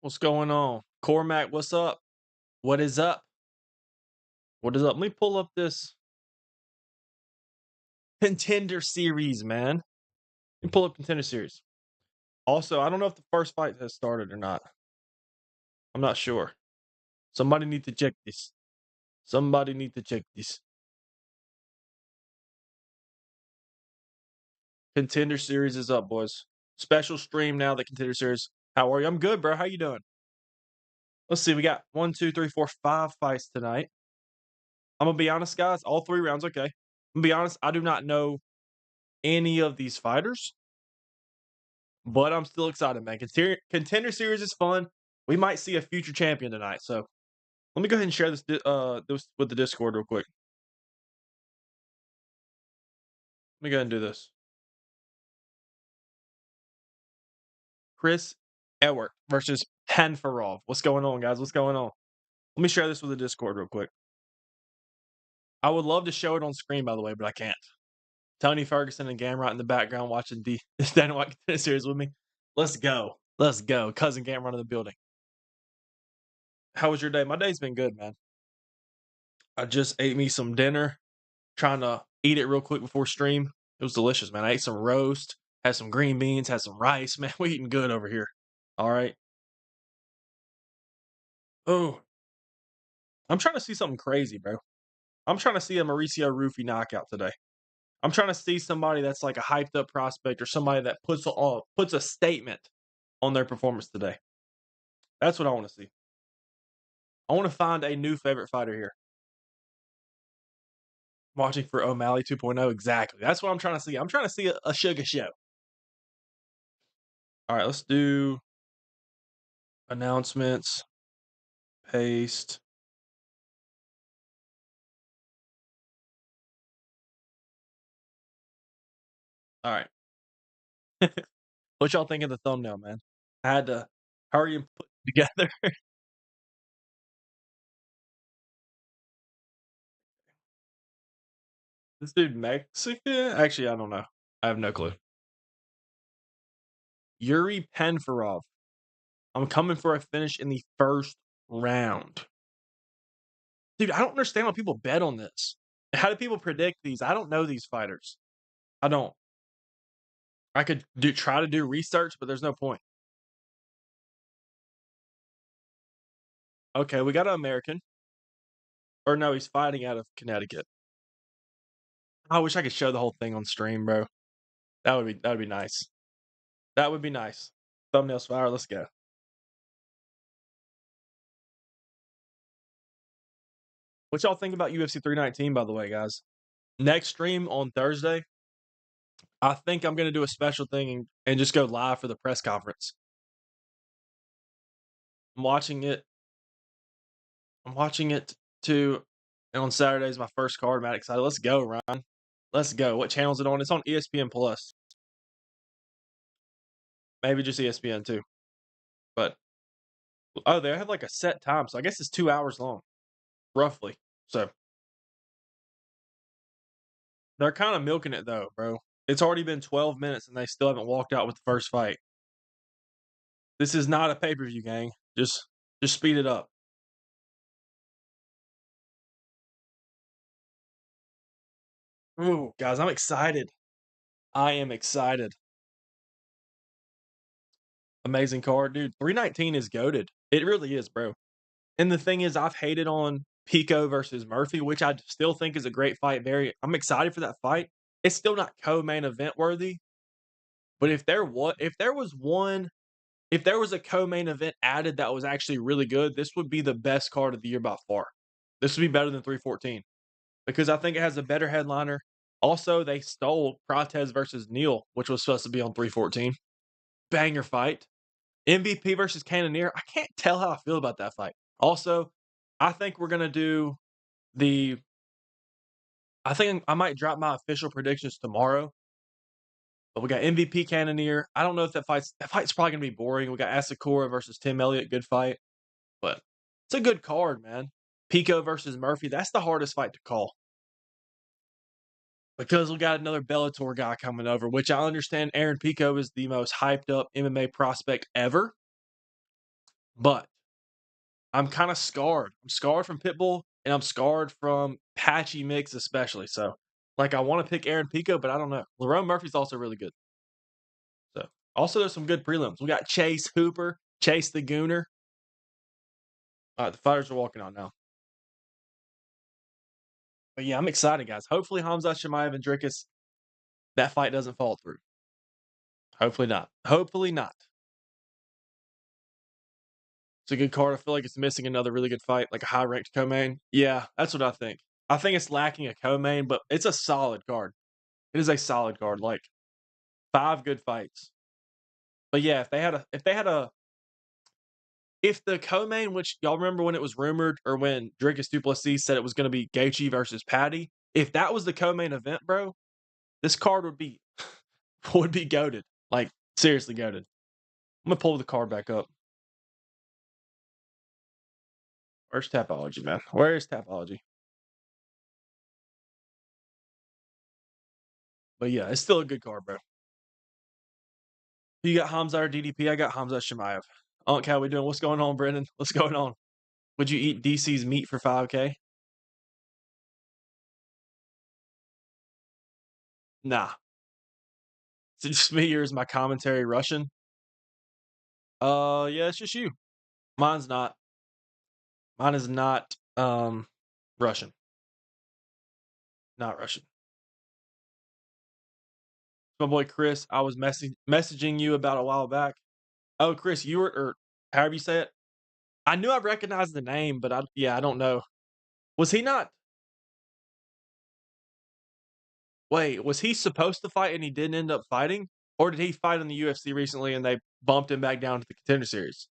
What's going on? Cormac, what's up? What is up? What is up? Let me pull up this Contender Series, man. Let me pull up Contender Series. Also, I don't know if the first fight has started or not. I'm not sure. Somebody need to check this. Somebody need to check this. Contender Series is up, boys. Special stream now, the Contender Series. How are you? I'm good, bro. How you doing? Let's see. We got 1, 2, 3, 4, 5 fights tonight. I'm going to be honest, guys. All 3 rounds, okay. I'm going to be honest. I do not know any of these fighters. But I'm still excited, man. Contender Series is fun. We might see a future champion tonight. So let me go ahead and share this with the Discord real quick. Let me go ahead and do this. Chris Ewert versus Panfarov. What's going on, guys? What's going on? Let me share this with the Discord real quick. I would love to show it on screen, by the way, but I can't. Tony Ferguson and Gamrot in the background watching the Dana White Contender Series with me. Let's go. Let's go. Cousin Gamrot in the building. How was your day? My day's been good, man. I just ate me some dinner, trying to eat it real quick before stream. It was delicious, man. I ate some roast, had some green beans, had some rice. Man, we eating good over here. All right. Oh, I'm trying to see something crazy, bro. I'm trying to see a Mauricio Rufy knockout today. I'm trying to see somebody that's like a hyped up prospect or somebody that puts a statement on their performance today. That's what I want to see. I want to find a new favorite fighter here. Watching for O'Malley 2.0, exactly. That's what I'm trying to see. I'm trying to see a sugar show. All right, let's do announcements. Paste. All right. What y'all think of the thumbnail, man? I had to hurry and put it together. This dude Mexican? Actually, I don't know. I have no clue. Yuri Panfarov. I'm coming for a finish in the first round. Dude, I don't understand how people bet on this. How do people predict these? I don't know these fighters. I don't. I could try to do research, but there's no point. Okay, we got an American. Or no, he's fighting out of Connecticut. I wish I could show the whole thing on stream, bro. That would be nice. That would be nice. Thumbnails fire. Let's go. What y'all think about UFC 319, by the way, guys? Next stream on Thursday, I think I'm going to do a special thing and just go live for the press conference. I'm watching it too. And on Saturday is my first card. I'm excited. Let's go, Ryan. Let's go. What channel is it on? It's on ESPN Plus. Maybe just ESPN too. But they have like a set time, so I guess it's 2 hours long, roughly. So they're kind of milking it though, bro. It's already been 12 minutes and they still haven't walked out with the first fight. This is not a pay-per-view, gang. Just speed it up. Ooh, guys, I'm excited. I am excited. Amazing card, dude. 319 is goated. It really is, bro. And the thing is, I've hated on Pico versus Murphy, which I still think is a great fight. I'm excited for that fight. It's still not co-main event worthy. But if there was a co-main event added that was actually really good, this would be the best card of the year by far. This would be better than 314 because I think it has a better headliner. Also, they stole Prates versus Neal, which was supposed to be on 314. Banger fight. MVP versus Cannonier. I can't tell how I feel about that fight. Also, I think we're going to do I think I might drop my official predictions tomorrow. But we got MVP Cannonier. I don't know if that fight's probably going to be boring. We got Asakura versus Tim Elliott. Good fight. But it's a good card, man. Pico versus Murphy. That's the hardest fight to call. Because we got another Bellator guy coming over, which I understand Aaron Pico is the most hyped up MMA prospect ever. but I'm kinda scarred. I'm scarred from Pitbull, and I'm scarred from Patchy Mix especially, so, like, I wanna pick Aaron Pico, but I don't know. Lerone Murphy's also really good. So, also there's some good prelims. We got Chase Hooper, Chase the Gooner. Alright, the fighters are walking on now. But yeah, I'm excited, guys. Hopefully, Hamza Chimaev and Dricus, that fight doesn't fall through. Hopefully not. Hopefully not. It's a good card. I feel like it's missing another really good fight, like a high-ranked co-main. Yeah, that's what I think. I think it's lacking a co-main, but it's a solid card. It is a solid card, like, 5 good fights. But yeah, if the co-main, which y'all remember when it was rumored or when Dricus du Plessis said it was gonna be Gaethje versus Patty, if that was the co-main event, bro, this card would be would be goated. Like, seriously goated. I'm gonna pull the card back up. Where's Tapology, man? Where is Tapology? But yeah, it's still a good card, bro. You got Hamza or DDP? I got Hamza Shemaev. How we doing? What's going on, Brendan? What's going on? Would you eat DC's meat for 5K? Nah. Is it just me or is my commentary Russian? Yeah, it's just you. Mine's not. Mine is not Russian. Not Russian. My boy Chris, I was messaging you about a while back. Oh, Chris, you were or however you say it. I knew I recognized the name, but I don't know. Was he not Wait, was he supposed to fight and he didn't end up fighting? Or did he fight in the UFC recently and they bumped him back down to the Contender Series?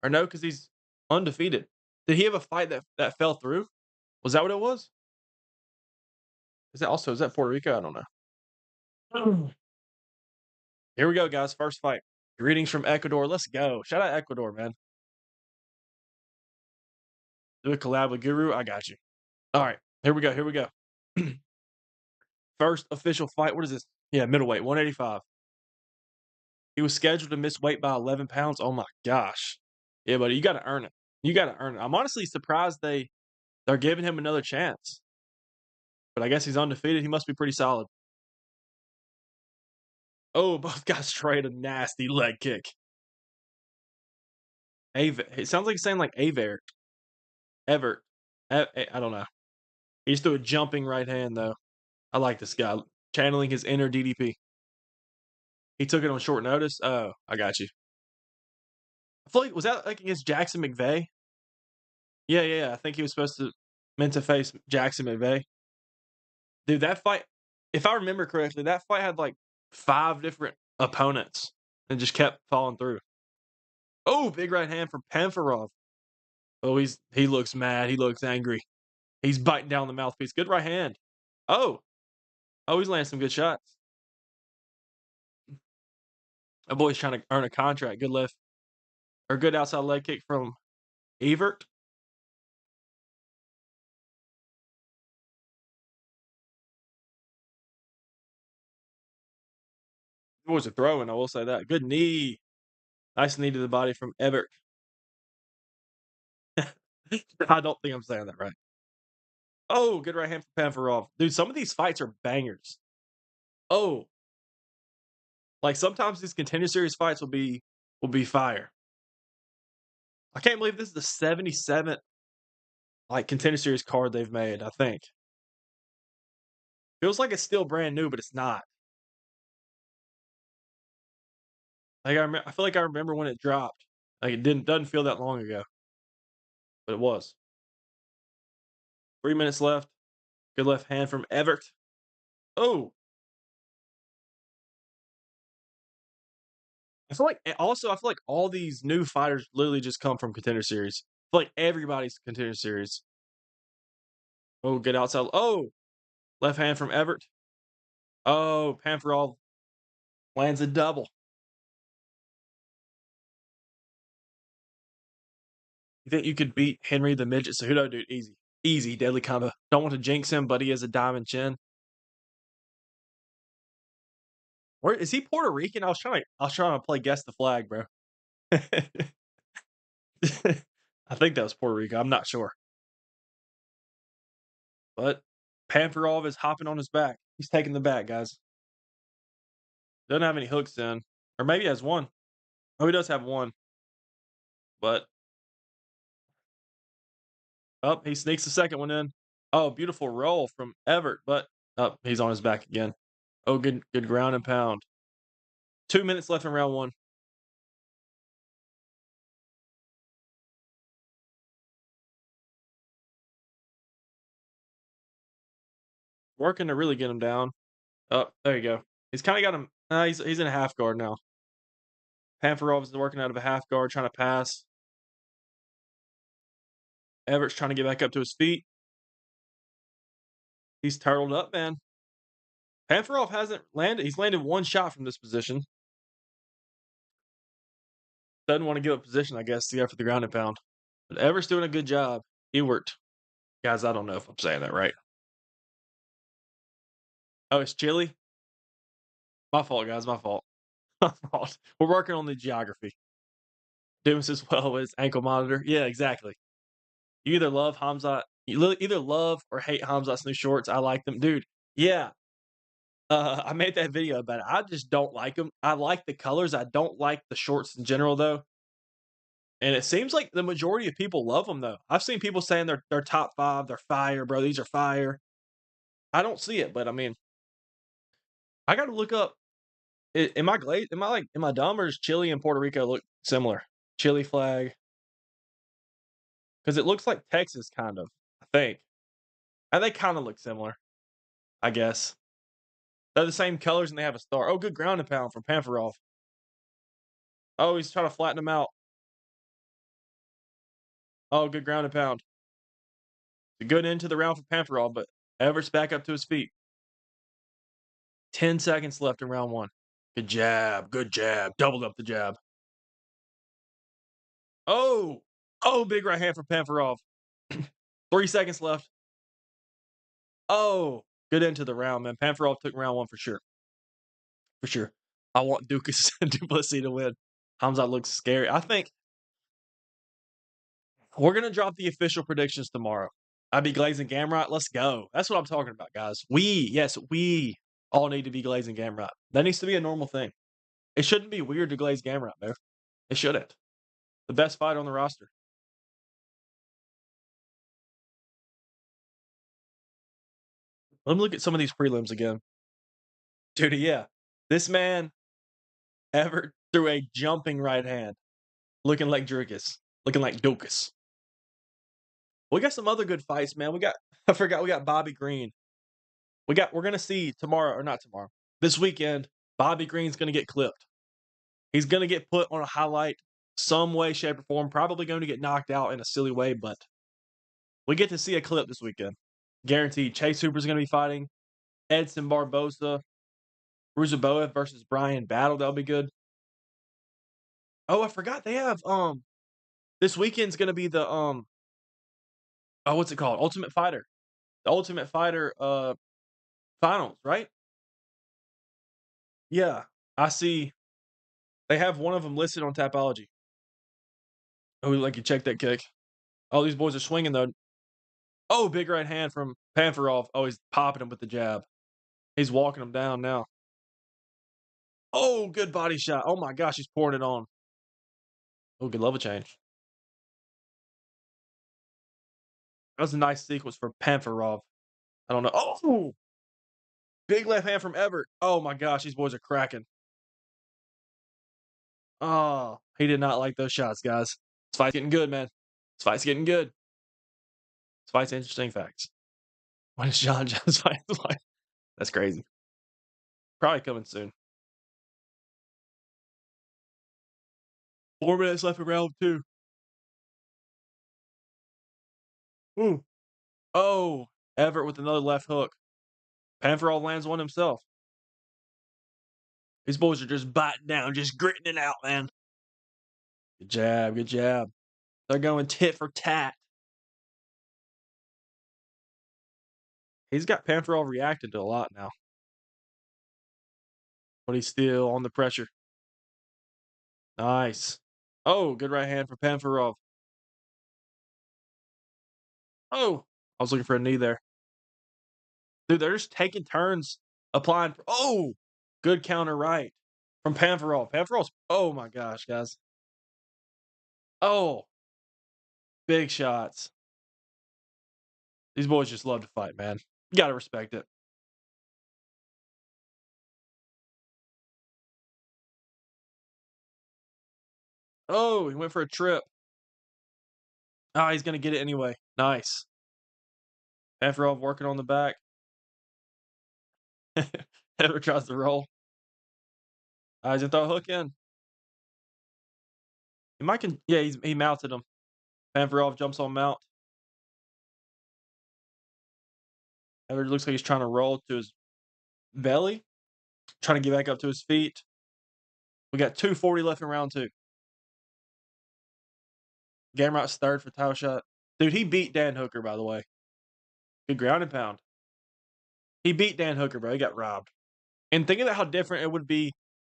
Or no, because he's undefeated. Did he have a fight that fell through? Was that what it was? Is that Puerto Rico? I don't know. Here we go, guys. First fight. Greetings from Ecuador. Let's go. Shout out Ecuador, man. Do a collab with Guru. I got you. All right. Here we go. Here we go. First official fight. What is this? Yeah, middleweight, 185. He was scheduled to miss weight by 11 pounds. Oh my gosh. Yeah, buddy, you got to earn it. You got to earn it. I'm honestly surprised they're giving him another chance. But I guess he's undefeated. He must be pretty solid. Oh, both guys straight a nasty leg kick. It sounds like he's saying like Avert. Evert. I don't know. He just threw a jumping right hand though. I like this guy. Channeling his inner DDP. He took it on short notice. Oh, I got you. I feel like was that like against Jackson McVeigh? Yeah. I think he was meant to face Jackson McVeigh. Dude, that fight, if I remember correctly, that fight had like 5 different opponents and just kept falling through. Oh, big right hand from Panfarov. Oh, he looks mad. He looks angry. He's biting down the mouthpiece. Good right hand. Oh. Oh, he's landing some good shots. That boy's trying to earn a contract. Good left or good outside leg kick from Evert. It was a throw-in, I will say that. Good knee. Nice knee to the body from Evert. I don't think I'm saying that right. Oh, good right hand from Panfarov. Dude, some of these fights are bangers. Oh, like sometimes these Contender Series fights will be fire. I can't believe this is the 77th like Contender Series card they've made, I think. Feels like it's still brand new, but it's not. Like I feel like I remember when it dropped. Like it doesn't feel that long ago, but it was. 3 minutes left. Good left hand from Everett. Oh, I feel like all these new fighters literally just come from Contender Series. I feel like everybody's Contender Series. Oh, good outside. Oh, left hand from Everett. Oh, Panfarov lands a double. You think you could beat Henry the Midget Cejudo? Dude, easy. Easy, deadly combo. Don't want to jinx him, but he has a diamond chin. Where is he Puerto Rican? I was trying to play guess the flag, bro. I think that was Puerto Rico. I'm not sure. But Panfarov is hopping on his back. He's taking the back, guys. Doesn't have any hooks in. Or maybe he has one. Oh, he does have one. But he sneaks the second one in. Oh, beautiful roll from Everett, but he's on his back again. Oh, good ground and pound. 2 minutes left in round one. Working to really get him down. Oh, there you go. He's kind of got him. He's in a half guard now. Panfarov is working out of a half guard, trying to pass. Everett's trying to get back up to his feet. He's turtled up, man. Panfarov hasn't landed. He's landed one shot from this position. Doesn't want to give up position, I guess, to go for the ground and pound. But Everett's doing a good job. Ewert. Guys, I don't know if I'm saying that right. Oh, it's Chile? My fault, guys. My fault. My fault. We're working on the geography. Doing this as well as ankle monitor. Yeah, exactly. You either love Hamzat, you either love or hate Hamzat's new shorts. I like them, dude. Yeah, I made that video about it. I just don't like them. I like the colors. I don't like the shorts in general, though. And it seems like the majority of people love them, though. I've seen people saying they're top 5, they're fire, bro. These are fire. I don't see it, but I mean, I got to look up. Am I glazed? Am I dumb or does Chile and Puerto Rico look similar? Chile flag, because it looks like Texas, kind of. I think, and they kind of look similar. I guess they're the same colors and they have a star. Oh, good ground and pound from Panfarov. Oh, he's trying to flatten him out. Oh, good ground and pound. A good end to the round for Panfarov, but Everett's back up to his feet. 10 seconds left in round one. Good jab. Good jab. Doubled up the jab. Oh, big right hand for Panfarov. 3 seconds left. Oh, good end to the round, man. Panfarov took round one for sure. For sure. I want Duplessis to win. Hamzat looks scary. I think we're going to drop the official predictions tomorrow. I'd be glazing Gamrot. Let's go. That's what I'm talking about, guys. We all need to be glazing Gamrot. That needs to be a normal thing. It shouldn't be weird to glaze Gamrot, man. It shouldn't. The best fighter on the roster. Let me look at some of these prelims again. Dude, yeah. This man ever threw a jumping right hand. Looking like Drukas. Looking like Dukas. We got some other good fights, man. We got Bobby Green. We're gonna see tomorrow, or not tomorrow. This weekend, Bobby Green's gonna get clipped. He's gonna get put on a highlight some way, shape, or form. Probably going to get knocked out in a silly way, but we get to see a clip this weekend. Guaranteed. Chase Hooper's gonna be fighting Edson Barboza. Ruzaboev versus Brian Battle. That'll be good. Oh, I forgot they have this weekend's gonna be the what's it called? Ultimate Fighter. The Ultimate Fighter finals, right? Yeah. I see they have one of them listed on Tapology. Oh, like you check that kick. Oh, these boys are swinging though. Oh, big right hand from Panfarov. Oh, he's popping him with the jab. He's walking him down now. Oh, good body shot. Oh my gosh, he's pouring it on. Oh, good level change. That was a nice sequence for Panfarov. I don't know. Oh, big left hand from Everett. Oh my gosh, these boys are cracking. Oh, he did not like those shots, guys. This fight's getting good, man. This fight's getting good. This fight's interesting facts. When is John Jones fighting? That's crazy. Probably coming soon. 4 minutes left in round two. Ooh. Oh, Everett with another left hook. Panfarov lands one himself. These boys are just biting down, just gritting it out, man. Good jab, good jab. They're going tit for tat. He's got Panfarov reacting to a lot now. But he's still on the pressure. Nice. Oh, good right hand for Panfarov. Oh, I was looking for a knee there. Dude, they're just taking turns applying. Oh, good counter right from Panferol. Panferol's. Oh my gosh, guys. Oh, big shots. These boys just love to fight, man. You gotta respect it. Oh, he went for a trip. Oh, he's gonna get it anyway. Nice. Panferol working on the back. Ever tries to roll. He's gonna throw a hook in. He might can. Yeah, he mounted him. Panferol jumps on mount. Ever looks like he's trying to roll to his belly, trying to get back up to his feet. We got 2:40 left in round 2. Gamrot's third for title shot. Dude, he beat Dan Hooker, by the way. Good ground and pound. He beat Dan Hooker, bro. He got robbed. And think about how different it would be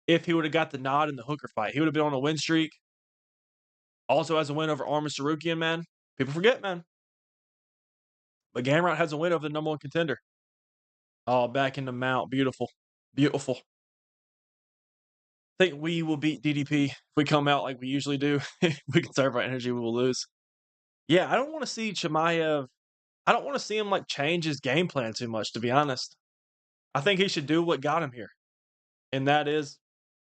if he would have got the nod in the Hooker fight. He would have been on a win streak. Also has a win over Armin Sarukian, man. People forget, man. But Gamrot has a win over the number 1 contender. Oh, back in the mount. Beautiful. Beautiful. I think we will beat DDP if we come out like we usually do. If we conserve our energy, we will lose. Yeah, I don't want to see Chimaev. I don't want to see him like change his game plan too much, to be honest. I think he should do what got him here, and that is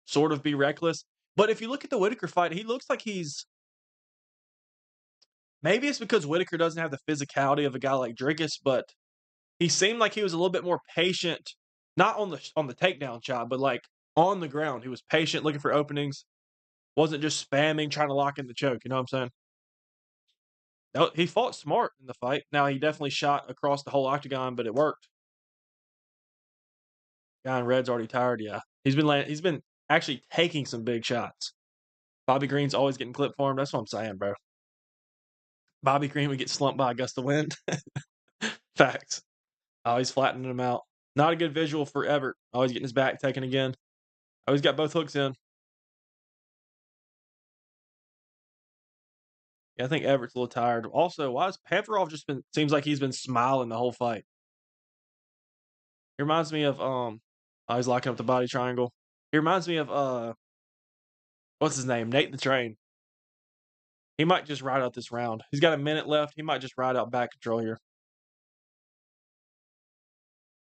sort of be reckless. But if you look at the Whitaker fight, he looks like he's maybe it's because Whitaker doesn't have the physicality of a guy like Dricus, but he seemed like he was a little bit more patient, not on the takedown shot, but like on the ground. He was patient, looking for openings, wasn't just spamming, trying to lock in the choke. You know what I'm saying? He fought smart in the fight. Now he definitely shot across the whole octagon, but it worked. Guy in red's already tired. Yeah, he's been actually taking some big shots. Bobby Green's always getting clipped for him. That's what I'm saying, bro. Bobby Green would get slumped by a gust of wind. Facts. Oh, he's flattening him out. Not a good visual for Everett. Always getting his back taken again. Oh, he's got both hooks in. Yeah, I think Everett's a little tired. Also, why has Panferov just been seems like he's been smiling the whole fight. He reminds me of oh, he's locking up the body triangle. He reminds me of what's his name? Nate the Train. He might just ride out this round. He's got a minute left. He might just ride out back control here.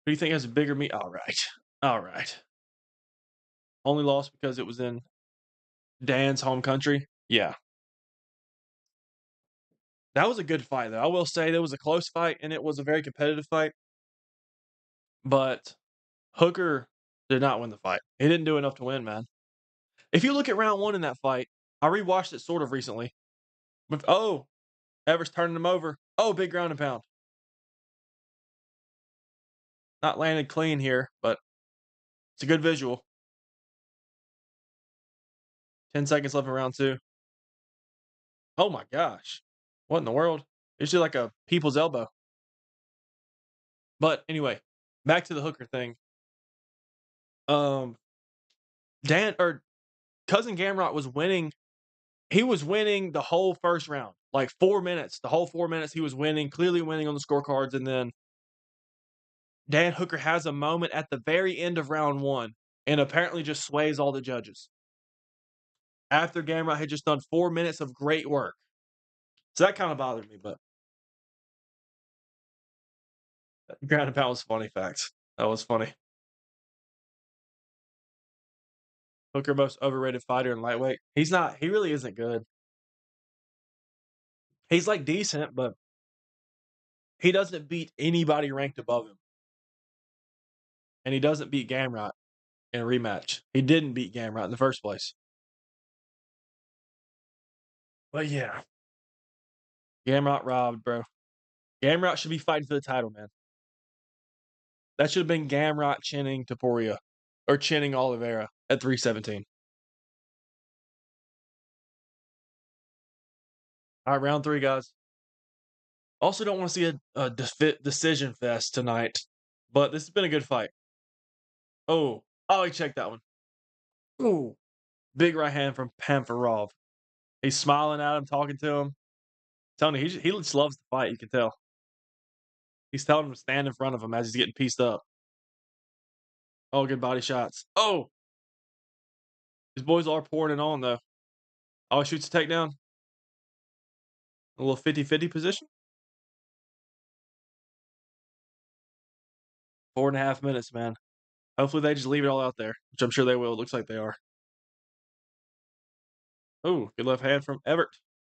Who do you think has a bigger meat? All right. All right. Only lost because it was in Dan's home country. Yeah. That was a good fight, though. I will say that was a close fight, and it was a very competitive fight. But Hooker did not win the fight. He didn't do enough to win, man. If you look at round 1 in that fight, I rewatched it sort of recently. With Everett's turning him over. Oh, big ground and pound. Not landed clean here, but it's a good visual. 10 seconds left in round 2. Oh my gosh. What in the world? It's just like a people's elbow. But anyway, back to the Hooker thing. Dan or Cousin Gamrot was winning. He was winning the whole first round, like 4 minutes. The whole 4 minutes he was winning, clearly winning on the scorecards. And then Dan Hooker has a moment at the very end of round 1 and apparently just sways all the judges. After Gamrot had just done 4 minutes of great work. So that kind of bothered me, but ground and pound was funny facts. That was funny. Hooker most overrated fighter in lightweight. He's not. He really isn't good. He's like decent, but he doesn't beat anybody ranked above him. And he doesn't beat Gamrot in a rematch. He didn't beat Gamrot in the first place. But yeah. Gamrot robbed, bro. Gamrot should be fighting for the title, man. That should have been Gamrot chinning Topuria. Or chinning Oliveira at 317. All right, round 3, guys. Also don't want to see a decision fest tonight. But this has been a good fight. Oh, he checked that one. Ooh. Big right hand from Panferov. He's smiling at him, talking to him. Telling you, he just loves the fight, you can tell. He's telling him to stand in front of him as he's getting pieced up. Oh, good body shots. Oh! These boys are pouring it on, though. Oh, he shoots a takedown. A little 50-50 position. 4.5 minutes, man. Hopefully they just leave it all out there, which I'm sure they will. It looks like they are. Oh, good left hand from Everett.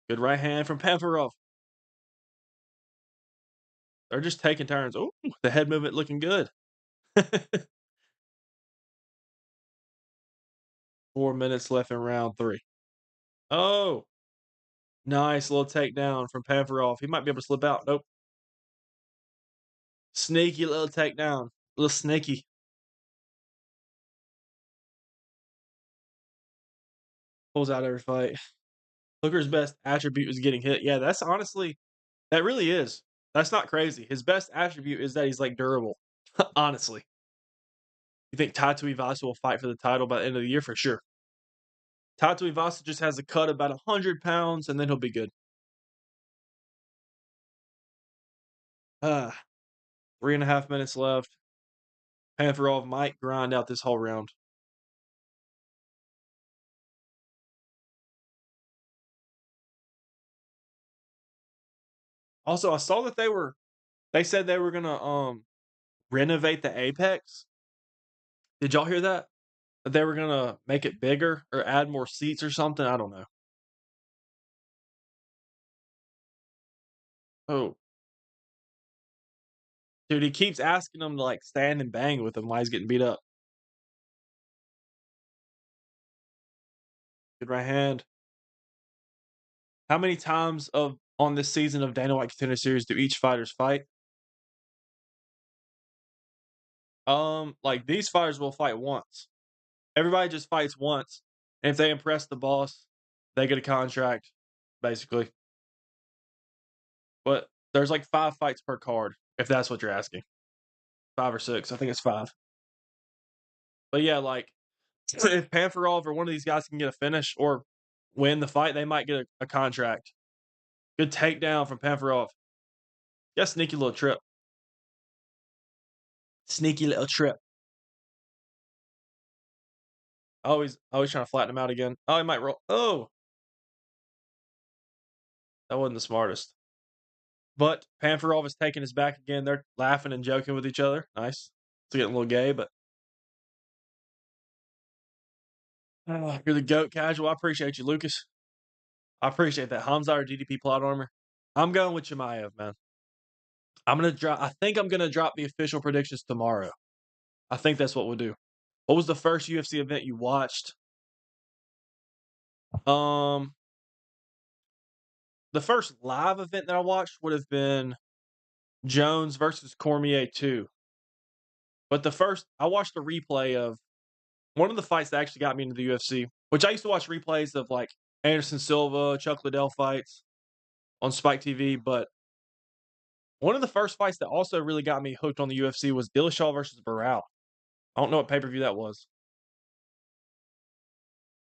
Good right hand from Pavarov. They're just taking turns. Oh, the head movement looking good. 4 minutes left in round 3. Oh, nice little takedown from Pavarov. He might be able to slip out. Nope. Sneaky little takedown. A little sneaky. Pulls out every fight. Hooker's best attribute is getting hit. Yeah, that's honestly, that really is. That's not crazy. His best attribute is that he's like durable. Honestly. You think Taito Ivasa will fight for the title by the end of the year? For sure. Taito Ivasa just has a cut about 100 pounds, and then he'll be good. 3.5 minutes left. Pavarov might grind out this whole round. Also, I saw that they said they were gonna renovate the Apex. Did y'all hear that? That they were gonna make it bigger or add more seats or something? I don't know. Oh. Dude, he keeps asking him to like stand and bang with him while he's getting beat up. Good right hand. How many times on this season of Dana White Contender Series do each fighters fight? Like these fighters will fight once. Everybody just fights once. And if they impress the boss, they get a contract, basically. But there's like 5 fights per card, if that's what you're asking. 5 or 6. I think it's 5. But yeah, like if Pavarov or one of these guys can get a finish or win the fight, they might get a contract. Good takedown from Pavarov. Yeah, sneaky little trip. Sneaky little trip. Always trying to flatten him out again. Oh, he might roll. Oh, that wasn't the smartest. But Pavarov is taking his back again. They're laughing and joking with each other. Nice. It's getting a little gay, but you're the GOAT casual. I appreciate you, Lucas. I appreciate that. Hamza or DDP plot armor. I'm going with Chimaev, man. I think I'm gonna drop the official predictions tomorrow. I think that's what we'll do. What was the first UFC event you watched? The first live event that I watched would have been Jones versus Cormier 2. But I watched a replay of one of the fights that actually got me into the UFC, which I used to watch replays of like Anderson Silva, Chuck Liddell fights on Spike TV. But one of the first fights that also really got me hooked on the UFC was Dillashaw versus Barao. I don't know what pay-per-view that was.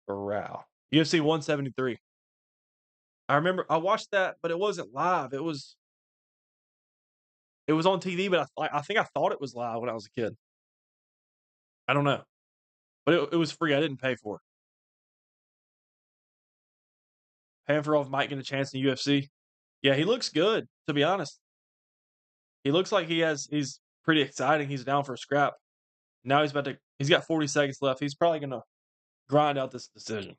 Barao. UFC 173. I remember I watched that, but it wasn't live. It was on TV, but I think I thought it was live when I was a kid. I don't know. But it was free. I didn't pay for it. Pavarov might get a chance in the UFC. Yeah, he looks good, to be honest. He looks like he's pretty exciting. He's down for a scrap. Now he's got 40 seconds left. He's probably gonna grind out this decision.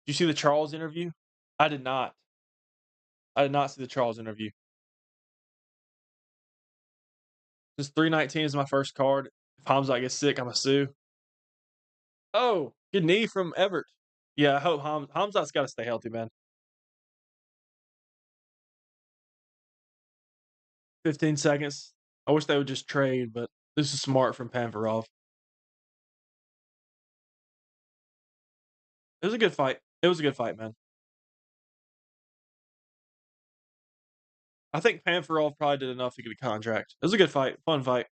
Did you see the Charles interview? I did not. I did not see the Charles interview. Since 319 is my first card. If Hamza gets sick, I'm a sue. Oh, good knee from Everett. Yeah, I hope Hamzat's got to stay healthy, man. 15 seconds. I wish they would just trade, but this is smart from Pavarov. It was a good fight. It was a good fight, man. I think Pavarov probably did enough to get a contract. It was a good fight. Fun fight.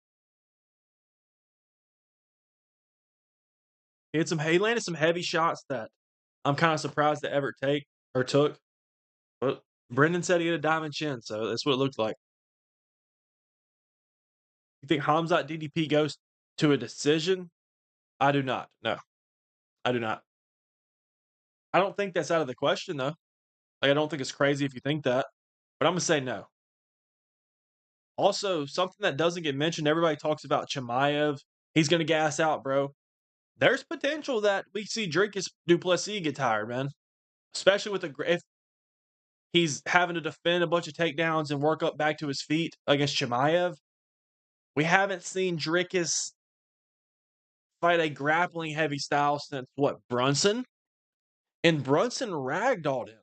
He landed some heavy shots that I'm kind of surprised that Everett took. But Brendan said he had a diamond chin, so that's what it looked like. You think Hamzat DDP goes to a decision? I do not. No, I do not. I don't think that's out of the question, though. Like, I don't think it's crazy if you think that, but I'm gonna say no. Also, something that doesn't get mentioned, everybody talks about Chimaev. He's gonna gas out, bro. There's potential that we see Dricus Du Plessis get tired, man. Especially with if he's having to defend a bunch of takedowns and work up back to his feet against Chimaev. We haven't seen Dricus fight a grappling heavy style since what, Brunson? And Brunson ragdolled him.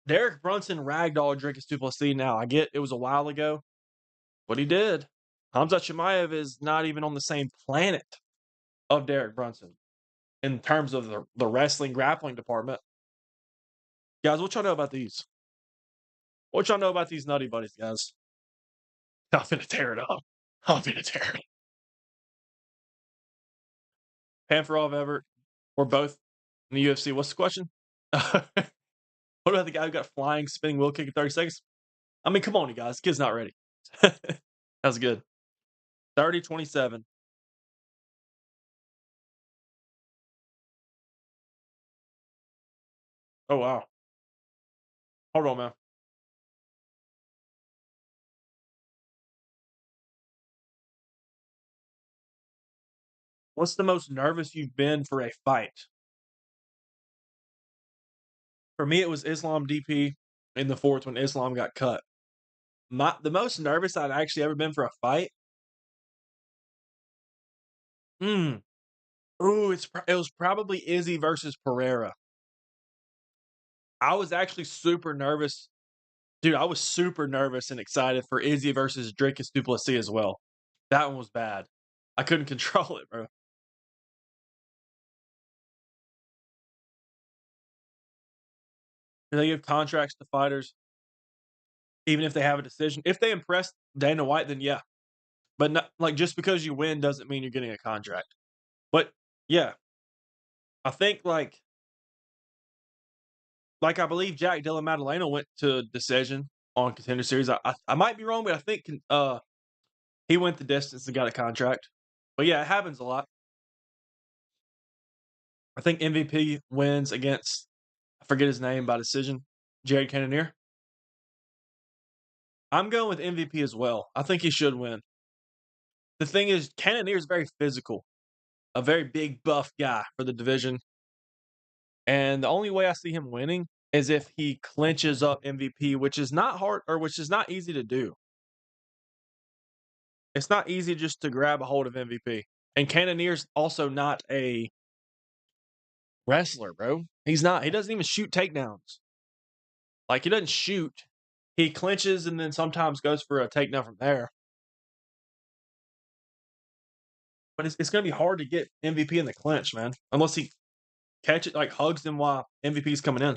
Derek Brunson ragdolled Dricus Du Plessis now. I get it was a while ago, but he did. Hamzat Chimaev is not even on the same planet of Derek Brunson in terms of the wrestling grappling department. Guys, what y'all know about these? What y'all know about these nutty buddies, guys? I'm finna tear it up. I'm finna tear it up. Panfarov Everett, we're both in the UFC. What's the question? What about the guy who got flying spinning wheel kick in 30 seconds? I mean, come on, you guys. The kid's not ready. That was good. 30-27. Oh, wow. Hold on, man. What's the most nervous you've been for a fight? For me, it was Islam DP in the fourth when Islam got cut. The most nervous I'd actually ever been for a fight. Ooh, it was probably Izzy versus Pereira. I was actually super nervous. Dude, I was super nervous and excited for Izzy versus Dricus Du Plessis as well. That one was bad. I couldn't control it, bro. Do they give contracts to fighters even if they have a decision? If they impress Dana White, then yeah. But not, like, just because you win doesn't mean you're getting a contract. But yeah, I think like I believe Jack Della Maddalena went to decision on Contender Series. I might be wrong, but I think he went the distance and got a contract. But yeah, it happens a lot. I think MVP wins against, I forget his name, by decision, Jared Cannonier. I'm going with MVP as well. I think he should win. The thing is, Cannonier is very physical, a very big, buff guy for the division. And the only way I see him winning is if he clinches up MVP, which is not hard or which is not easy to do. It's not easy just to grab a hold of MVP. And Cannonier's also not a wrestler, bro. He's not. He doesn't even shoot takedowns. Like, he doesn't shoot. He clinches and then sometimes goes for a takedown from there. But it's going to be hard to get MVP in the clinch, man. Unless he catch it, like, hugs him while MVP's coming in.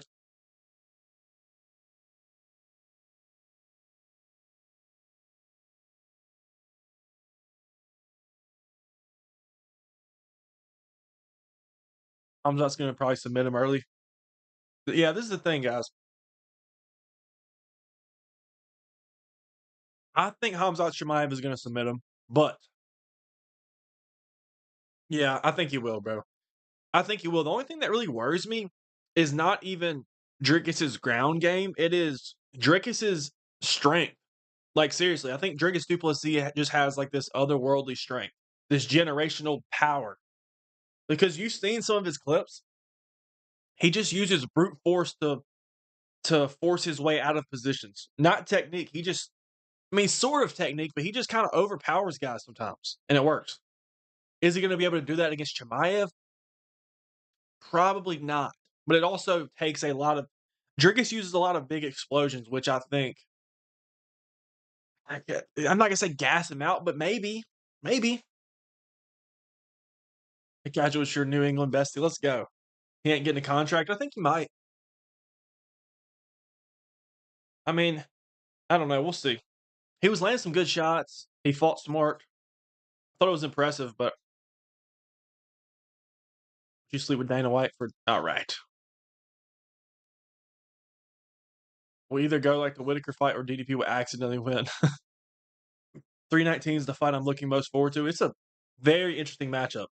I'm just going to probably submit him early. But yeah, this is the thing, guys. I think Hamzat Chimaev is going to submit him, but yeah, I think he will, bro. I think he will. The only thing that really worries me is not even Dricus's ground game. It is Dricus's strength. Like, seriously, I think Dricus Du Plessis just has like this otherworldly strength, this generational power. Because you've seen some of his clips, he just uses brute force to force his way out of positions. Not technique. He just, I mean, sort of technique, but he just kind of overpowers guys sometimes, and it works. Is he going to be able to do that against Chimaev? Probably not. But it also takes a lot of. Dricus uses a lot of big explosions, which I think. I'm not going to say gas him out, but maybe. Maybe. The graduate's your New England bestie. Let's go. He ain't getting a contract. I think he might. I mean, I don't know. We'll see. He was landing some good shots. He fought smart. I thought it was impressive, but you sleep with Dana White for all right. We'll either go like the Whitaker fight or DDP will accidentally win. 319 is the fight I'm looking most forward to. It's a very interesting matchup.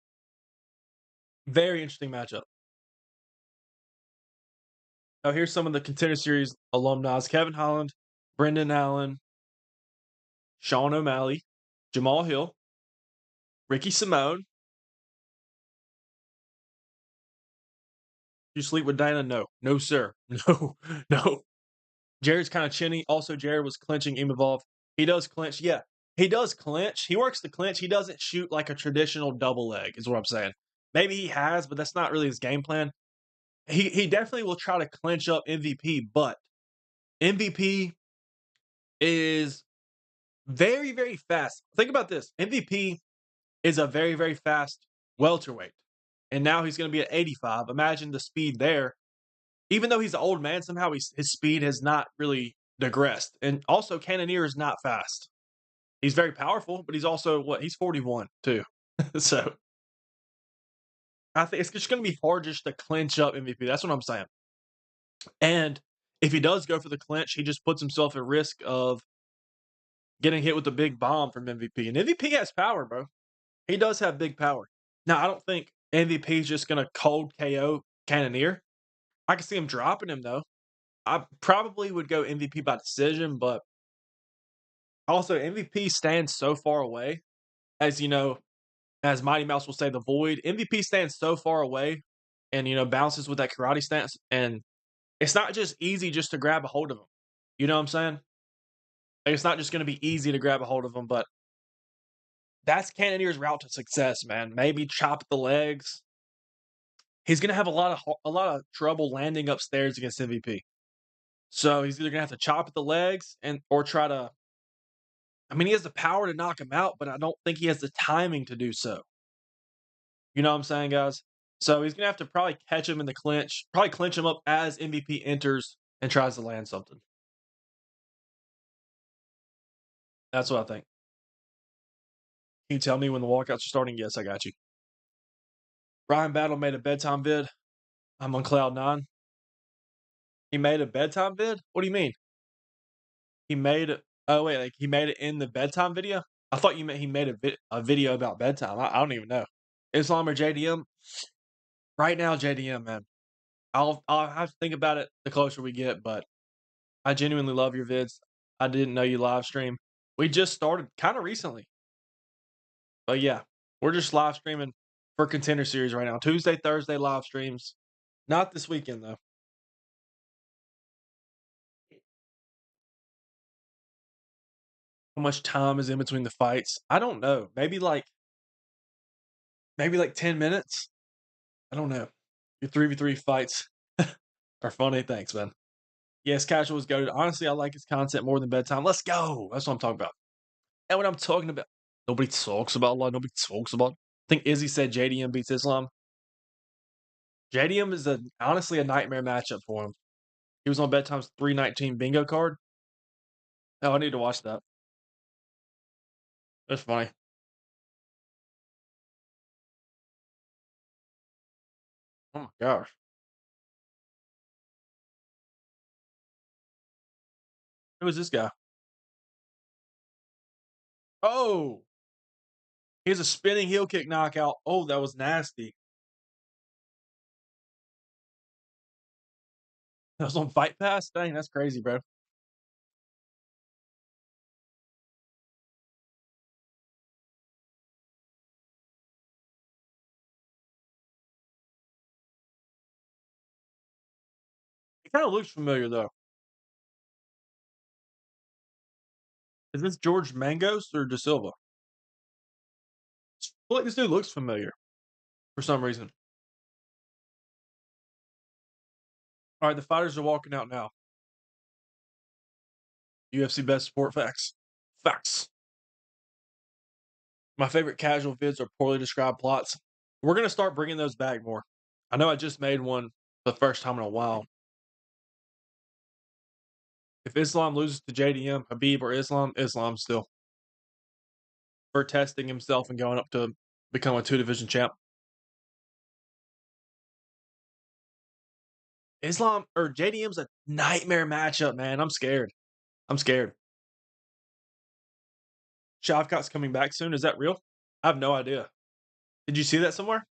Very interesting matchup. Now, here's some of the Contender Series alumni: Kevin Holland, Brendan Allen, Sean O'Malley, Jamal Hill, Ricky Simone. You sleep with Dana? No. No, sir. No. No. Jared's kind of chinny. Also, Jared was clinching Imavov. He does clinch. Yeah, he does clinch. He works the clinch. He doesn't shoot like a traditional double leg, is what I'm saying. Maybe he has, but that's not really his game plan. He definitely will try to clinch up MVP, but MVP is very, very fast. Think about this. MVP is a very, very fast welterweight. And now he's going to be at 85. Imagine the speed there. Even though he's an old man, somehow his speed has not really digressed. And also, Cannonier is not fast. He's very powerful, but he's also, he's 41 too. So I think it's just going to be hard just to clinch up MVP. That's what I'm saying. And if he does go for the clinch, he just puts himself at risk of getting hit with a big bomb from MVP. And MVP has power, bro. He does have big power. Now, I don't think MVP is just going to cold KO Cannonier. I can see him dropping him, though. I probably would go MVP by decision, but also MVP stands so far away. As you know, as Mighty Mouse will say, the void. MVP stands so far away and, bounces with that karate stance. And it's not just easy just to grab a hold of him. You know what I'm saying? Like, it's not just going to be easy to grab a hold of him, but that's Cannonier's route to success, man. Maybe chop the legs. He's going to have a lot of trouble landing upstairs against MVP. So he's either going to have to chop at the legs or try to. I mean, he has the power to knock him out, but I don't think he has the timing to do so. You know what I'm saying, guys? So he's going to have to probably catch him in the clinch, probably clinch him up as MVP enters and tries to land something. That's what I think. Can you tell me when the walkouts are starting? Yes, I got you. Ryan Battle made a bedtime vid. I'm on cloud 9. He made a bedtime vid? What do you mean? He made it. Oh, wait, like he made it in the bedtime video? I thought you meant he made a video about bedtime. I don't even know. Islam or JDM? Right now, JDM, man. I'll have to think about it the closer we get, but I genuinely love your vids. I didn't know you live stream. We just started kind of recently. But yeah, we're just live streaming for Contender Series right now. Tuesday, Thursday live streams. Not this weekend, though. How much time is in between the fights? I don't know. Maybe like 10 minutes. I don't know. Your 3v3 fights are funny. Thanks, man. Yes, casual is goated. Honestly, I like his content more than bedtime. Let's go. That's what I'm talking about. And what I'm talking about, nobody talks about Allah. Nobody talks about. I think Izzy said JDM beats Islam. JDM is honestly a nightmare matchup for him. He was on Bedtime's 319 bingo card. Oh, I need to watch that. That's funny. Oh my gosh. Who is this guy? Oh, he has a spinning heel kick knockout. Oh, that was nasty. That was on Fight Pass? Dang, that's crazy, bro. He kind of looks familiar, though. Is this George Mangos or De Silva? I feel like this dude looks familiar for some reason. All right, the fighters are walking out now. UFC best sport facts. Facts. My favorite casual vids are poorly described plots. We're going to start bringing those back more. I know I just made one the first time in a while. If Islam loses to JDM, Habib, or Islam still. For testing himself and going up to become a 2-division champ. Islam or JDM's a nightmare matchup, man. I'm scared. Shavkat's coming back soon. Is that real? I have no idea. Did you see that somewhere?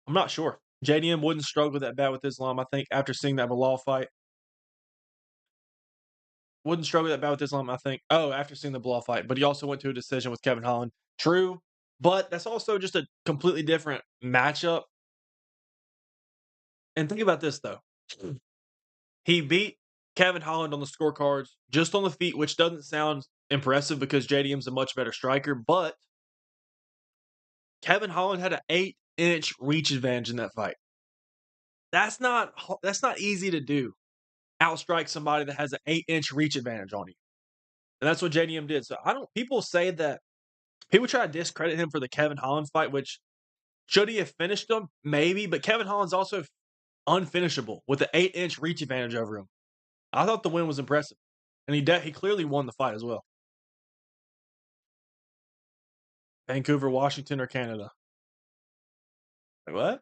I'm not sure. JDM wouldn't struggle that bad with Islam, I think, after seeing that Bilal fight. Wouldn't struggle that bad with Islam, I think. Oh, after seeing the Bilal fight. But he also went to a decision with Kevin Holland. True. But that's also just a completely different matchup. And think about this, though. He beat Kevin Holland on the scorecards, just on the feet, which doesn't sound impressive because JDM's a much better striker. But Kevin Holland had an 8-inch reach advantage in that fight. That's not easy to do. Outstrike somebody that has an 8-inch reach advantage on you. And that's what JDM did. So people say that people try to discredit him for the Kevin Holland fight, which should he have finished him? Maybe, but Kevin Holland's also unfinishable with the 8-inch reach advantage over him. I thought the win was impressive. And he clearly won the fight as well. Vancouver, Washington, or Canada? Like what?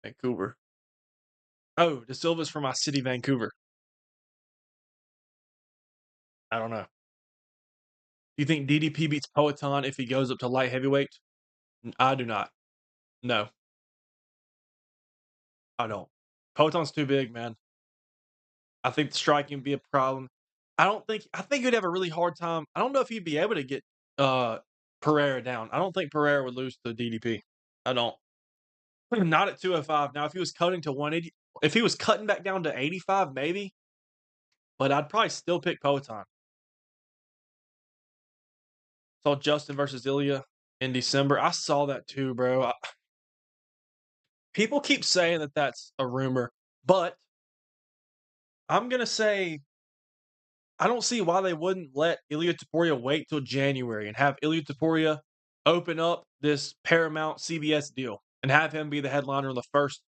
Vancouver. Oh, De Silva's from my city, Vancouver. I don't know. Do you think DDP beats Poetan if he goes up to light heavyweight? I do not. No, I don't. Poetan's too big, man. I think the striking would be a problem. I think he'd have a really hard time. I don't know if he'd be able to get Pereira down. I don't think Pereira would lose to DDP. I don't. Not at 205. Now, if he was cutting to 180, if he was cutting back down to 85, maybe. But I'd probably still pick Poetan. Saw Justin versus Ilya in December. I saw that too, bro. People keep saying that that's a rumor, but I'm gonna say I don't see why they wouldn't let Ilya Taporia wait till January and have Ilya Taporia open up this Paramount CBS deal and have him be the headliner in the first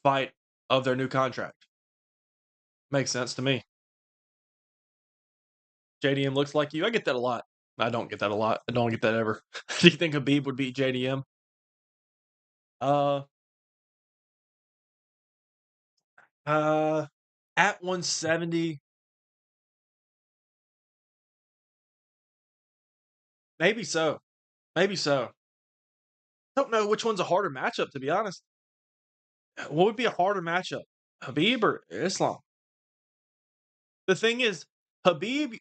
fight of their new contract. Makes sense to me. JDM looks like you. I get that a lot. I don't get that a lot. I don't get that ever. Do you think Khabib would beat JDM? Uh, at 170, maybe so. Maybe so. Don't know which one's a harder matchup, to be honest. What would be a harder matchup, Habib or Islam? The thing is, Habib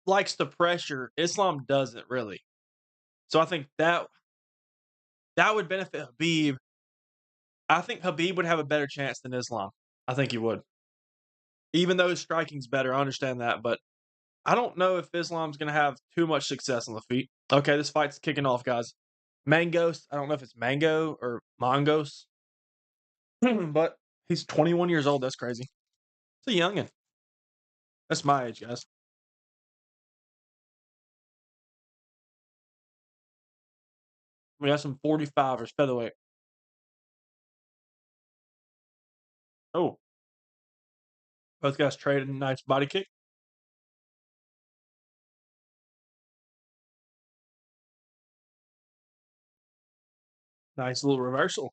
likes the pressure. Islam doesn't really. So I think that would benefit Habib. I think Habib would have a better chance than Islam. I think he would. Even though his striking's better, I understand that, but I don't know if Islam's going to have too much success on the feet. Okay, this fight's kicking off, guys. Mangos, I don't know if it's Mango or Mangos, but he's 21 years old. That's crazy. It's a youngin'. That's my age, guys. We got some 45ers featherweight. Oh, both guys traded a nice body kick. Nice little reversal.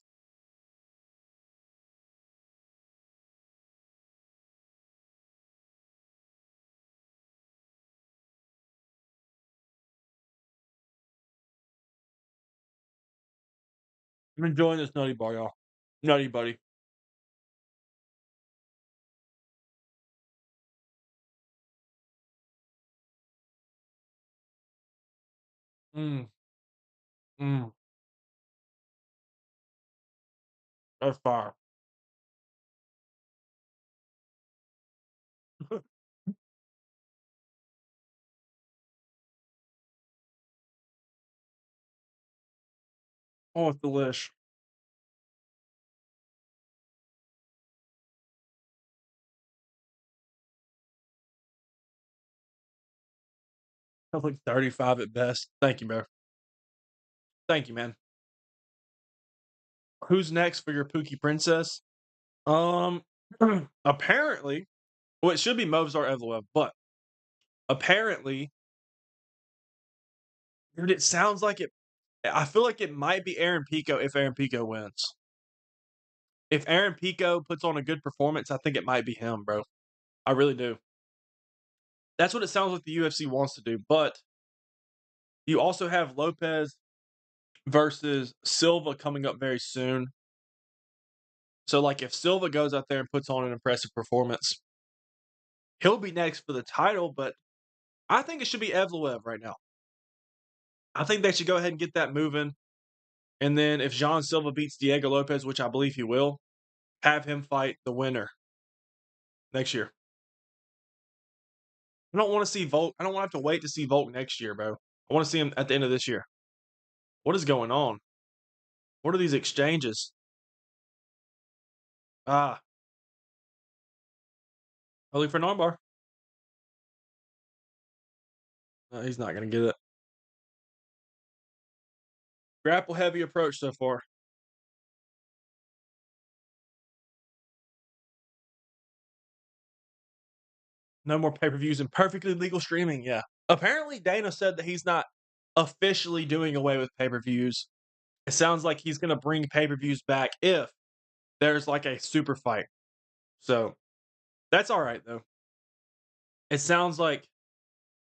I'm enjoying this nutty bar, y'all. Nutty buddy. Mm, mm. That's fire. Oh, it's delish. That's like 35 at best. Thank you, bro. Thank you, man. Who's next for your Pookie Princess? Um, apparently, well, it should be Movsar Evloev, but apparently, dude, it sounds like it. I feel like it might be Aaron Pico if Aaron Pico wins. If Aaron Pico puts on a good performance, I think it might be him, bro. I really do. That's what it sounds like the UFC wants to do, but you also have Lopez versus Silva coming up very soon. So, like, if Silva goes out there and puts on an impressive performance, he'll be next for the title, but I think it should be Evloev right now. I think they should go ahead and get that moving, and then if Jean Silva beats Diego Lopez, which I believe he will, have him fight the winner next year. I don't wanna see Volk. I don't wanna have to wait to see Volk next year, bro. I wanna see him at the end of this year. What is going on? What are these exchanges? Ah, only for an armbar. He's not gonna get it. Grapple heavy approach so far. No more pay-per-views and perfectly legal streaming, yeah. Apparently, Dana said that he's not officially doing away with pay-per-views. It sounds like he's gonna bring pay-per-views back if there's, like, a super fight. So, that's alright, though. It sounds like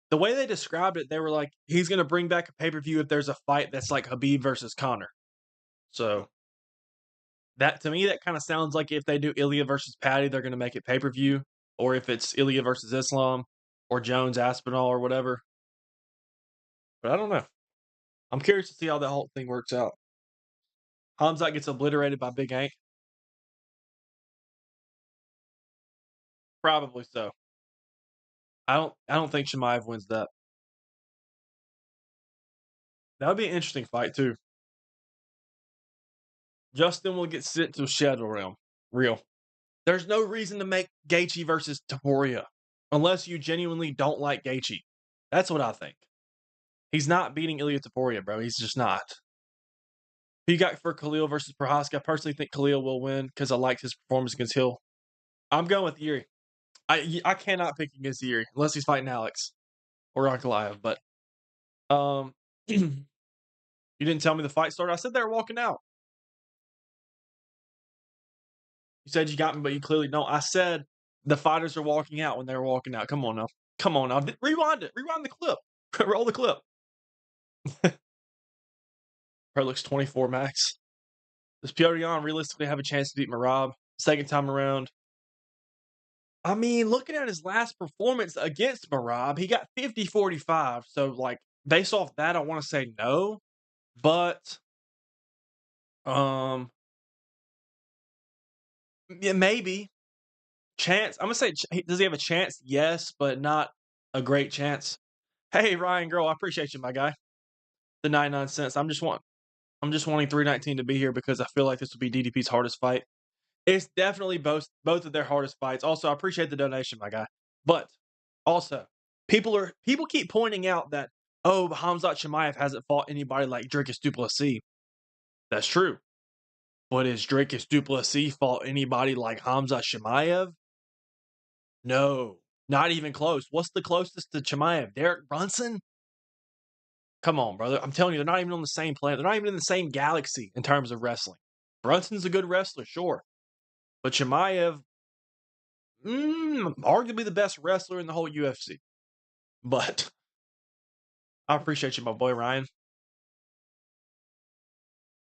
the way they described it, they were like, he's gonna bring back a pay-per-view if there's a fight that's like Khabib versus Conor. So, that to me, that kinda sounds like if they do Ilya versus Patty, they're gonna make it pay-per-view, or if it's Ilya versus Islam, or Jones Aspinall, or whatever. But I don't know. I'm curious to see how that whole thing works out. Hamzat gets obliterated by Big Hank. Probably so. I don't think Chimaev wins that. That would be an interesting fight too. Justin will get sent to Shadow Realm. Real. There's no reason to make Gaethje versus Topuria unless you genuinely don't like Gaethje. That's what I think. He's not beating Ilya Topuria, bro. He's just not. Who you got for Khalil versus Prohaska? I personally think Khalil will win because I liked his performance against Hill. I'm going with Yuri. I cannot pick against Yuri unless he's fighting Alex or Ankalaev. But you didn't tell me the fight started. I said they were walking out. You said you got me, but you clearly don't. I said the fighters are walking out when they were walking out. Come on now. Come on now. Rewind it. Rewind the clip. Roll the clip. Pro looks 24 max. Does Piotr Jan realistically have a chance to beat Marab second time around? I mean, looking at his last performance against Marab, he got 50-45. So, like, based off that, I want to say no. But, yeah, maybe. Chance. I'm gonna say, does he have a chance? Yes, but not a great chance. Hey, Ryan Girl, I appreciate you, my guy. The 99 cents. I'm just wanting 319 to be here because I feel like this will be DDP's hardest fight. It's definitely both of their hardest fights. Also, I appreciate the donation, my guy. But also, people keep pointing out that Hamzat Chimaev hasn't fought anybody like Dricus du Plessis. That's true. But has Dricus du Plessis fought anybody like Hamzat Chimaev? No, not even close. What's the closest to Chimaev? Derek Brunson? Come on, brother. I'm telling you, they're not even on the same planet. They're not even in the same galaxy in terms of wrestling. Brunson's a good wrestler, sure. But Chimaev, arguably the best wrestler in the whole UFC. But I appreciate you, my boy Ryan.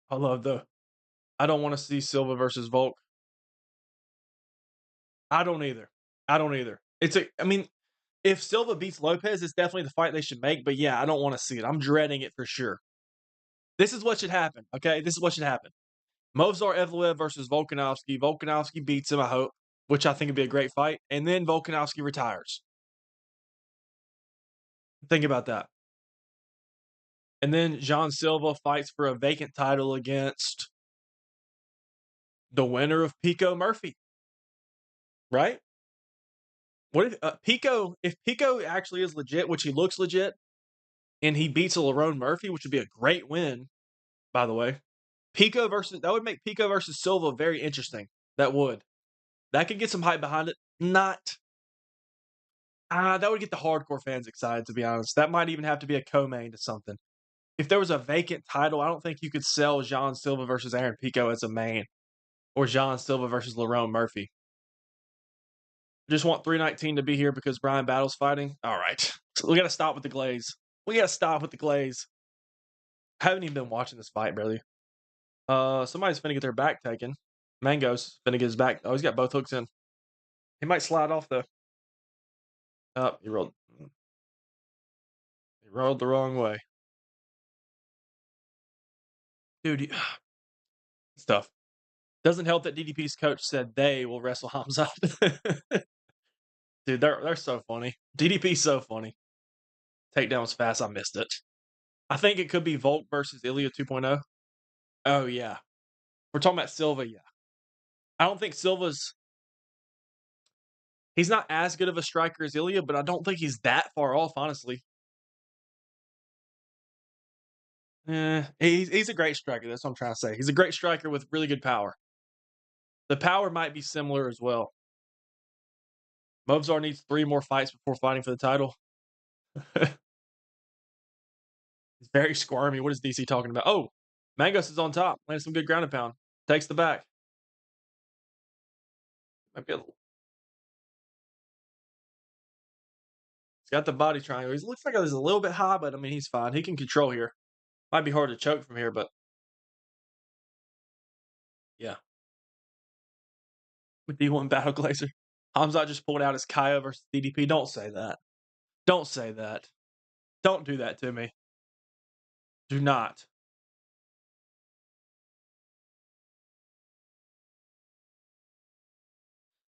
I don't want to see Silva versus Volk. I don't either. If Silva beats Lopez, it's definitely the fight they should make. But yeah, I don't want to see it. I'm dreading it for sure. This is what should happen, okay? This is what should happen. Movsar Evloev versus Volkanovski. Volkanovski beats him, I hope, which I think would be a great fight. And then Volkanovski retires. Think about that. And then Jean Silva fights for a vacant title against the winner of Pico Murphy. Right? What if Pico actually is legit, which he looks legit, and he beats a Lerone Murphy, which would be a great win, by the way. That would make Pico versus Silva very interesting. That would. That could get some hype behind it. That would get the hardcore fans excited, to be honest. That might even have to be a co-main to something. If there was a vacant title, I don't think you could sell Jean Silva versus Aaron Pico as a main. Or Jean Silva versus Lerone Murphy. Just want 319 to be here because Brian Battle's fighting? Alright. We gotta stop with the glaze. We gotta stop with the glaze. I haven't even been watching this fight, barely. Somebody's finna get their back taken. Mango's finna get his back. Oh, he's got both hooks in. He might slide off, though. Oh, he rolled. He rolled the wrong way. Dude, it's tough. Doesn't help that DDP's coach said they will wrestle Hamza. Dude, they're so funny. DDP's so funny. Takedown was fast. I missed it. I think it could be Volk versus Ilya 2.0. Oh, yeah. We're talking about Silva, yeah. I don't think Silva's he's not as good of a striker as Ilya, but I don't think he's that far off, honestly. He's a great striker, that's what I'm trying to say. He's a great striker with really good power. The power might be similar as well. Movzar needs 3 more fights before fighting for the title. He's very squirmy. What is DC talking about? Oh, Mangos is on top. Landed some good ground and pound. Takes the back. Might be a little. He's got the body triangle. He looks like he's a little bit high, but I mean, he's fine. He can control here. Might be hard to choke from here, but yeah. With D1 Battle Glazer. Hamzat just pulled out his Kaya versus DDP. Don't say that. Don't say that. Don't do that to me. Do not.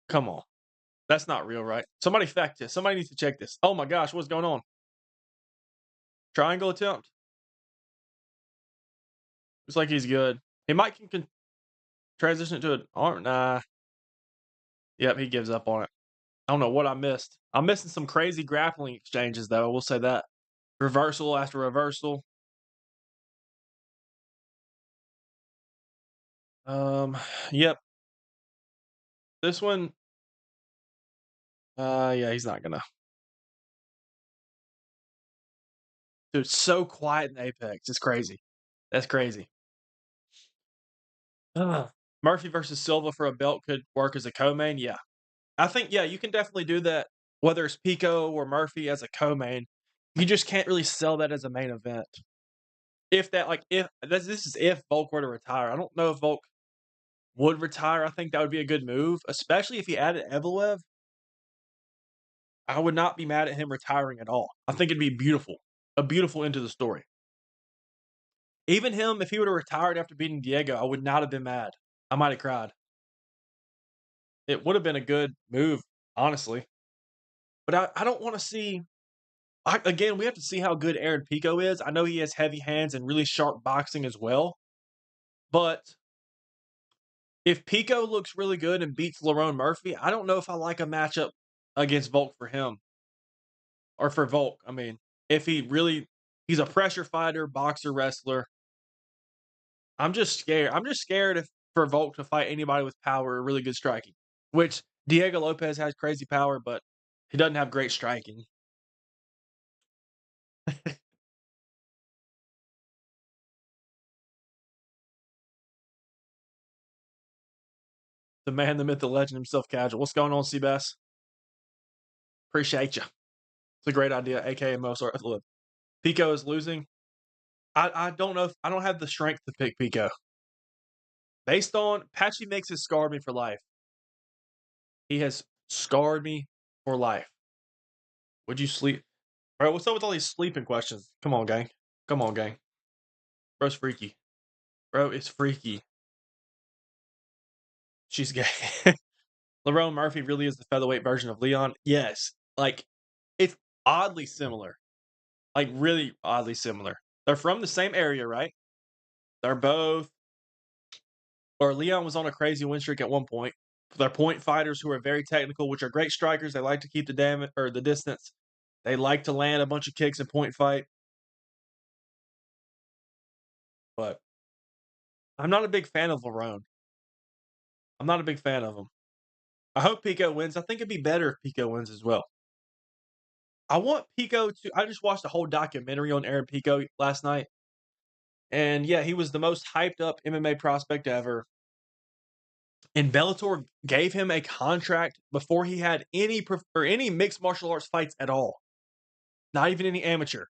Come on. That's not real, right? Somebody fact this. Somebody needs to check this. Oh my gosh, what's going on? Triangle attempt. Looks like he's good. He might can transition to an arm. Nah. Yep, he gives up on it. I don't know what I missed. I'm missing some crazy grappling exchanges, though. We'll say that. Reversal after reversal. Yep. This one. Yeah, he's not gonna. Dude, so quiet in Apex. It's crazy. That's crazy. Murphy versus Silva for a belt could work as a co-main. Yeah, I think you can definitely do that. Whether it's Pico or Murphy as a co-main, you just can't really sell that as a main event. If this is if Volk were to retire, I don't know if Volk would retire. I think that would be a good move, especially if he added Evloev. I would not be mad at him retiring at all. I think it'd be beautiful, a beautiful end to the story. Even him, if he would have retired after beating Diego, I would not have been mad. I might have cried. It would have been a good move, honestly. But I don't want to see. Again, we have to see how good Aaron Pico is. I know he has heavy hands and really sharp boxing as well. But if Pico looks really good and beats Lerone Murphy, I don't know if I like a matchup against Volk for him. Or for Volk, I mean. If he's a pressure fighter, boxer, wrestler. I'm just scared. I'm just scared for Volk to fight anybody with power or really good striking. Which Diego Lopez has crazy power, but he doesn't have great striking. The man, the myth, the legend himself, Casual. What's going on, Seabass? Appreciate you. It's a great idea, aka Mozart. Look, Pico is losing. I don't know if I don't have the strength to pick Pico. Based on Patchy makes it scarred me for life. He has scarred me for life. Would you sleep? All right, what's up with all these sleeping questions? Come on, gang. Come on, gang. Bro's freaky. Bro, it's freaky. She's gay. Lerone Murphy really is the featherweight version of Leon. Yes. Like, it's oddly similar. Like, really oddly similar. They're from the same area, right? They're both. Or Leon was on a crazy win streak at one point. They're point fighters who are very technical, which are great strikers. They like to keep the damage or the distance. They like to land a bunch of kicks and point fight. But I'm not a big fan of Lerone. I'm not a big fan of him. I hope Pico wins. I think it'd be better if Pico wins as well. I want Pico to. I just watched a whole documentary on Aaron Pico last night. And yeah, he was the most hyped up MMA prospect ever. And Bellator gave him a contract before he had any mixed martial arts fights at all. Not even any amateur.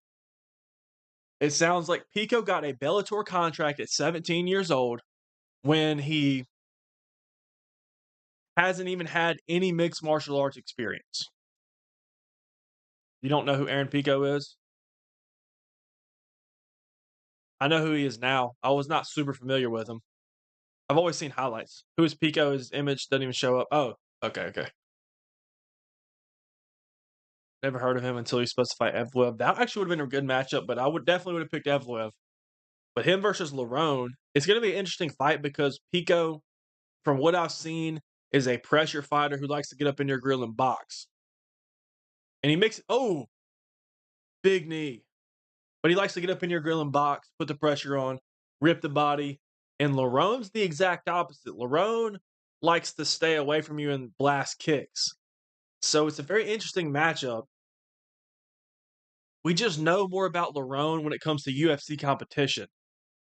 It sounds like Pico got a Bellator contract at 17 years old when he hasn't even had any mixed martial arts experience. You don't know who Aaron Pico is? I know who he is now. I was not super familiar with him. I've always seen highlights. Who is Pico? His image doesn't even show up. Oh, okay. Never heard of him until he supposed to fight Evloev. That actually would have been a good matchup, but I would definitely would have picked Evloev. But him versus Lerone, it's going to be an interesting fight because Pico, from what I've seen, is a pressure fighter who likes to get up in your grill and box. And he makes big knee. But he likes to get up in your grill and box, put the pressure on, rip the body. And Lerone's the exact opposite. Lerone likes to stay away from you and blast kicks. So it's a very interesting matchup. We just know more about Lerone when it comes to UFC competition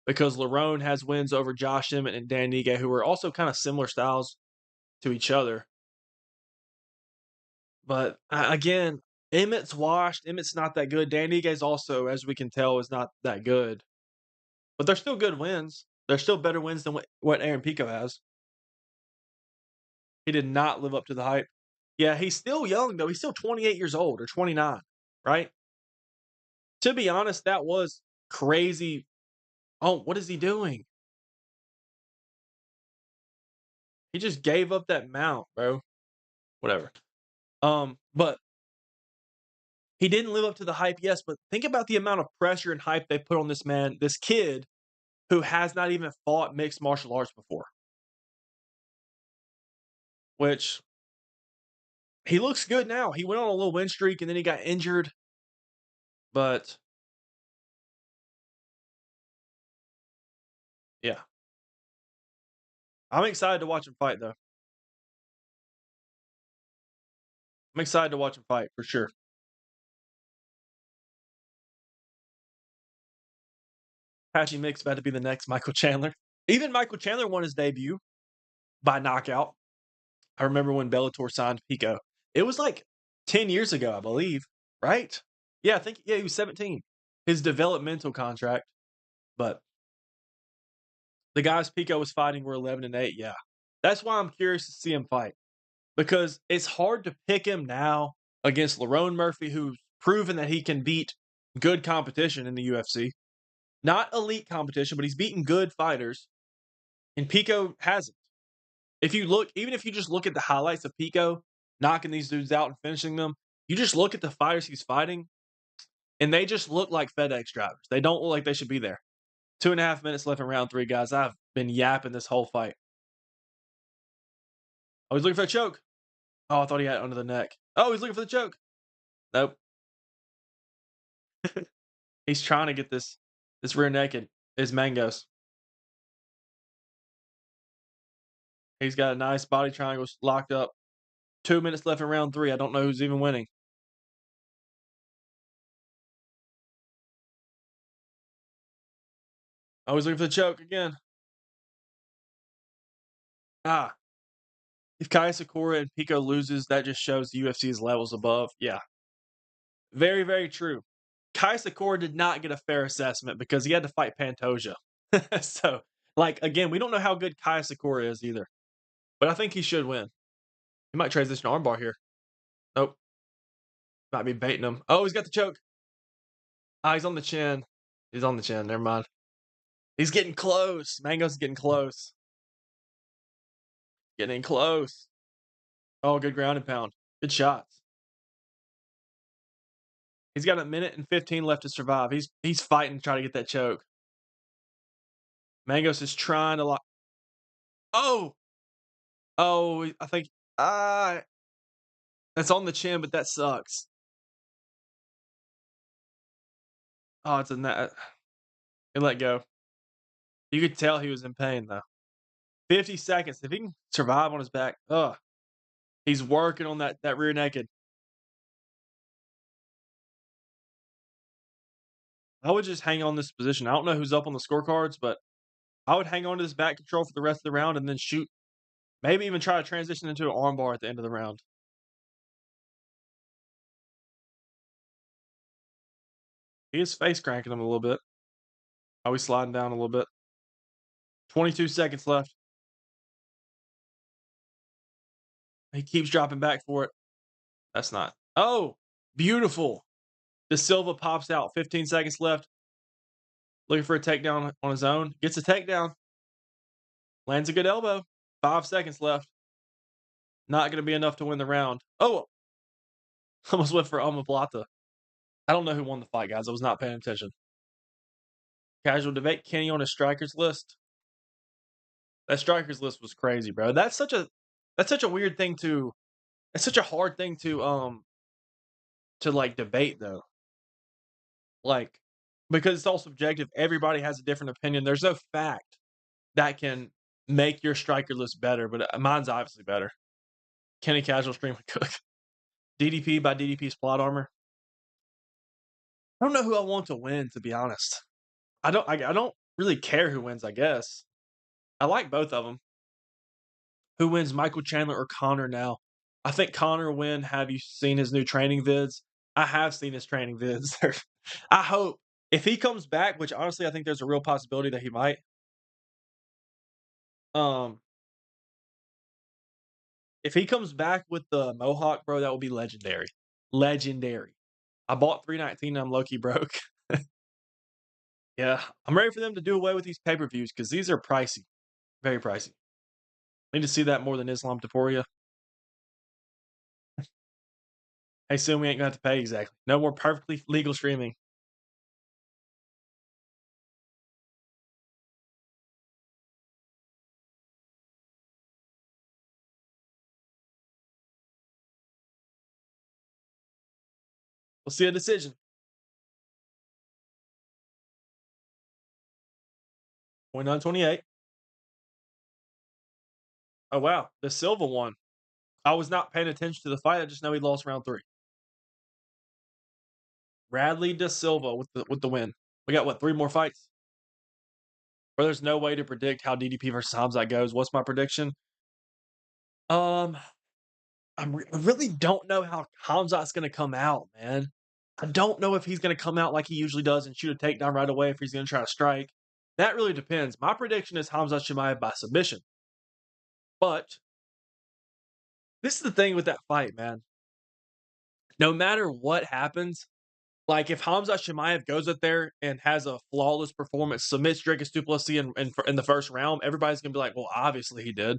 because Lerone has wins over Josh Emmett and Dan Ige, who are also kind of similar styles to each other. But again, Emmett's washed. Emmett's not that good. Dan Ige's also, as we can tell, is not that good. But they're still good wins. They're still better wins than what Aaron Pico has. He did not live up to the hype. Yeah, he's still young, though. He's still 28 years old or 29, right? To be honest, that was crazy. Oh, what is he doing? He just gave up that mount, bro. Whatever. But he didn't live up to the hype, yes, but think about the amount of pressure and hype they put on this man, this kid who has not even fought mixed martial arts before. Which he looks good now. He went on a little win streak and then he got injured. But yeah. I'm excited to watch him fight, though. I'm excited to watch him fight for sure. Patchy Mick's about to be the next Michael Chandler. Even Michael Chandler won his debut by knockout. I remember when Bellator signed Pico. It was like 10 years ago, I believe, right? Yeah, he was 17. His developmental contract. But the guys Pico was fighting were 11-8, yeah. That's why I'm curious to see him fight. Because it's hard to pick him now against Lerone Murphy, who's proven that he can beat good competition in the UFC. Not elite competition, but he's beaten good fighters. And Pico hasn't. Even if you just look at the highlights of Pico knocking these dudes out and finishing them, you just look at the fighters he's fighting, and they just look like FedEx drivers. They don't look like they should be there. 2.5 minutes left in round 3, guys. I've been yapping this whole fight. Oh, he's looking for a choke. Oh, I thought he had it under the neck. Oh, he's looking for the choke. Nope. He's trying to get this rear naked. Is Mangos. He's got a nice body triangle locked up. 2 minutes left in round 3. I don't know who's even winning. Oh, he's looking for the choke again. If Kai Sakura and Pico loses, that just shows the UFC's levels above. Yeah. Very, very true. Kai Sakura did not get a fair assessment because he had to fight Pantoja. So, again, we don't know how good Kai Sakura is either. But I think he should win. He might transition armbar here. Nope. Might be baiting him. Oh, he's got the choke. He's on the chin. He's on the chin. Never mind. He's getting close. Mango's getting close. Getting close. Oh, good ground and pound. Good shots. He's got 1:15 left to survive. He's fighting to try to get that choke. Mangos is trying to lock. Oh! Oh, I think that's on the chin, but that sucks. Oh, it's a net. He let go. You could tell he was in pain, though. 50 seconds. If he can survive on his back, he's working on that rear naked. I would just hang on this position. I don't know who's up on the scorecards, but I would hang on to this back control for the rest of the round and then shoot Maybe even try to transition into an armbar at the end of the round. He is face cranking him a little bit. Oh, he's sliding down a little bit. 22 seconds left. He keeps dropping back for it. That's not. Oh, beautiful. De Silva pops out. 15 seconds left. Looking for a takedown on his own. Gets a takedown. Lands a good elbow. 5 seconds left. Not going to be enough to win the round. Oh, almost went for omoplata. I don't know who won the fight, guys. I was not paying attention. Casual debate. Kenny on his strikers list. That strikers list was crazy, bro. That's such a weird thing to. It's such a hard thing to like debate though. Like, because it's all subjective. Everybody has a different opinion. There's no fact that can make your striker list better, but mine's obviously better. Kenny Casual stream Cook. DDP by DDP's plot armor. I don't know who I want to win, to be honest. I don't really care who wins, I guess. I like both of them. Who wins, Michael Chandler or Connor now? I think Connor will win. Have you seen his new training vids? I have seen his training vids. I hope. If he comes back, which honestly I think there's a real possibility that he might. If he comes back with the Mohawk, bro, that will be legendary. Legendary. I bought 319 and I'm low-key broke. Yeah, I'm ready for them to do away with these pay-per-views because these are pricey. Very pricey. Need to see that more than Islam Taporia. Hey, soon we ain't going to have to pay exactly. No more perfectly legal streaming. We'll see a decision. 29-28. Oh, wow. The Silva one. I was not paying attention to the fight. I just know he lost round 3. Bradley De Silva with the win. We got, what, 3 more fights? Or there's no way to predict how DDP versus Hamzat goes. What's my prediction? I really don't know how Hamzat's going to come out, man. I don't know if he's going to come out like he usually does and shoot a takedown right away, if he's going to try to strike. That really depends. My prediction is Hamzat Chimaev by submission. But this is the thing with that fight, man. No matter what happens, like if Hamzat Chimaev goes up there and has a flawless performance, submits Dricus Du Plessis in the first round, everybody's going to be like, well, obviously he did.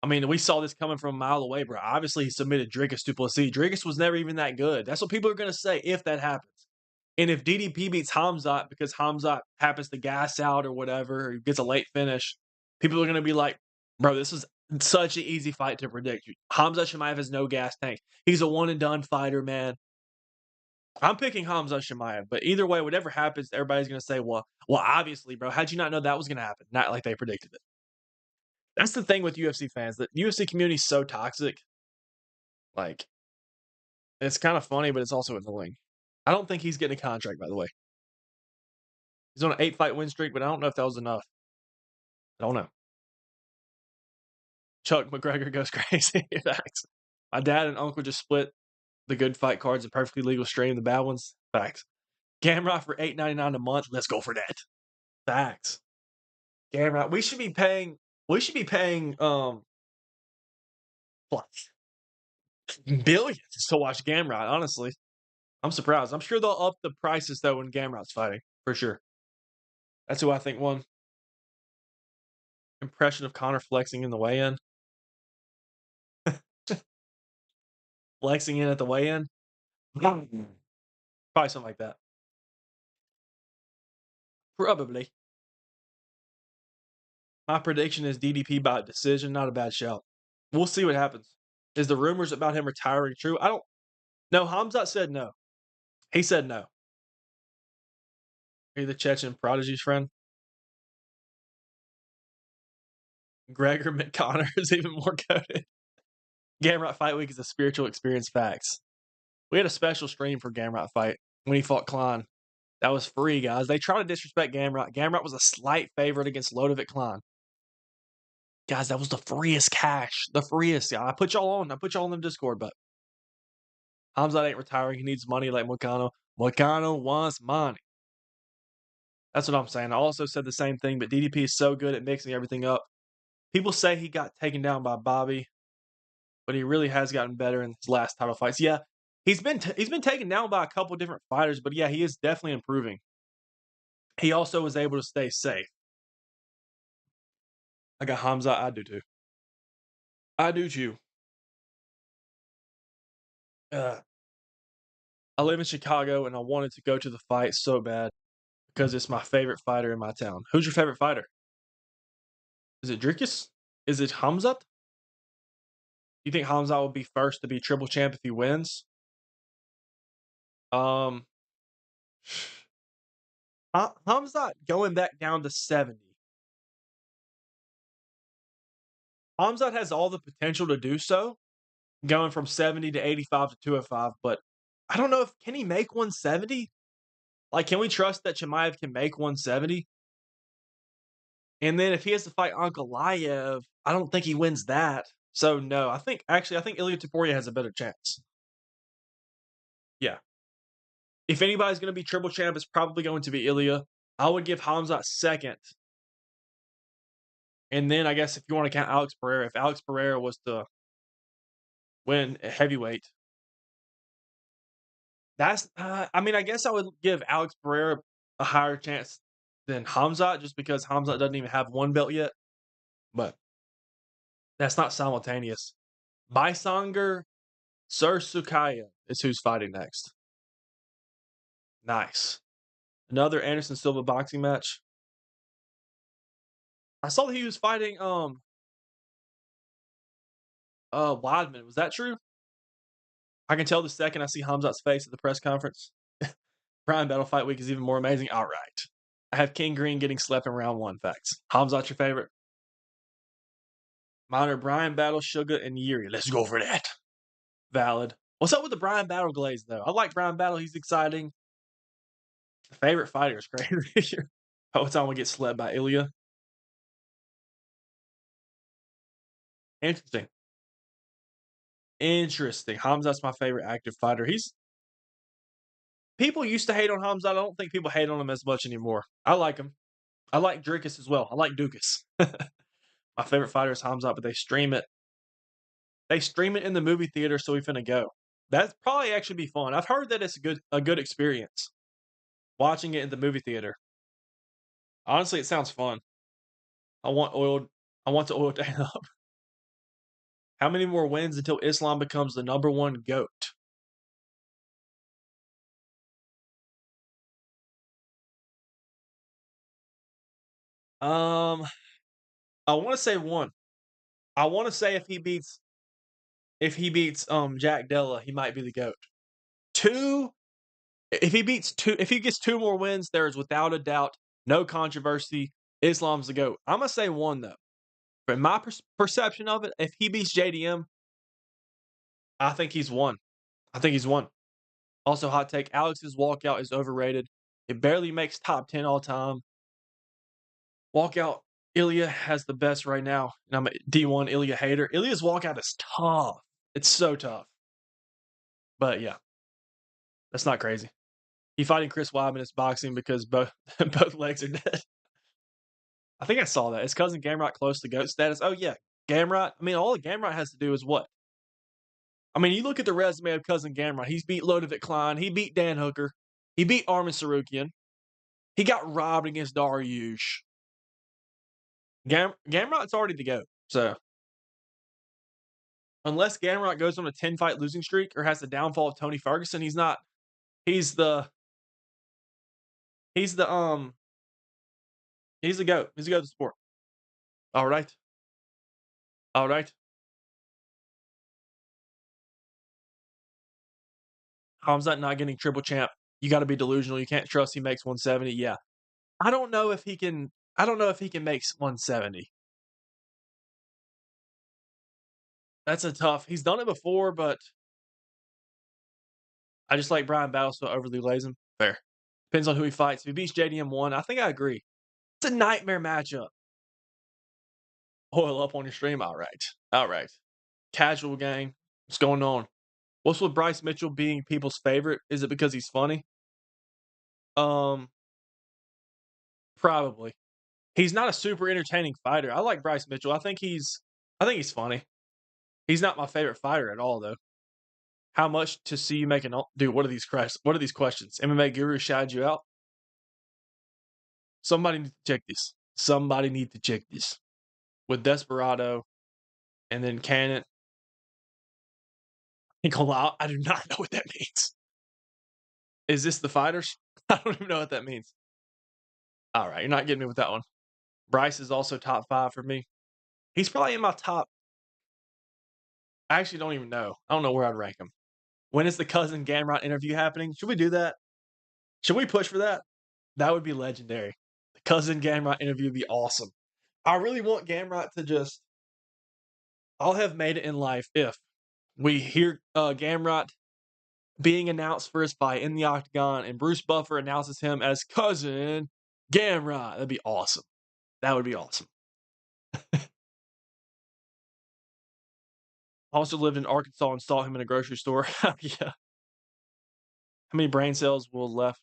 I mean, we saw this coming from a mile away, bro. Obviously, he submitted Dricus Du Plessis. Dricus was never even that good. That's what people are going to say if that happens. And if DDP beats Hamzat because Hamzat happens to gas out or whatever, or gets a late finish, people are going to be like, bro, this is such an easy fight to predict. Hamzat Chimaev has no gas tank. He's a one-and-done fighter, man. I'm picking Hamzat Chimaev, but either way, whatever happens, everybody's going to say, well, obviously, bro, how'd you not know that was going to happen? Not like they predicted it. That's the thing with UFC fans. The UFC community is so toxic. Like, it's kind of funny, but it's also annoying. I don't think he's getting a contract, by the way. He's on an 8-fight win streak, but I don't know if that was enough. I don't know. Chuck McGregor goes crazy. Facts. My dad and uncle just split the good fight cards and perfectly legal stream, the bad ones. Facts. Gamrot for $8.99 a month. Let's go for that. Facts. Gamrot. We should be paying what? Billions to watch Gamrot, honestly. I'm surprised. I'm sure they'll up the prices though when Gamrot's fighting, for sure. That's who I think won. Impression of Connor flexing in the weigh-in. Flexing in at the weigh-in. Probably something like that. Probably. My prediction is DDP by decision. Not a bad shout. We'll see what happens. Is the rumors about him retiring true? I don't. No, Hamzat said no. He said no. Are you the Chechen prodigy's friend? Gregor McConnor is even more coded. Gamrot Fight Week is a spiritual experience. Facts. We had a special stream for Gamrot Fight when he fought Klein. That was free, guys. They try to disrespect Gamrot. Gamrot was a slight favorite against Lodovic Klein. Guys, that was the freest cash. The freest. Yeah, I put y'all on. I put y'all on the Discord, but Hamzat ain't retiring. He needs money like Moicano. Moicano wants money. That's what I'm saying. I also said the same thing, but DDP is so good at mixing everything up. People say he got taken down by Bobby, but he really has gotten better in his last title fights. Yeah, he's been taken down by a couple different fighters, but yeah, he is definitely improving. He also was able to stay safe. I got Hamzat. I do too. I do too. I live in Chicago, and I wanted to go to the fight so bad because it's my favorite fighter in my town. Who's your favorite fighter? Is it Dricus? Is it Hamzat? You think Hamzat will be first to be triple champ if he wins? Um, Hamzat going back down to 70. Hamzat has all the potential to do so, going from 70 to 85 to 205, but I don't know if can he make 170? Like, can we trust that Chimaev can make 170? And then if he has to fight Ankalaev, I don't think he wins that. So no, I think Ilya Topuria has a better chance. Yeah. If anybody's going to be triple champ, it's probably going to be Ilya. I would give Hamzat second. And then I guess if you want to count Alex Pereira, if Alex Pereira was to win a heavyweight, that's I guess I would give Alex Pereira a higher chance than Hamzat just because Hamzat doesn't even have one belt yet. But that's not simultaneous. Baisanger Sursukaya is who's fighting next. Nice. Another Anderson Silva boxing match. I saw that he was fighting Weidman. Was that true? I can tell the second I see Hamzat's face at the press conference. Prime Battle Fight Week is even more amazing. All right. I have King Green getting slept in round one. Facts. Hamzat's your favorite? Mine are Brian Battle, Sugar, and Yuri. Let's go for that. Valid. What's up with the Brian Battle glaze, though? I like Brian Battle. He's exciting. Favorite fighter is crazy. Whole time we get slept by Ilya. Interesting. Hamzat's my favorite active fighter. People used to hate on Hamzat. I don't think people hate on him as much anymore. I like him. I like Dricus as well. I like Dukas. My favorite fighter is Hamzat, but they stream it. They stream it in the movie theater, so we finna go. That's probably actually be fun. I've heard that it's a good experience watching it in the movie theater. Honestly, it sounds fun. I want to oil Dan up. How many more wins until Islam becomes the number one GOAT? I want to say one. I want to say if he beats Jack Della, he might be the GOAT. Two, if he gets two more wins, there is without a doubt, no controversy. Islam's the GOAT. I'm gonna say one though. But in my perception of it, if he beats JDM, I think he's won. I think he's won. Also, hot take: Alex's walkout is overrated. It barely makes top 10 all time. Walkout, Ilya has the best right now, and I'm a D1 Ilya hater. Ilya's walkout is tough. It's so tough. But yeah, that's not crazy. He fighting Chris Weidman is boxing because both both legs are dead. I think I saw that. Is Cousin Gamrot close to GOAT status? Oh yeah, Gamrot. I mean, all Gamrot has to do is what? I mean, you look at the resume of Cousin Gamrot. He's beat Ludovic Klein. He beat Dan Hooker. He beat Armin Sarukian. He got robbed against Dariush. Gamrot's already the GOAT. So unless Gamrot goes on a 10-fight losing streak or has the downfall of Tony Ferguson, he's not. He's the GOAT. He's the GOAT of the sport. All right. All right. Hamzat not getting triple champ. You got to be delusional. You can't trust he makes 170. Yeah. I don't know if he can make 170. That's a tough. He's done it before, but I just like Brian Battle so overly lays him. Fair. Depends on who he fights. If he beats JDM1, I think I agree. It's a nightmare matchup. Oil up on your stream. All right. All right. Casual gang. What's going on? What's with Bryce Mitchell being people's favorite? Is it because he's funny? Probably. He's not a super entertaining fighter. I like Bryce Mitchell. I think he's funny. He's not my favorite fighter at all, though. How much to see you make an dude? What are these questions? MMA Guru shouted you out. Somebody need to check this. Somebody need to check this with Desperado, and then Cannon. I do not know what that means. Is this the fighters? I don't even know what that means. All right, you're not getting me with that one. Bryce is also top 5 for me. He's probably in my top. I actually don't even know. I don't know where I'd rank him. When is the cousin Gamrot interview happening? Should we do that? Should we push for that? That would be legendary. The cousin Gamrot interview would be awesome. I really want Gamrot to just. I'll have made it in life if we hear Gamrot being announced for his fight in the octagon, and Bruce Buffer announces him as cousin Gamrot. That'd be awesome. That would be awesome. I also lived in Arkansas and saw him in a grocery store. Yeah. How many brain cells will left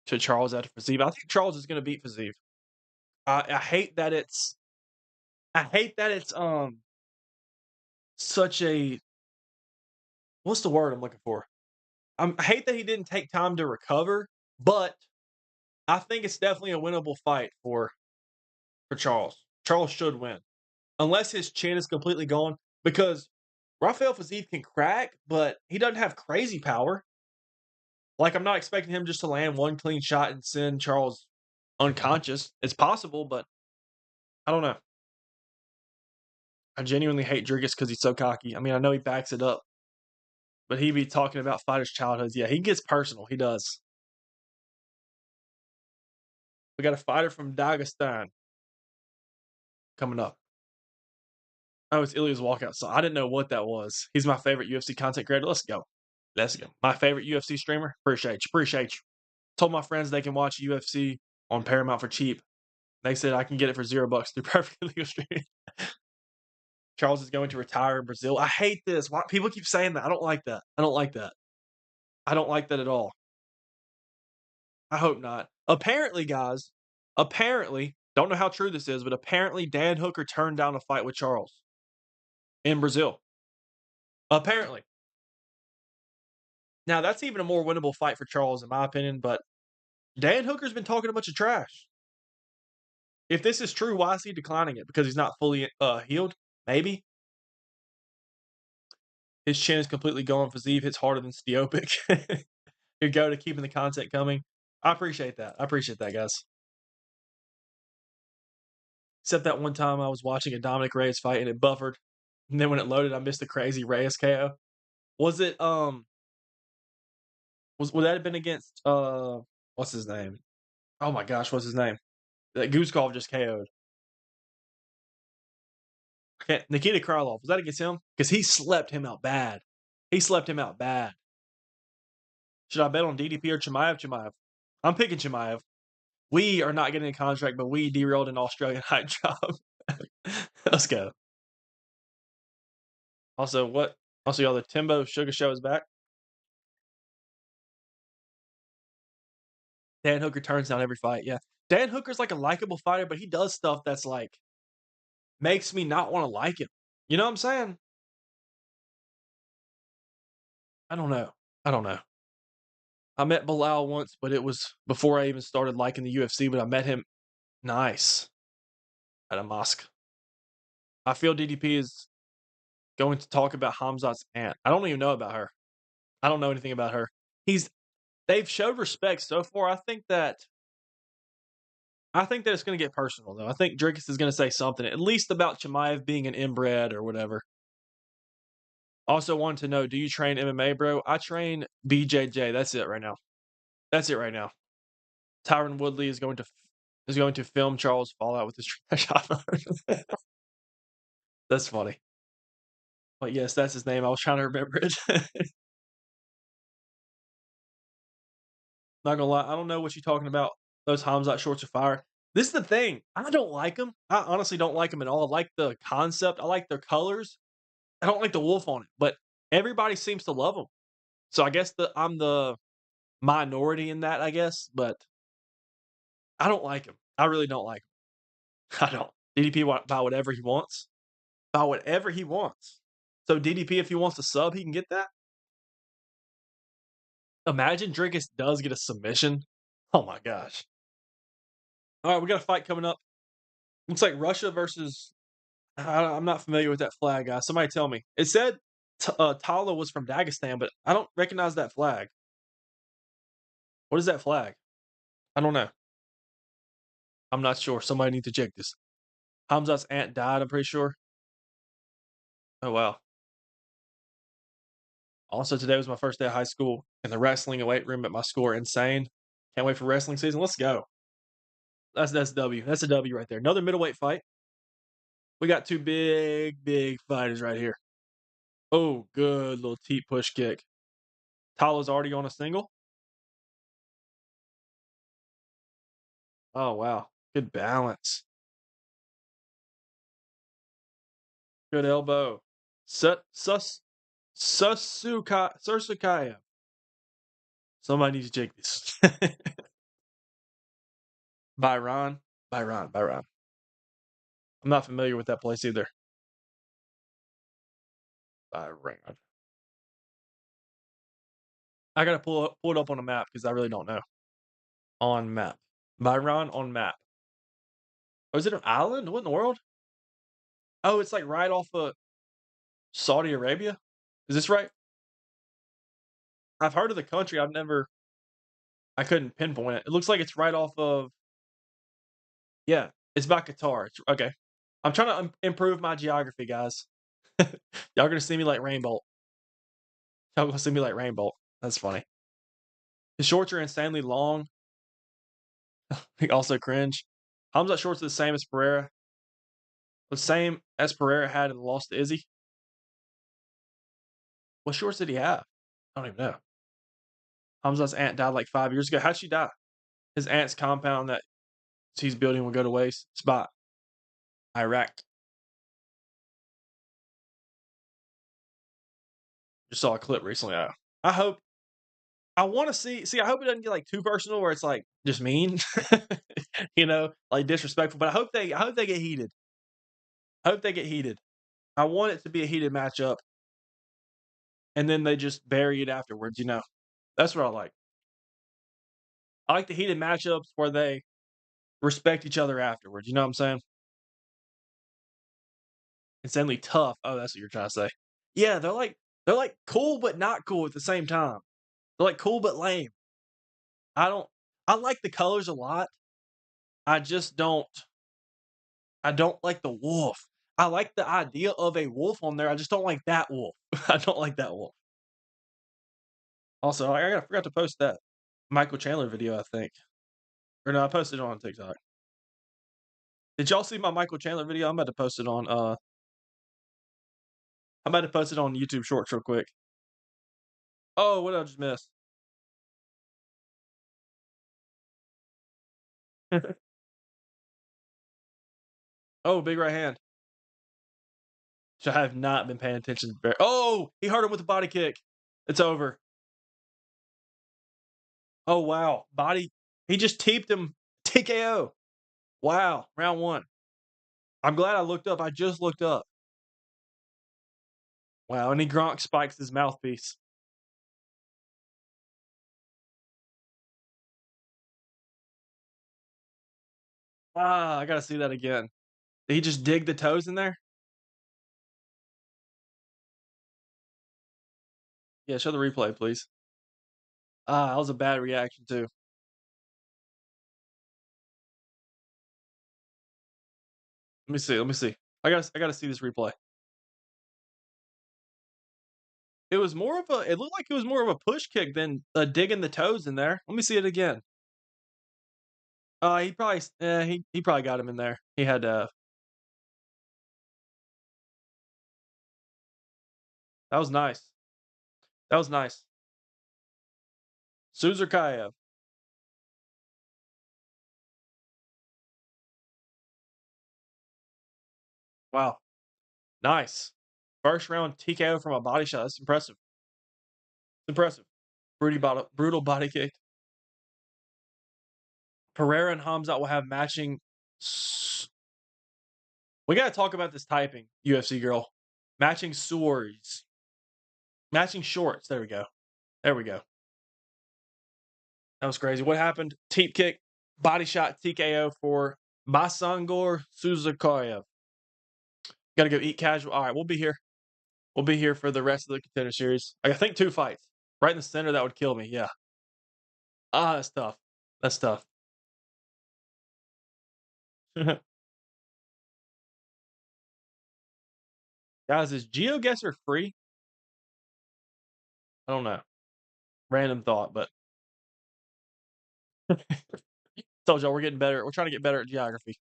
to Charles after Fiziev? I think Charles is going to beat Fiziev. I hate that it's. Such a. What's the word I'm looking for? I hate that he didn't take time to recover, but I think it's definitely a winnable fight for Charles. Charles should win. Unless his chin is completely gone, because Rafael Fiziev can crack, but he doesn't have crazy power. Like, I'm not expecting him just to land one clean shot and send Charles unconscious. It's possible, but I don't know. I genuinely hate Dricus because he's so cocky. I mean, I know he backs it up, but he be talking about fighters' childhoods. Yeah, he gets personal. He does. We got a fighter from Dagestan coming up. Oh, it's Ilya's walkout song. I didn't know what that was. He's my favorite UFC content creator. Let's go. Let's go. My favorite UFC streamer. Appreciate you. Appreciate you. Told my friends they can watch UFC on Paramount for cheap. They said I can get it for $0 through perfectly legal streaming. Charles is going to retire in Brazil. I hate this. Why people keep saying that? I don't like that. I don't like that. I don't like that at all. I hope not. Apparently, guys, don't know how true this is, but apparently Dan Hooker turned down a fight with Charles in Brazil. Apparently. Now, that's even a more winnable fight for Charles, in my opinion, but Dan Hooker's been talking a bunch of trash. If this is true, why is he declining it? Because he's not fully healed? Maybe. His chin is completely gone. Fiziev hits harder than Stiopic. Here go to keeping the content coming. I appreciate that. I appreciate that, guys. Except that one time I was watching a Dominic Reyes fight and it buffered. And then when it loaded, I missed the crazy Reyes KO. Was it would that have been against what's his name? Oh my gosh, what's his name? That Guzkov just KO'd. Nikita Krylov. Was that against him? Because he slept him out bad. He slept him out bad. Should I bet on DDP or Chimaev? Chimaev. I'm picking Chimaev. We are not getting a contract, but we derailed an Australian hype job. Let's go. Also, y'all, the Timbo Sugar Show is back. Dan Hooker turns down every fight. Yeah. Dan Hooker's like a likable fighter, but he does stuff that's like makes me not want to like him. You know what I'm saying? I don't know. I met Bilal once, but it was before I even started liking the UFC, but I met him nice at a mosque. I feel DDP is going to talk about Hamzat's aunt. I don't even know about her. I don't know anything about her. They've showed respect so far. I think that it's going to get personal, though. I think Dricus is going to say something, at least about Chimaev being an inbred or whatever. Also wanted to know, do you train MMA, bro? I train BJJ. That's it right now. Tyron Woodley is going to film Charles Fallout with his trash iPhone. That's funny. But yes, that's his name. I was trying to remember it. Not gonna lie, I don't know what you're talking about. Those Hamzat shorts are fire. This is the thing. I don't like them. I honestly don't like them at all. I like the concept. I like their colors. I don't like the wolf on it, but everybody seems to love them. So I guess I'm the minority in that, I guess, but I don't like him. I really don't like him. I don't. DDP buy whatever he wants. Buy whatever he wants. So DDP, if he wants a sub, he can get that. Imagine Drinkus does get a submission. Oh my gosh. All right, we got a fight coming up. Looks like Russia versus. I'm not familiar with that flag, guys. Somebody tell me. It said Tala was from Dagestan, but I don't recognize that flag. What is that flag? I don't know. I'm not sure. Somebody needs to check this. Hamza's aunt died, I'm pretty sure. Oh, wow. Also, today was my first day of high school, and the wrestling weight room at my school are insane. Can't wait for wrestling season. Let's go. That's W. That's a W right there. Another middleweight fight. We got two big fighters right here. Oh, good little teep push kick. Tala's already on a single. Oh, wow. Good balance. Good elbow. Susukaya. Somebody needs to check this. Byron. I'm not familiar with that place either. Byron. I gotta pull it up on a map because I really don't know. On map. Byron on map. Oh, is it an island? What in the world? Oh, it's like right off of Saudi Arabia? Is this right? I've heard of the country. I couldn't pinpoint it. It looks like it's right off of, yeah, it's by Qatar. Okay. I'm trying to improve my geography, guys. Y'all gonna see me like Rainbow. Y'all gonna see me like Rainbow. That's funny. His shorts are insanely long. Also cringe. Hamzat shorts are the same as Pereira. The same as Pereira had in the loss to Izzy. What shorts did he have? I don't even know. Hamzat's aunt died like 5 years ago. How'd she die? His aunt's compound that he's building will go to waste. Spot. Iraq. Just saw a clip recently. I hope. I want to see. I hope it doesn't get like too personal, where it's like just mean, like disrespectful. But I hope they get heated. I hope they get heated. I want it to be a heated matchup, and then they just bury it afterwards. That's what I like. I like the heated matchups where they respect each other afterwards. You know what I'm saying? Insanely tough. Oh, that's what you're trying to say. Yeah, they're like cool but not cool at the same time. They're like cool but lame. I don't. I like the colors a lot. I just don't. I don't like the wolf. I like the idea of a wolf on there. I just don't like that wolf. I don't like that wolf. Also, I forgot to post that Michael Chandler video. I think, or no, I posted it on TikTok. Did y'all see my Michael Chandler video? I'm about to post it on. I'm about to post it on YouTube Shorts real quick. Oh, what did I just miss? Oh, big right hand. So I have not been paying attention. Oh, he hurt him with a body kick. It's over. Oh wow, body. He just teeped him. TKO. Wow, round one. I'm glad I looked up. I just looked up. Wow, and he Gronk spikes his mouthpiece. I gotta see that again. Did he just dig the toes in there? Yeah, show the replay, please. That was a bad reaction too. Let me see. I gotta see this replay. It was more of a. It looked like it was more of a push kick than digging the toes in there. Let me see it again. He probably. He probably got him in there. He had. That was nice. That was nice. Suzerkayev. Wow. Nice. First round TKO from a body shot. That's impressive. Impressive. Brutal body kick. Pereira and Hamzat will have matching. We got to talk about this typing, UFC girl. Matching swords. Matching shorts. There we go. There we go. That was crazy. What happened? Teep kick, body shot, TKO for Basangor Suzukoyev. Got to go eat casual. All right, we'll be here. We'll be here for the rest of the Contender Series. I think 2 fights. Right in the center, that would kill me. Yeah. That's tough. That's tough. Guys, is GeoGuessr free? I don't know. Random thought, but told y'all we're getting better. We're trying to get better at geography.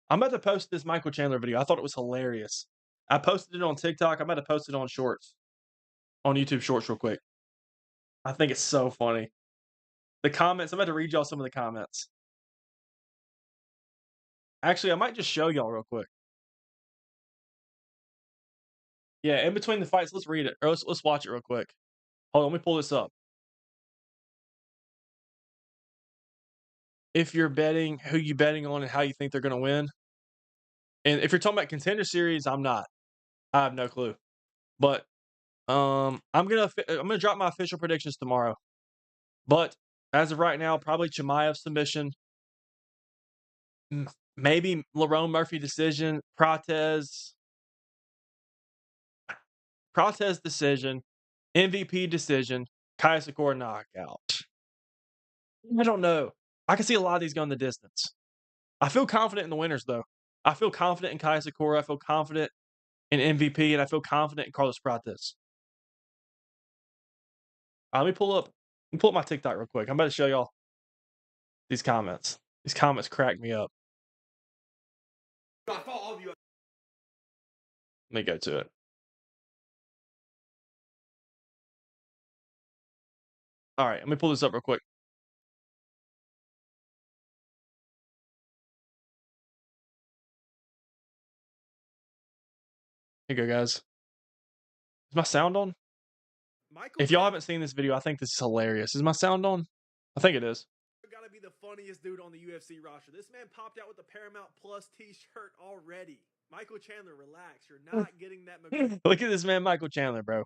I'm about to post this Michael Chandler video. I thought it was hilarious. I posted it on TikTok. I'm about to post it on Shorts, on YouTube Shorts real quick. I think it's so funny. The comments, I'm about to read y'all some of the comments. Actually, I might just show y'all real quick. Yeah, in between the fights, let's read it. Or let's watch it real quick. Hold on, let me pull this up. If you're betting, who you betting on and how you think they're going to win. And if you're talking about Contender Series, I'm not. I have no clue. But I'm gonna drop my official predictions tomorrow. But as of right now, probably Chimaev submission. Maybe Lerone Murphy decision. Prates decision. MVP decision. Kaya Sakura knockout. I don't know. I can see a lot of these going the distance. I feel confident in the winners, though. I feel confident in Kaya Sakura. I feel confident in MVP, and I feel confident in Carlos Prates. Let me pull up my TikTok real quick. I'm about to show y'all these comments. These comments crack me up. Let me go to it. All right, let me pull this up real quick. Here you go, guys. Is my sound on? If y'all haven't seen this video, I think this is hilarious. Is my sound on? I think it is. Gotta be the funniest dude on the UFC roster. This man popped out with the Paramount Plus t-shirt already. Michael Chandler, relax. You're not getting that. Look at this man, Michael Chandler, bro.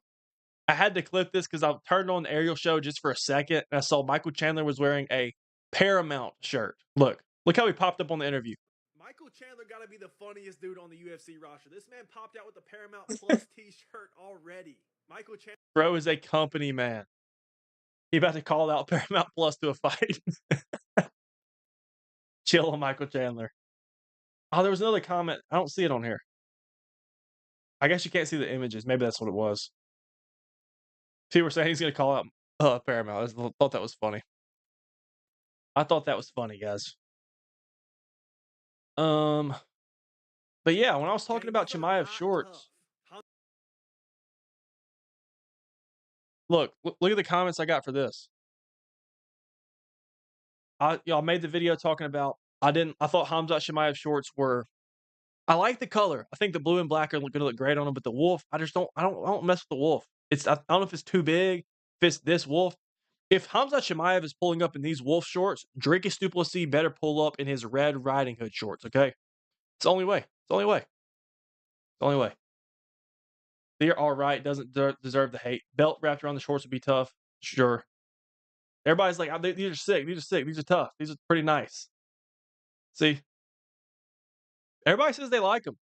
I had to clip this because I turned on the aerial show just for a second, and I saw Michael Chandler was wearing a Paramount shirt. Look how he popped up on the interview. Michael Chandler gotta be the funniest dude on the UFC roster. This man popped out with the Paramount Plus t-shirt already. Michael Chandler. Bro is a company man. He about to call out Paramount Plus to a fight. Chill on Michael Chandler. Oh, there was another comment. I don't see it on here. I guess you can't see the images. Maybe that's what it was. See, we're saying he's going to call out Paramount. I thought that was funny. I thought that was funny, guys. But yeah, when I was talking about Chimaev shorts, look at the comments I got for this. Y'all made the video talking about I thought Hamzat Chimaev shorts were. I like the color. I think the blue and black are going to look great on them, but the wolf, I don't mess with the wolf. I don't know if it's too big. If it's this wolf, if Hamzat Chimaev is pulling up in these wolf shorts, Dricus du Plessis better pull up in his Red Riding Hood shorts. Okay, it's the only way. It's the only way. It's the only way. They're all right. Doesn't deserve the hate. Belt wrapped around the shorts would be tough. Sure. Everybody's like, these are sick. These are sick. These are tough. These are pretty nice. See, everybody says they like them.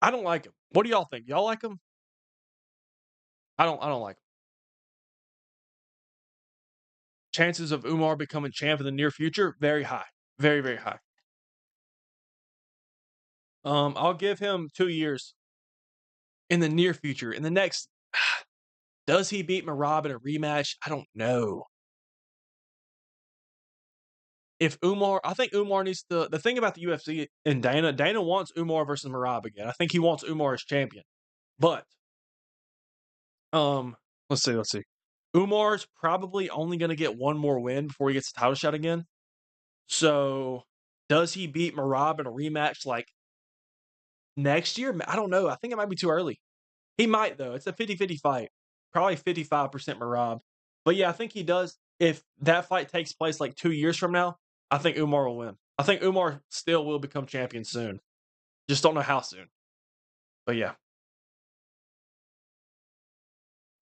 I don't like them. What do y'all think? Y'all like them? I don't like them. Chances of Umar becoming champ in the near future, very high. Very, very high. I'll give him 2 years in the near future. In the next, does he beat Merab in a rematch? I don't know. If Umar, I think Umar needs to. The thing about the UFC and Dana wants Umar versus Merab again. I think he wants Umar as champion. But, let's see. Umar's probably only going to get one more win before he gets a title shot again. So, does he beat Merab in a rematch like Next year? I don't know. I think it might be too early. He might, though. It's a 50-50 fight. Probably 55% Merab. But, yeah, I think he does. If that fight takes place, like, 2 years from now, I think Umar will win. I think Umar still will become champion soon. Just don't know how soon. But, yeah.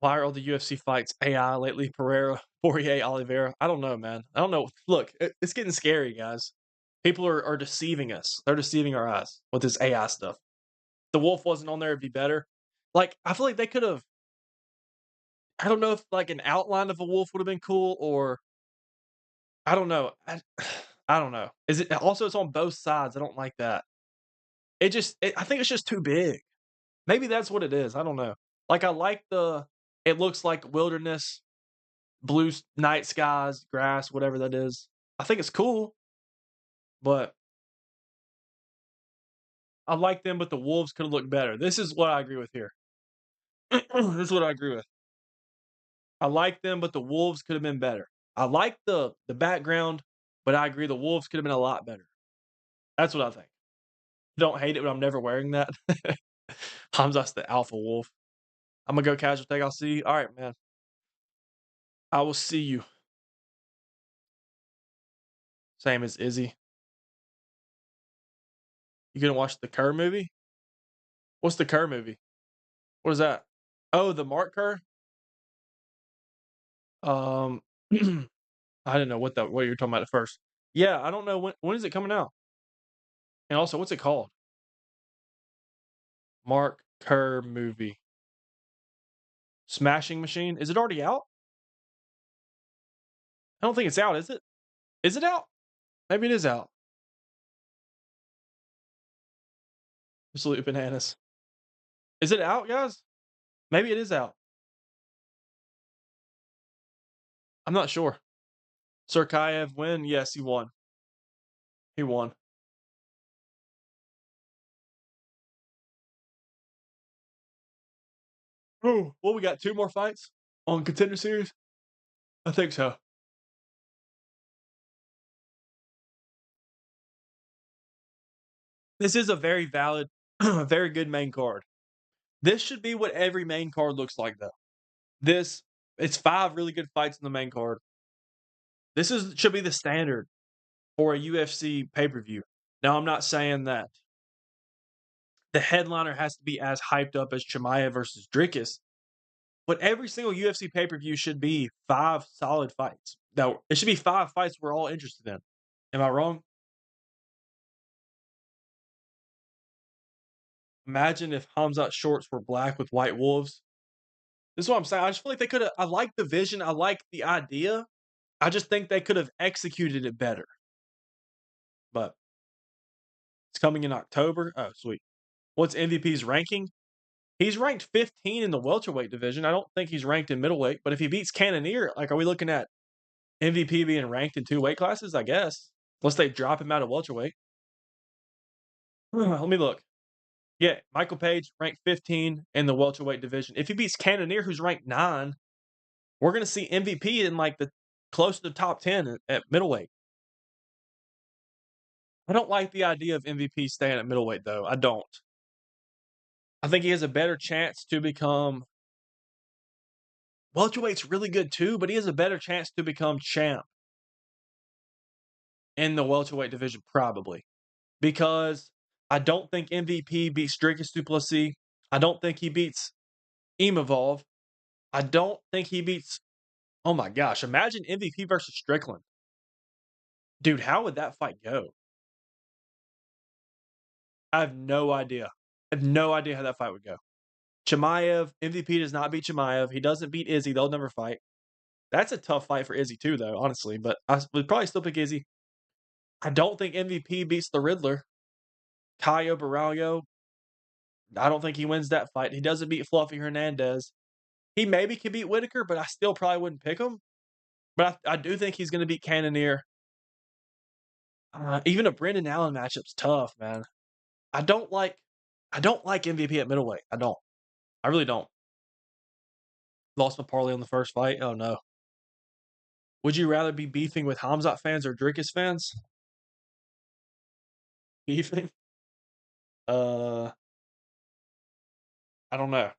Why are all the UFC fights AI lately? Pereira, Poirier, Oliveira. I don't know, man. I don't know. Look, it's getting scary, guys. People are deceiving us. They're deceiving our eyes with this AI stuff. The Wolf wasn't on there, it'd be better. Like, I feel like they could have. I don't know if like an outline of a wolf would have been cool, or I don't know. I don't know. Is it also? It's on both sides. I don't like that. I think it's just too big. Maybe that's what it is. I don't know. Like I like the. It looks like wilderness, blue night skies, grass, whatever that is. I think it's cool, but I like them. But the wolves could have looked better. This is what I agree with here. This is what I agree with. I like them, but the wolves could have been better. I like the background, but I agree the wolves could have been a lot better. That's what I think. Don't hate it, but I'm never wearing that. Hamzat's the alpha wolf. I'm gonna go casual take. I'll see you. All right, man. I will see you. Same as Izzy. You gonna watch the Kerr movie? What's the Kerr movie? What is that? Oh, the Mark Kerr? Um I didn't know what you're talking about at first. Yeah, I don't know when is it coming out? And also, what's it called? Mark Kerr movie. Smashing Machine. Is it already out? I don't think it's out, is it? Is it out? Maybe it is out. Absolute bananas. Is it out, guys? Maybe it is out. I'm not sure. Serkayev win? Yes, he won. He won. Oh, well, we got 2 more fights on Contender Series? I think so. This is a very valid, very good main card. This should be what every main card looks like, though. It's 5 really good fights in the main card. Should be the standard for a UFC pay-per-view. Now, I'm not saying that the headliner has to be as hyped up as Chimaev versus Dricus, but every single UFC pay-per-view should be 5 solid fights. Now, it should be 5 fights we're all interested in. Am I wrong? Imagine if Hamzat's shorts were black with white wolves. This is what I'm saying. I just feel like they could have. I like the vision. I like the idea. I just think they could have executed it better. But it's coming in October. Oh, sweet. What's MVP's ranking? He's ranked 15 in the welterweight division. I don't think he's ranked in middleweight. But if he beats Cannonier, like, are we looking at MVP being ranked in 2 weight classes? I guess. Unless they drop him out of welterweight. Let me look. Yeah, Michael Page ranked 15 in the welterweight division. If he beats Cannonier, who's ranked 9, we're going to see MVP in like the close to the top 10 at middleweight. I don't like the idea of MVP staying at middleweight, though. I don't. I think he has a better chance to become. Welterweight's really good too, but he has a better chance to become champ in the welterweight division, probably. Because I don't think MVP beats Dricus du Plessis. I don't think he beats Imavov. I don't think he beats. Oh my gosh, imagine MVP versus Strickland. Dude, how would that fight go? I have no idea. I have no idea how that fight would go. Chimaev, MVP does not beat Chimaev. He doesn't beat Izzy. They'll never fight. That's a tough fight for Izzy too, though, honestly. But I would probably still pick Izzy. I don't think MVP beats the Riddler. Caio Borralho, I don't think he wins that fight. He doesn't beat Fluffy Hernandez. He maybe could beat Whitaker, but I still probably wouldn't pick him. But I do think he's going to beat Cannonier. Even a Brendan Allen matchup's tough, man. I don't like MVP at middleweight. I don't. I really don't. Lost my parlay on the first fight. Oh no. Would you rather be beefing with Hamzat fans or Dricus fans? Beefing? I don't know.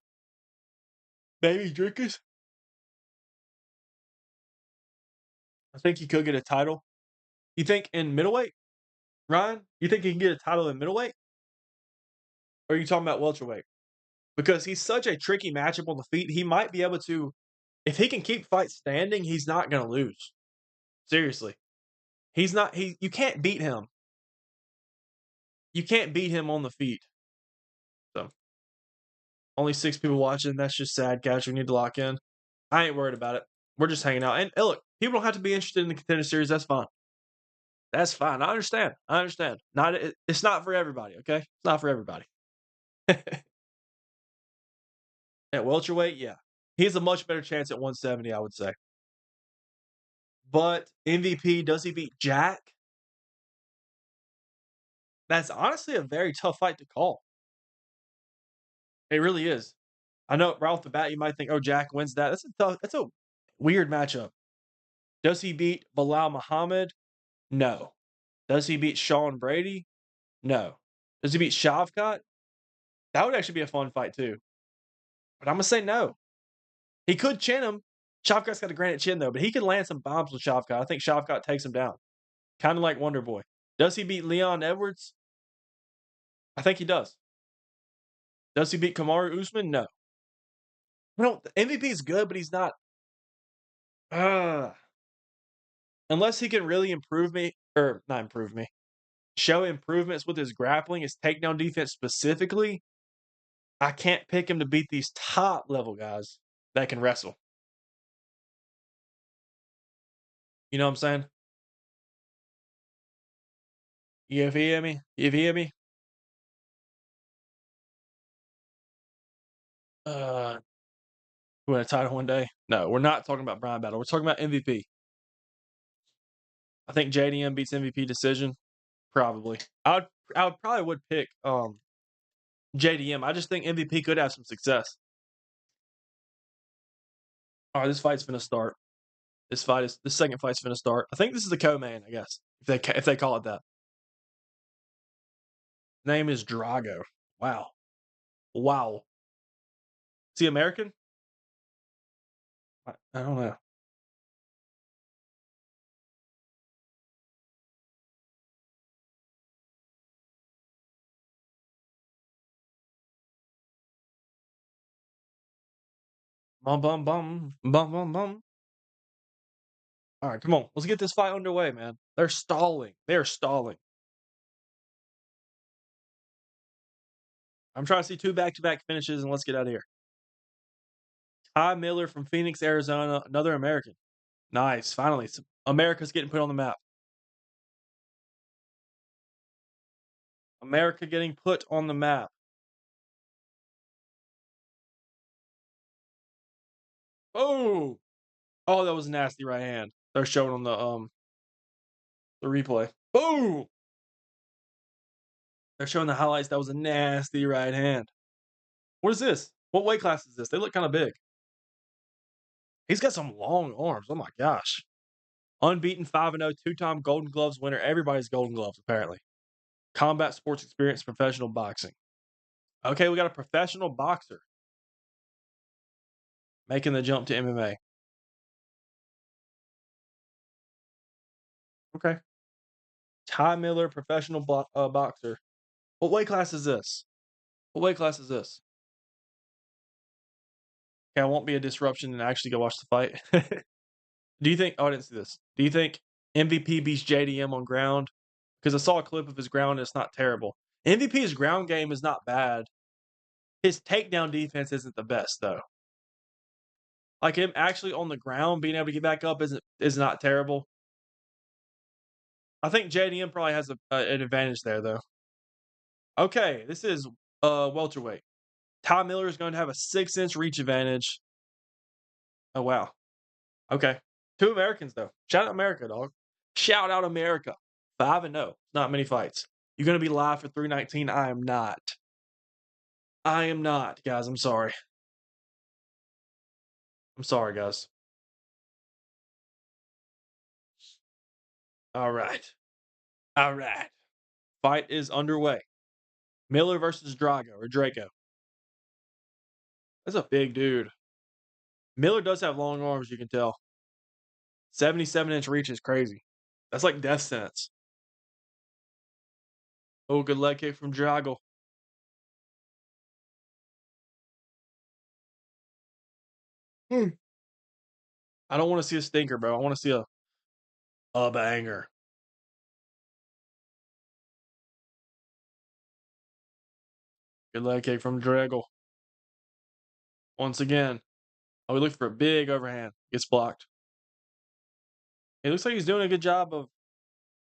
Maybe Drinkers? I think he could get a title. You think in middleweight, Ryan? You think he can get a title in middleweight? Or are you talking about welterweight? Because he's such a tricky matchup on the feet, he might be able to if he can keep fights standing, he's not gonna lose. Seriously. He's not he you can't beat him. You can't beat him on the feet. So, only 6 people watching, that's just sad, guys, we need to lock in. I ain't worried about it. We're just hanging out, and look, people don't have to be interested in the Contender Series, that's fine. That's fine, I understand, I understand. It's not for everybody, okay? It's not for everybody. At welterweight, yeah. He has a much better chance at 170, I would say. But MVP, does he beat Jack? That's honestly a very tough fight to call. It really is. I know right off the bat you might think, "Oh, Jack wins that." That's a weird matchup. Does he beat Bilal Muhammad? No. Does he beat Sean Brady? No. Does he beat Shavkat? That would actually be a fun fight too. But I'm gonna say no. He could chin him. Shavkat's got a granite chin though, but he could land some bombs with Shavkat. I think Shavkat takes him down. Kind of like Wonder Boy. Does he beat Leon Edwards? I think he does. Does he beat Kamaru Usman? No. No, MVP is good, but he's not. Uh, unless he can really improve me, or not improve me, show improvements with his grappling, his takedown defense specifically, I can't pick him to beat these top level guys that can wrestle. You know what I'm saying? You hear me? You hear me? Who win a title one day? No, we're not talking about Brian Battle. We're talking about MVP. I think JDM beats MVP decision. Probably. I would probably would pick JDM. I just think MVP could have some success. All right, this fight's gonna start. The second fight's gonna start. I think this is the co-main, I guess, if they call it that. Name is Drago. Wow, wow. Is he American? I don't know. Bum bum bum bum bum bum. All right, come on. Let's get this fight underway, man. They're stalling. They are stalling. I'm trying to see 2 back-to-back finishes, and let's get out of here. Ty Miller from Phoenix, Arizona, another American. Nice, finally, America's getting put on the map. America getting put on the map. Oh! Oh, that was a nasty right hand. They're showing on the replay. Boom! They're showing the highlights. That was a nasty right hand. What is this? What weight class is this? They look kinda big. He's got some long arms. Oh my gosh. Unbeaten 5-0, two-time Golden Gloves winner. Everybody's Golden Gloves, apparently. Combat sports experience, professional boxing. Okay, we got a professional boxer making the jump to MMA. Okay. Ty Miller, professional boxer. What weight class is this? What weight class is this? Okay, I won't be a disruption and actually go watch the fight. Do you think? Oh, I didn't see this. Do you think MVP beats JDM on ground? Because I saw a clip of his ground and it's not terrible. MVP's ground game is not bad. His takedown defense isn't the best though. Like him actually on the ground being able to get back up is not terrible. I think JDM probably has an advantage there though. Okay, this is welterweight. Ty Miller is going to have a 6-inch reach advantage. Oh wow. Okay. 2 Americans though. Shout out America, dog. Shout out America. 5-0. Not many fights. You're gonna be live for 319. I am not. I am not, guys. I'm sorry. I'm sorry, guys. All right. All right. Fight is underway. Miller versus Drago or Draco. That's a big dude. Miller does have long arms, you can tell. 77-inch reach is crazy. That's like death sentence. Oh, good leg kick from Drago. Hmm. I don't want to see a stinker, bro. I want to see a banger. Good leg kick from Drago. Once again. Oh, we look for a big overhand. Gets blocked. It looks like he's doing a good job of.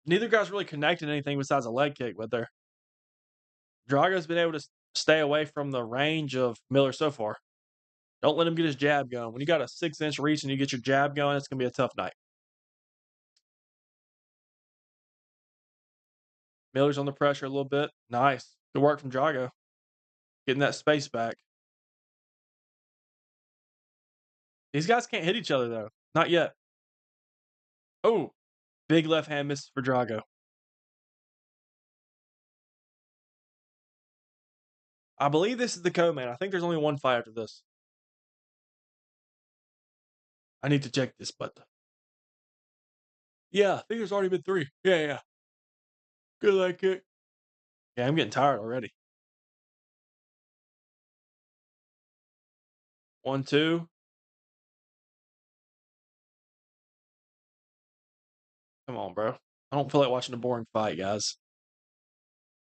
Neither guy's really connecting anything besides a leg kick, but Drago's been able to stay away from the range of Miller so far. Don't let him get his jab going. When you got a 6-inch reach and you get your jab going, it's going to be a tough night. Miller's on the pressure a little bit. Nice. Good work from Drago. Getting that space back. These guys can't hit each other, though. Not yet. Oh, big left hand misses for Drago. I believe this is the co-main. I think there's only one fight after this. I need to check this, but yeah, I think there's already been 3. Yeah. Good leg kick. Yeah, I'm getting tired already. 1, 2. Come on, bro. I don't feel like watching a boring fight, guys.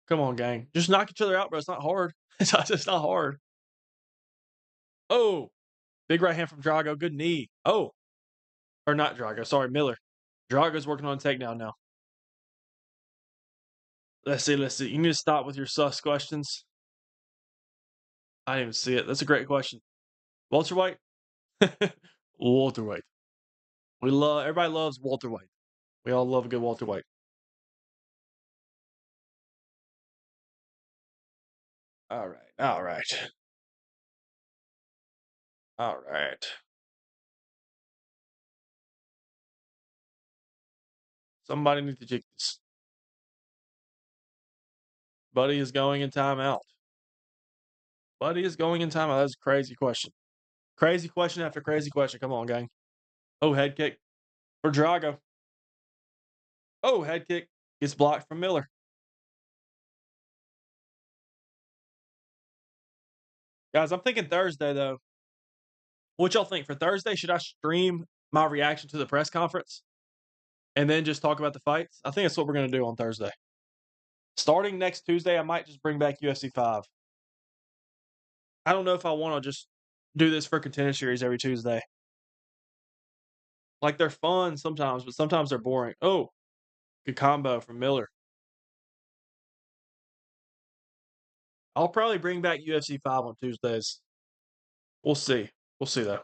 Come on, gang. Just knock each other out, bro. It's not hard. It's not hard. Oh, big right hand from Drago. Good knee. Oh, or not Drago. Sorry, Miller. Drago's working on a takedown now. Let's see. You need to stop with your sus questions. I didn't even see it. That's a great question. Welterweight? Welterweight. Everybody loves welterweight. We all love a good welterweight. All right. Somebody needs to check this. Buddy is going in timeout. That's a crazy question. Crazy question after crazy question. Come on, gang. Oh, head kick for Drago. Oh, head kick gets blocked from Miller. Guys, I'm thinking Thursday, though. What y'all think for Thursday? Should I stream my reaction to the press conference and then just talk about the fights? I think that's what we're going to do on Thursday. Starting next Tuesday, I might just bring back UFC 5. I don't know if I want to just do this for Contender Series every Tuesday. Like, they're fun sometimes, but sometimes they're boring. Oh, good combo from Miller. I'll probably bring back UFC 5 on Tuesdays. We'll see. We'll see, though.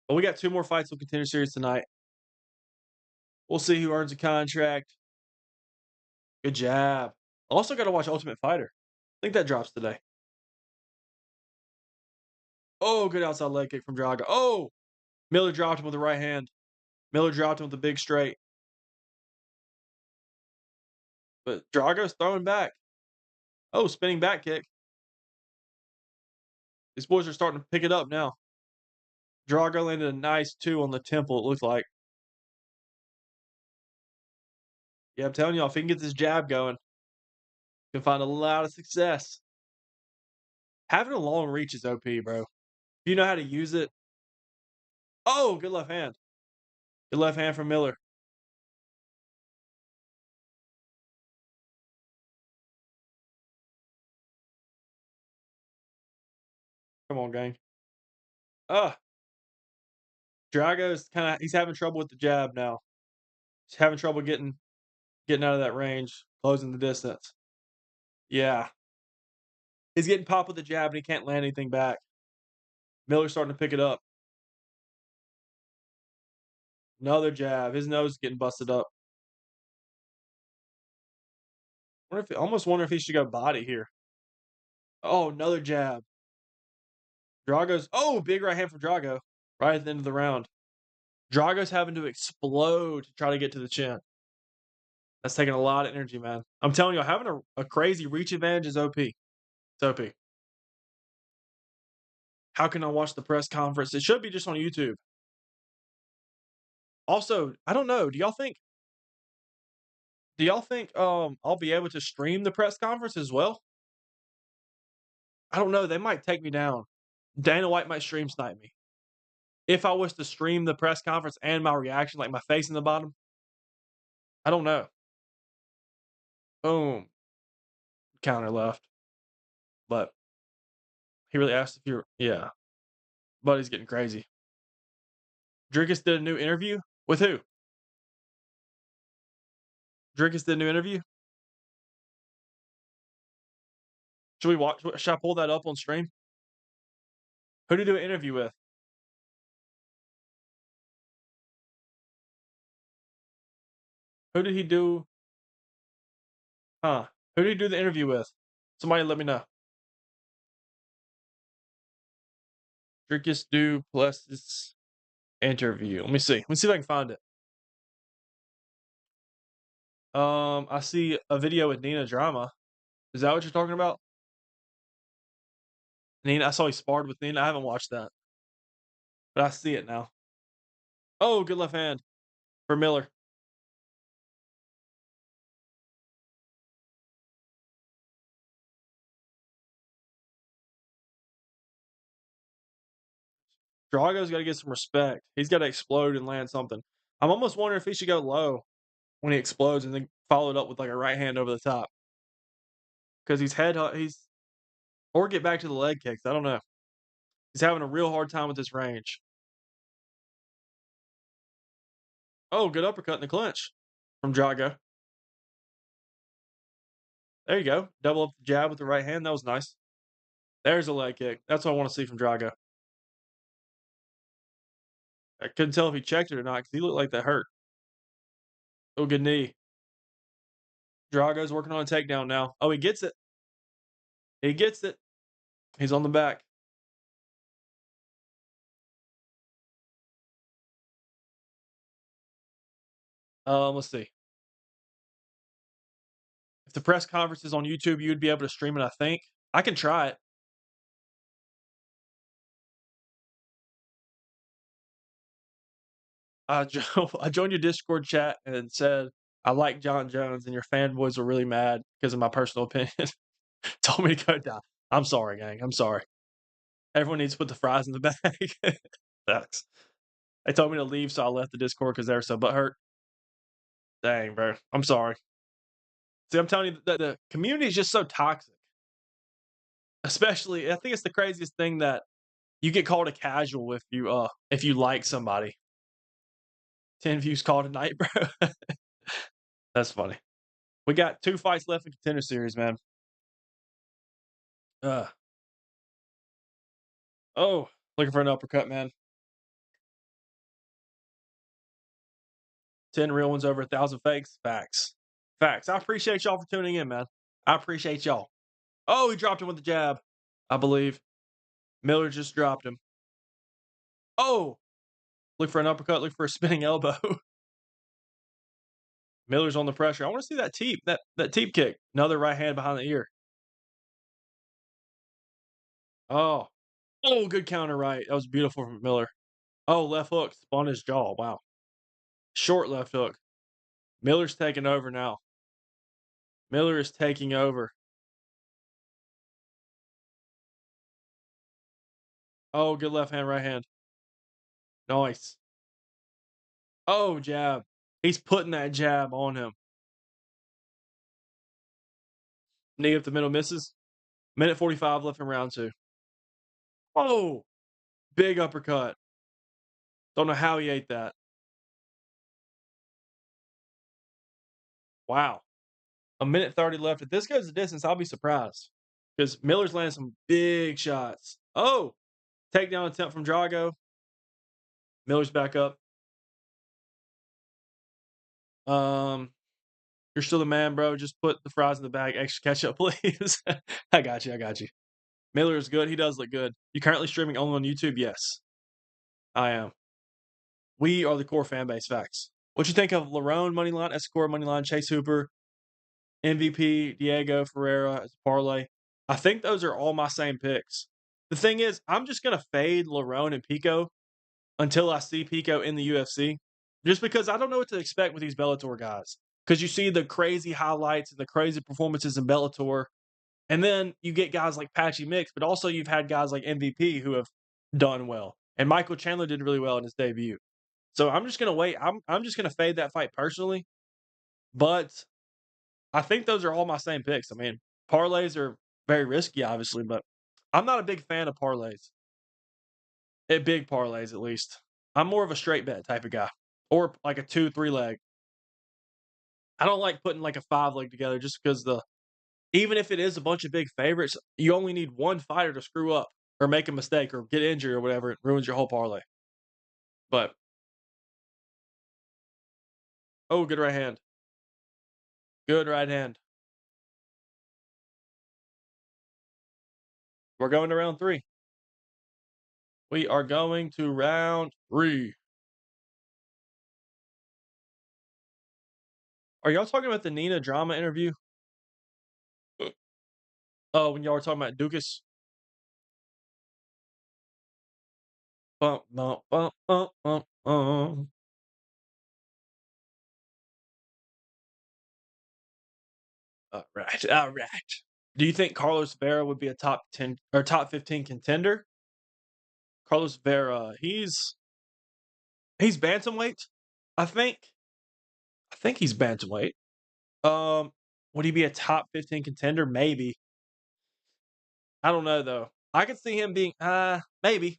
But we got 2 more fights on Contender Series tonight. We'll see who earns a contract. Good jab. Also got to watch Ultimate Fighter. I think that drops today. Oh, good outside leg kick from Drago. Oh, Miller dropped him with the right hand. Miller dropped him with the big straight. But Drago's throwing back. Oh, spinning back kick. These boys are starting to pick it up now. Drago landed a nice 2 on the temple, it looked like. Yeah, I'm telling y'all, if he can get this jab going, he can find a lot of success. Having a long reach is OP, bro. If you know how to use it. Oh, good left hand. Good left hand from Miller. Come on, gang. Drago's he's having trouble with the jab now. He's having trouble getting out of that range, closing the distance. Yeah. He's getting popped with the jab and he can't land anything back. Miller's starting to pick it up. Another jab. His nose is getting busted up. Almost wonder if he should go body here. Oh, another jab. Big right hand from Drago. Right at the end of the round. Drago's having to explode to try to get to the chin. That's taking a lot of energy, man. I'm telling you, having a crazy reach advantage is OP. It's OP. How can I watch the press conference? It should be just on YouTube. Also, I don't know. Do y'all think I'll be able to stream the press conference as well? I don't know. They might take me down. Dana White might stream snipe me. If I was to stream the press conference and my reaction, like my face in the bottom, I don't know. Boom. Counter left. But he really asked if you're, yeah. Buddy's getting crazy. Drickus did a new interview? With who? Drickus did a new interview? Should I pull that up on stream? Who did he do an interview with? Who did he do? Huh? Who did he do the interview with? Somebody let me know. Drickus Duplessis interview. Let me see. Let me see if I can find it. I see a video with Nina Drama. Is that what you're talking about? Nina, I saw he sparred with Nina. I haven't watched that, but I see it now. Oh, good left hand for Miller. Drago's got to get some respect. He's got to explode and land something. I'm almost wondering if he should go low when he explodes and then follow it up with like a right hand over the top because or get back to the leg kicks. I don't know. He's having a real hard time with this range. Oh, good uppercut in the clinch from Drago. There you go. Double up the jab with the right hand. That was nice. There's a leg kick. That's what I want to see from Drago. I couldn't tell if he checked it or not because he looked like that hurt. Oh, good knee. Drago's working on a takedown now. Oh, he gets it. He gets it. He's on the back. Let's see. If the press conference is on YouTube, you'd be able to stream it, I think. I can try it. I joined your Discord chat and said, I like John Jones, and your fanboys were really mad because of my personal opinion. Told me to go down. I'm sorry, gang. I'm sorry. Everyone needs to put the fries in the bag. Thanks. They told me to leave, so I left the Discord because they were so butthurt. Dang, bro. I'm sorry. See, I'm telling you that the community is just so toxic. Especially, I think it's the craziest thing that you get called a casual if you like somebody. 10 views called tonight, bro. That's funny. We got 2 fights left in Contender Series, man. Oh, looking for an uppercut, man. 10 real ones over 1,000 fakes. Facts. Facts. I appreciate y'all for tuning in, man. I appreciate y'all. Oh, he dropped him with the jab, I believe. Miller just dropped him. Oh, look for an uppercut. Look for a spinning elbow. Miller's on the pressure. I want to see that teep, that teep kick. Another right hand behind the ear. Oh, good counter right. That was beautiful from Miller. Oh, left hook spun his jaw. Wow. Short left hook. Miller's taking over now. Miller is taking over. Oh, good left hand, right hand. Nice. Oh, jab. He's putting that jab on him. Knee up the middle misses. Minute 45 left in round 2. Oh, big uppercut. Don't know how he ate that. Wow. A minute 30 left. If this goes the distance, I'll be surprised. Because Miller's landing some big shots. Oh, takedown attempt from Drago. Miller's back up. You're still the man, bro. Just put the fries in the bag. Extra ketchup, please. I got you. Miller is good. He does look good. You currently streaming only on YouTube? Yes, I am. We are the core fan base. Facts. What you think of Lerone moneyline, Escort moneyline, Chase Hooper, MVP, Diego Ferreira as a parlay? I think those are all my same picks. The thing is, I'm just gonna fade Lerone and Pico until I see Pico in the UFC, just because I don't know what to expect with these Bellator guys. Because you see the crazy highlights and the crazy performances in Bellator, and then you get guys like Patchy Mix, but also you've had guys like MVP who have done well, and Michael Chandler did really well in his debut. So I'm just gonna wait. I'm just gonna fade that fight personally, but I think those are all my same picks. I mean, parlays are very risky, obviously, but I'm not a big fan of parlays. Big parlays, at least. I'm more of a straight bet type of guy, or like a 2-3 leg. I don't like putting like a 5 leg together just because even if it is a bunch of big favorites, you only need one fighter to screw up or make a mistake or get injured or whatever. It ruins your whole parlay. But oh, good right hand. Good right hand. We're going to round 3. We are going to round 3. Are y'all talking about the Nina drama interview? Oh, when y'all were talking about Dukas? Bum, bum, bum, bum, bum, bum. All right, all right. Do you think Carlos Vera would be a top 10 or top 15 contender? Carlos Vera, he's bantamweight, I think. I think he's bantamweight. Would he be a top 15 contender? Maybe. I don't know though. I could see him being maybe.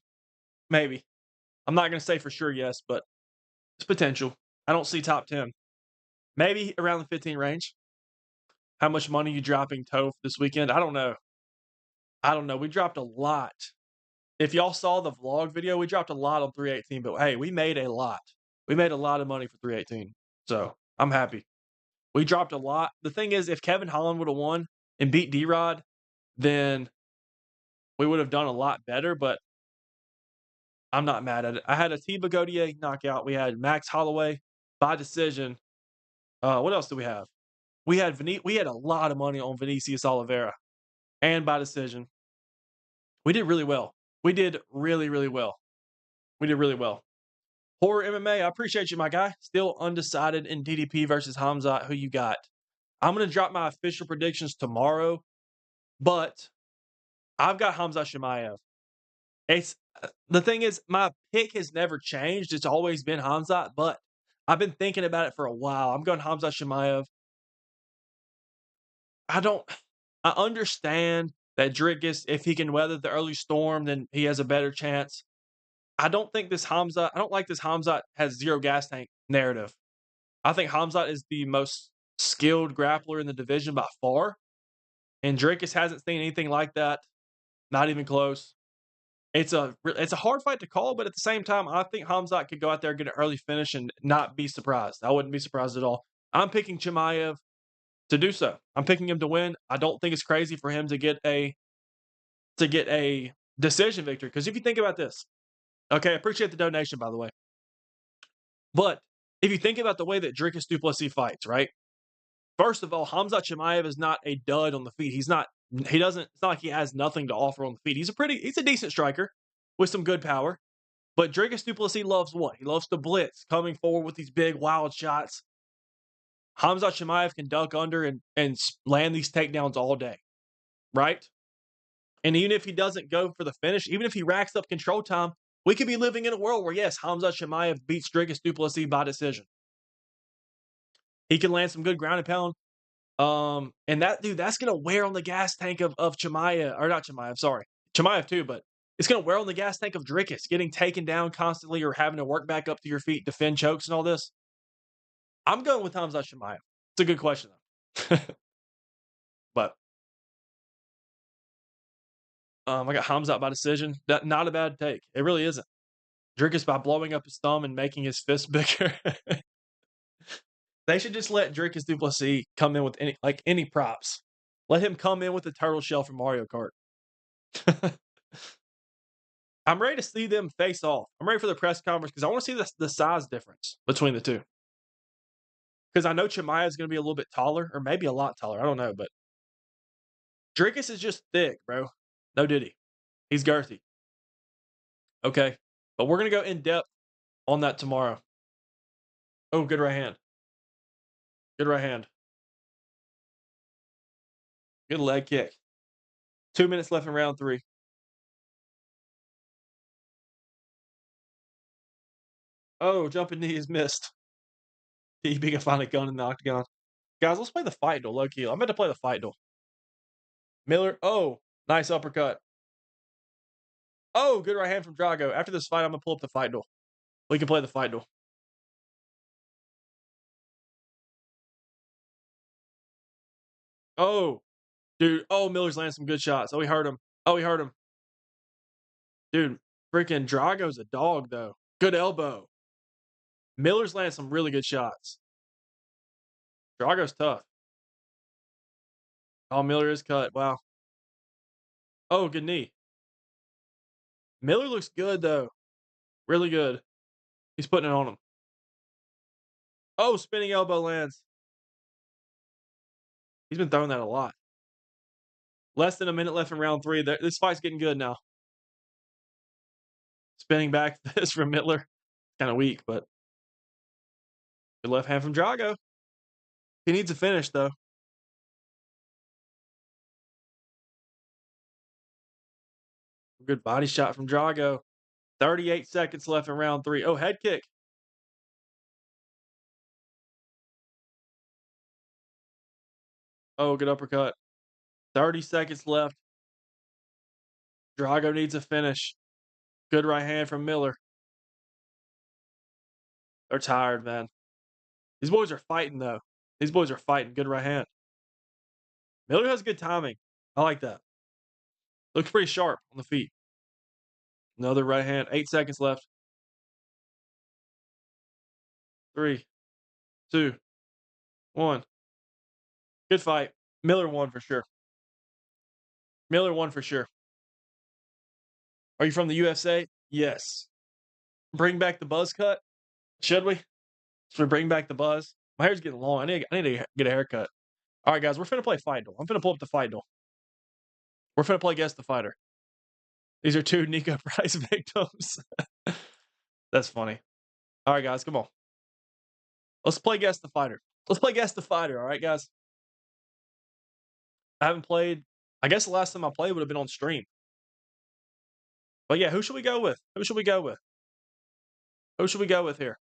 Maybe. I'm not gonna say for sure yes, but it's potential. I don't see top 10. Maybe around the 15 range. How much money you dropping Toph this weekend? I don't know. I don't know. We dropped a lot. If y'all saw the vlog video, we dropped a lot on 318, but hey, we made a lot. We made a lot of money for 318. So I'm happy. We dropped a lot. The thing is, if Kevin Holland would have won and beat D-Rod, then we would have done a lot better, but I'm not mad at it. I had a Tiba Gaudier knockout. We had Max Holloway by decision. What else do we have? We had a lot of money on Vinicius Oliveira and by decision. We did really well. We did really, really well. We did really well. Horror MMA, I appreciate you, my guy. Still undecided in DDP versus Hamzat. Who you got? I'm going to drop my official predictions tomorrow, but I've got Hamzat Chimaev. It's the thing is, my pick has never changed. It's always been Hamzat, but I've been thinking about it for a while. I'm going Hamzat Chimaev. I understand that Dricus, if he can weather the early storm, then he has a better chance. I don't like this Hamzat has zero gas tank narrative. I think Hamzat is the most skilled grappler in the division by far, and Dricus hasn't seen anything like that. Not even close. It's a hard fight to call, but at the same time, I think Hamzat could go out there, get an early finish, and not be surprised. I wouldn't be surprised at all. I'm picking Chimaev to do so. I'm picking him to win. I don't think it's crazy for him to get a decision victory. Because if you think about this, okay, I appreciate the donation, by the way. But if you think about the way that Dricus du Plessis fights, right? First of all, Hamzat Chimaev is not a dud on the feet. It's not like he has nothing to offer on the feet. He's a decent striker with some good power. But Dricus du Plessis loves what? He loves to blitz, coming forward with these big, wild shots. Hamzat Chimaev can duck under and land these takedowns all day, right? And even if he doesn't go for the finish, even if he racks up control time, we could be living in a world where, yes, Hamzat Chimaev beats Dricus du Plessis by decision. He can land some good ground and pound. And that's going to wear on the gas tank of Chimaev, or not Chimaev, sorry. Chimaev too, but it's going to wear on the gas tank of Dricus, getting taken down constantly or having to work back up to your feet, defend chokes and all this. I'm going with Hamzat Chimaev. It's a good question, though. But I got Hamzat by decision. Not a bad take. It really isn't. Dricus by blowing up his thumb and making his fist bigger. They should just let Dricus du Plessis come in with any props. Let him come in with the turtle shell from Mario Kart. I'm ready to see them face off. I'm ready for the press conference because I want to see the size difference between the two. Because I know Chimaev is going to be a little bit taller, or maybe a lot taller. I don't know, but Dricus is just thick, bro. No diddy. He's girthy. Okay. But we're going to go in depth on that tomorrow. Oh, good right hand. Good right hand. Good leg kick. 2 minutes left in round 3. Oh, jumping knee is missed. He can find a gun in the octagon. Guys, let's play the fight duel, low key. I'm about to play the fight duel. Miller. Oh, nice uppercut. Oh, good right hand from Drago. After this fight, I'm going to pull up the fight duel. We can play the fight duel. Oh, dude. Oh, Miller's landing some good shots. Oh, he hurt him. Oh, he hurt him. Dude, freaking Drago's a dog, though. Good elbow. Miller's landing some really good shots. Drago's tough. Oh, Miller is cut. Wow. Oh, good knee. Miller looks good, though. Really good. He's putting it on him. Oh, spinning elbow lands. He's been throwing that a lot. Less than a minute left in round 3. This fight's getting good now. Spinning back this from Mittler. Kind of weak, but good left hand from Drago. He needs a finish, though. Good body shot from Drago. 38 seconds left in round 3. Oh, head kick. Oh, good uppercut. 30 seconds left. Drago needs a finish. Good right hand from Miller. They're tired, man. These boys are fighting, though. These boys are fighting. Good right hand. Miller has good timing. I like that. Looks pretty sharp on the feet. Another right hand. 8 seconds left. 3, 2, 1. Good fight. Miller won for sure. Miller won for sure. Are you from the USA? Yes. Bring back the buzz cut? Should we? Should we bring back the buzz? My hair's getting long. I need to get a haircut. All right, guys, we're finna play fight duel. I'm finna pull up the fight duel. We're finna play guess the fighter. These are 2 Nico Price victims. That's funny. All right, guys, come on. Let's play guess the fighter. Let's play guess the fighter. All right, guys. I haven't played. I guess the last time I played would have been on stream. But yeah, who should we go with? Who should we go with? Who should we go with here?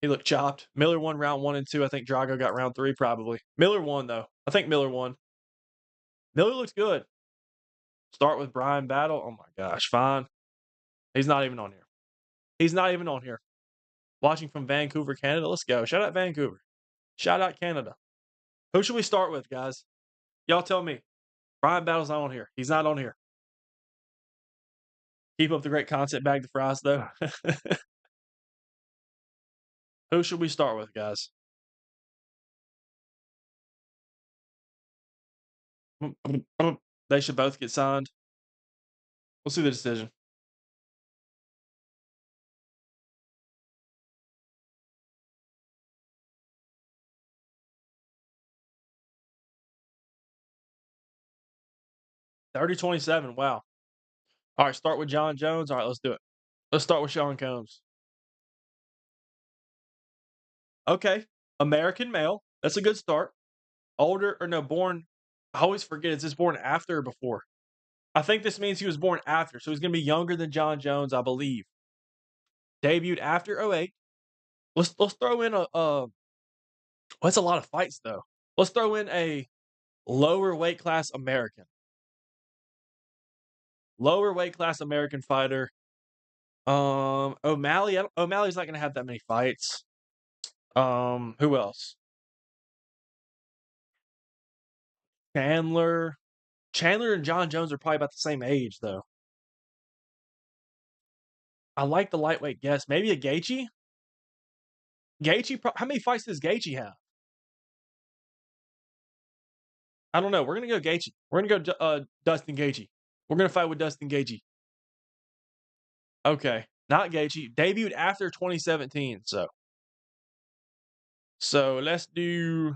He looked chopped. Miller won round 1 and 2. I think Drago got round 3 probably. Miller won, though. I think Miller won. Miller looks good. Start with Brian Battle. Oh, my gosh. Fine. He's not even on here. He's not even on here. Watching from Vancouver, Canada. Let's go. Shout out Vancouver. Shout out Canada. Who should we start with, guys? Y'all tell me. Brian Battle's not on here. He's not on here. Keep up the great content. Bag the fries, though. Who should we start with, guys? They should both get signed. We'll see the decision. $30-27. Wow. All right, start with John Jones. All right, let's do it. Let's start with Sean Combs. Okay. American male. That's a good start. Older or no, born. I always forget. Is this born after or before? I think this means he was born after. So he's going to be younger than John Jones, I believe. Debuted after 08. Let's throw in that's a lot of fights, though. Let's throw in a lower weight class American. Lower weight class American fighter. O'Malley. O'Malley's not going to have that many fights. Who else? Chandler. Chandler and John Jones are probably about the same age, though. I like the lightweight guess. Maybe a Gaethje? Gaethje, how many fights does Gaethje have? I don't know. We're going to go Gaethje. We're going to go Dustin Gaethje. We're going to fight with Dustin Gaethje. Okay. Not Gaethje. Debuted after 2017, so. So let's do.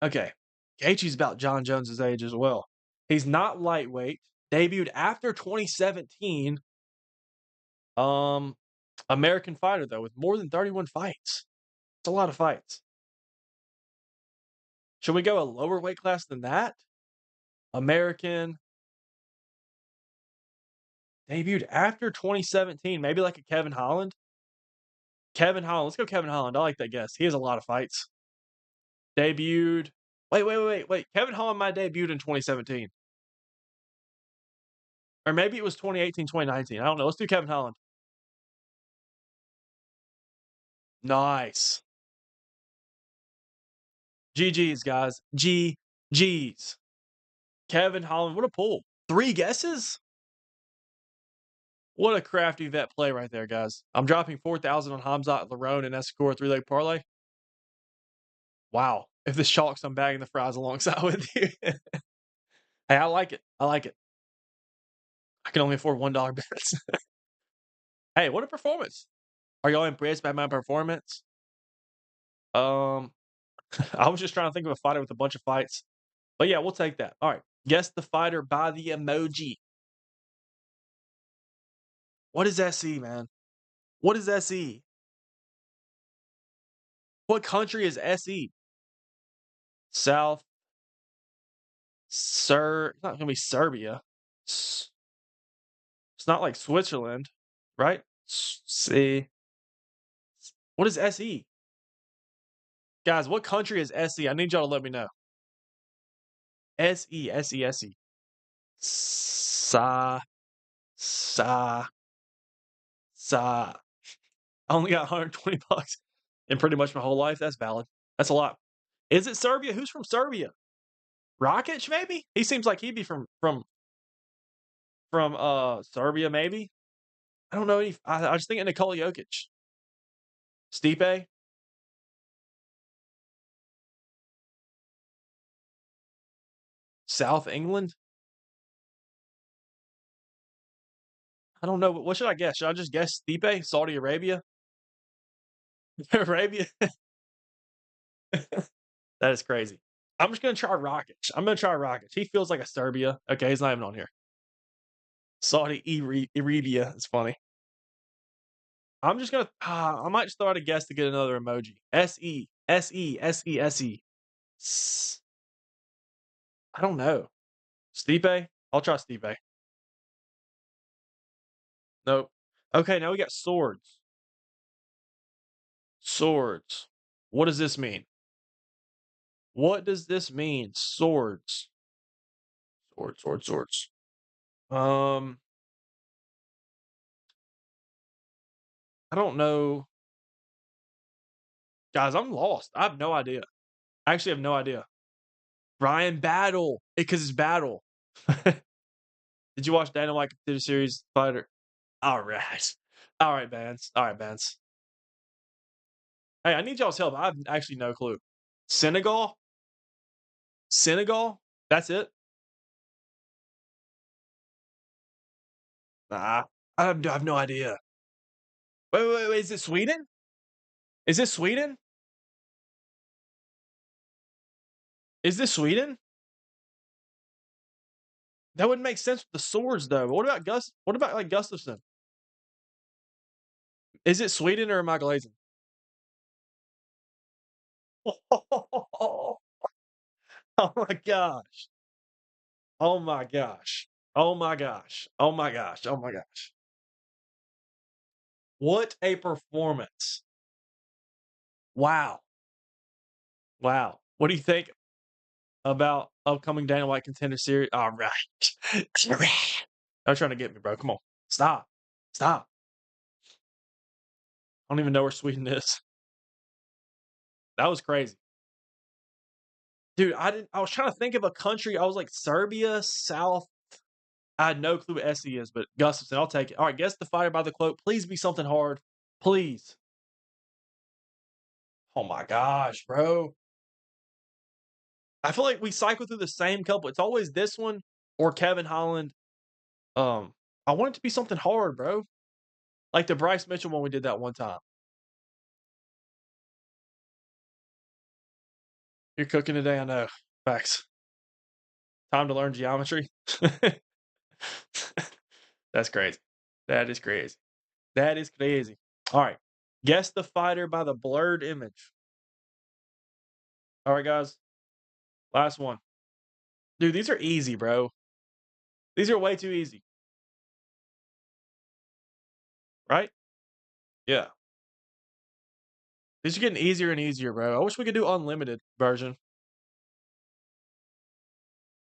Okay. Gaethje's about John Jones's age as well. He's not lightweight. Debuted after 2017. American fighter though, with more than 31 fights. It's a lot of fights. Should we go a lower weight class than that? American. Debuted after 2017, maybe like a Kevin Holland? Kevin Holland, let's go Kevin Holland, I like that guess. He has a lot of fights. Debuted wait, Kevin Holland might debuted in 2017. Or maybe it was 2018, 2019, I don't know, let's do Kevin Holland. Nice. GG's, guys. GG's. Kevin Holland, what a pull. 3 guesses? What a crafty vet play right there, guys. I'm dropping 4,000 on Hamzat, Lerone, and Escort 3-leg parlay. Wow. If this chalks, I'm bagging the fries alongside with you. Hey, I like it. I like it. I can only afford $1 bets. Hey, what a performance. Are y'all impressed by my performance? I was just trying to think of a fighter with a bunch of fights. But yeah, we'll take that. All right. Guess the fighter by the emoji. What is SE, man? What is SE? What country is SE? South. It's not gonna be Serbia. It's not like Switzerland, right? See. What is SE? Guys, what country is SE? I need y'all to let me know. SE, SE, SE. Sa. I only got 120 bucks in pretty much my whole life. That's valid. That's a lot. Is it Serbia? Who's from Serbia? Rakic, maybe? He seems like he'd be from Serbia, maybe. I don't know any. I was thinking Nikola Jokic. Stipe. South England. I don't know. What should I guess? Should I just guess Stipe? Saudi Arabia? Arabia? That is crazy. I'm just going to try Rakic. He feels like a Serbia. Okay, he's not even on here. Saudi Arabia. It's funny. I'm just going to, I might just throw out a guess to get another emoji. SE. I don't know. Stipe? I'll try Stipe. Nope. Okay, now we got swords. Swords. What does this mean? What does this mean? Swords. Swords. I don't know. Guys, I'm lost. I have no idea. I actually have no idea. Ryan Battle. Because it's Battle. Did you watch Dana White Contender Series fighter? All right. All right, Vance. Hey, I need y'all's help. I have actually no clue. Senegal? That's it? Nah. I have no idea. Wait. Is it Sweden? Is this Sweden? Is this Sweden? That wouldn't make sense with the swords, though. But what about like Gustafsson? Is it Sweden or am I glazing? Oh my gosh. Oh my gosh. Oh my gosh. Oh my gosh. Oh my gosh. What a performance. Wow. Wow. What do you think about upcoming Dana White Contender Series? All right. They're trying to get me, bro. Come on. Stop. I don't even know where Sweden is. That was crazy. Dude, I was trying to think of a country. I was like Serbia, South. I had no clue what SE is, but Gustafsson, I'll take it. All right, guess the fighter by the quote. Please be something hard. Please. Oh my gosh, bro. I feel like we cycle through the same couple. It's always this one or Kevin Holland. I want it to be something hard, bro. Like the Bryce Mitchell one we did that one time. You're cooking today, I know. Facts. Time to learn geometry. That's crazy. That is crazy. That is crazy. All right. Guess the fighter by the blurred image. All right, guys. Last one. Dude, these are easy, bro. These are way too easy. Right? Yeah. These are getting easier and easier, bro. I wish we could do unlimited version.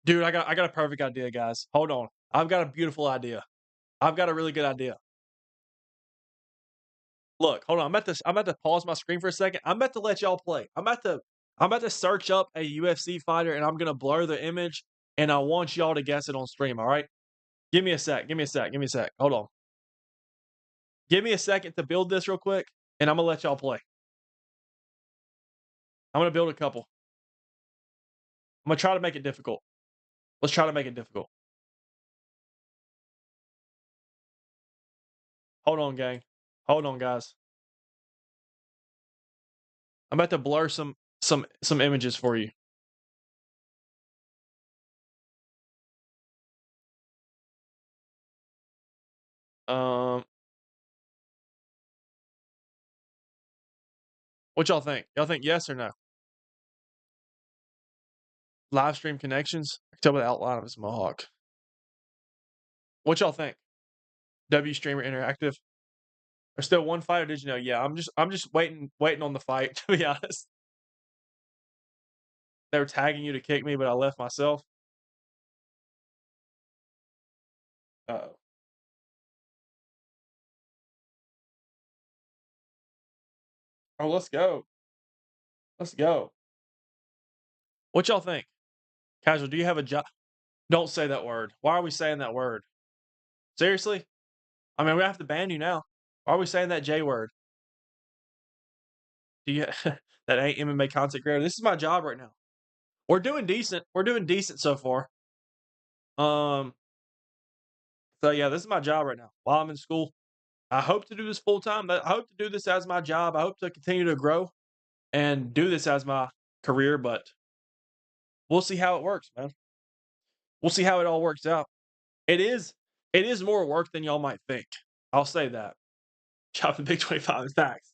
Dude, I got a perfect idea, guys. Hold on. I've got a beautiful idea. I've got a really good idea. Look, hold on. I'm about to pause my screen for a second. I'm about to let y'all play. I'm about to search up a UFC fighter and I'm gonna blur the image and I want y'all to guess it on stream, all right? Give me a sec. Give me a sec. Give me a sec. Hold on. Give me a second to build this real quick, and I'm gonna let y'all play. I'm gonna build a couple. I'm gonna try to make it difficult. Let's try to make it difficult. Hold on, gang. Hold on, guys. I'm about to blur some images for you. Um, what y'all think? Y'all think yes or no? Live stream connections. I can tell by the outline of his mohawk. What y'all think? W streamer interactive. There's still one fighter. Did you know? Yeah, I'm just waiting on the fight. To be honest, they were tagging you to kick me, but I left myself. Uh-oh. Oh, let's go. Let's go. What y'all think? Casual, do you have a job? Don't say that word. Why are we saying that word? Seriously? I mean, we have to ban you now. Why are we saying that J word? Do you that ain't MMA content creator? This is my job right now. We're doing decent. We're doing decent so far. Um, so yeah, this is my job right now while I'm in school. I hope to do this full time. I hope to do this as my job. I hope to continue to grow and do this as my career, but we'll see how it works, man. We'll see how it all works out. It is it is more work than y'all might think. I'll say that. Chop the Big 25 is facts.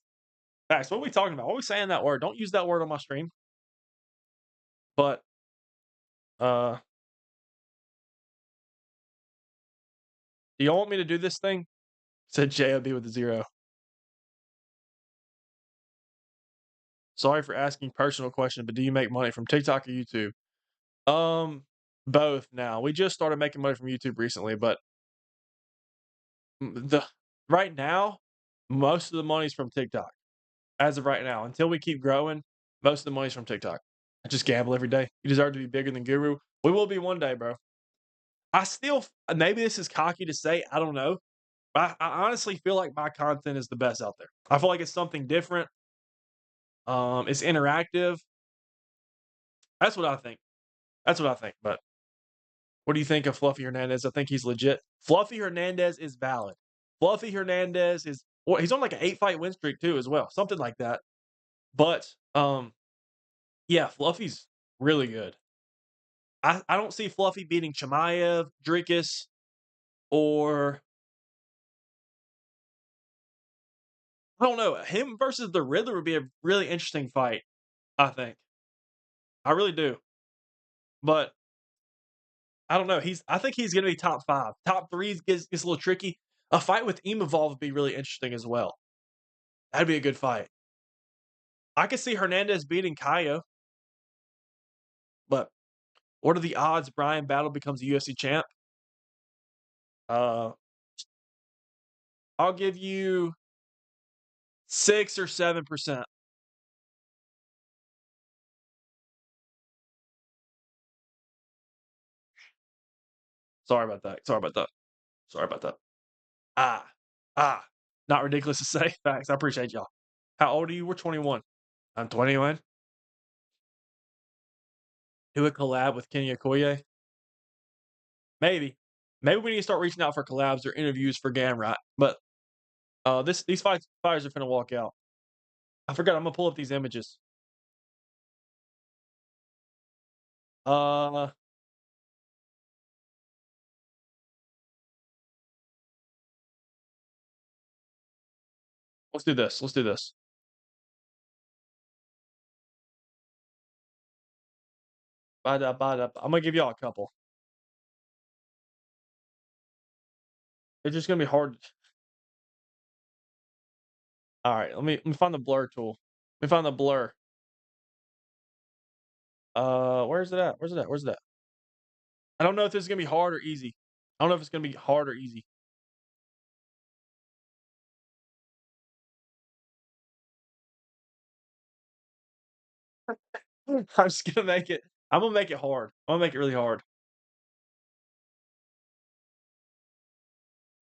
Facts. What are we talking about? What are we saying that word? Don't use that word on my stream. But uh do y'all want me to do this thing? Said JOB with a 0. Sorry for asking personal question, but do you make money from TikTok or YouTube? Both now. We just started making money from YouTube recently, but the right now, most of the money's from TikTok. As of right now, until we keep growing, most of the money's from TikTok. I just gamble every day. You deserve to be bigger than Guru. We will be one day, bro. I still maybe this is cocky to say, I don't know. I honestly feel like my content is the best out there. I feel like it's something different. It's interactive. That's what I think. That's what I think. But what do you think of Fluffy Hernandez? I think he's legit. Fluffy Hernandez is valid. Fluffy Hernandez is well, he's on like an 8-fight win streak too, as well. Something like that. But yeah, Fluffy's really good. I don't see Fluffy beating Chimaev, Dricus, or I don't know. Him versus the Riddler would be a really interesting fight, I think. I really do. But I don't know. I think he's gonna be top 5. Top 3 gets a little tricky. A fight with Imavov would be really interesting as well. That'd be a good fight. I could see Hernandez beating Kaio. But what are the odds Brian Battle becomes a UFC champ? Uh, I'll give you 6 or 7%. Sorry about that. Sorry about that. Sorry about that. Ah, ah, not ridiculous to say. Facts. I appreciate y'all. How old are you? We're 21. I'm 21. Do a collab with Kenny Okoye? Maybe. Maybe we need to start reaching out for collabs or interviews for Gamrot. But these fighters are finna walk out. I forgot. I'm gonna pull up these images. Uh, Let's do this. Let's do this. Ba-da, ba-da. I'm gonna give y'all a couple. It's just gonna be hard. All right, let me find the blur tool. Let me find the blur. Where's it at? Where's it at? Where's it at? I don't know if this is gonna be hard or easy. I don't know if it's gonna be hard or easy. I'm just gonna make it. I'm gonna make it hard. I'm gonna make it really hard.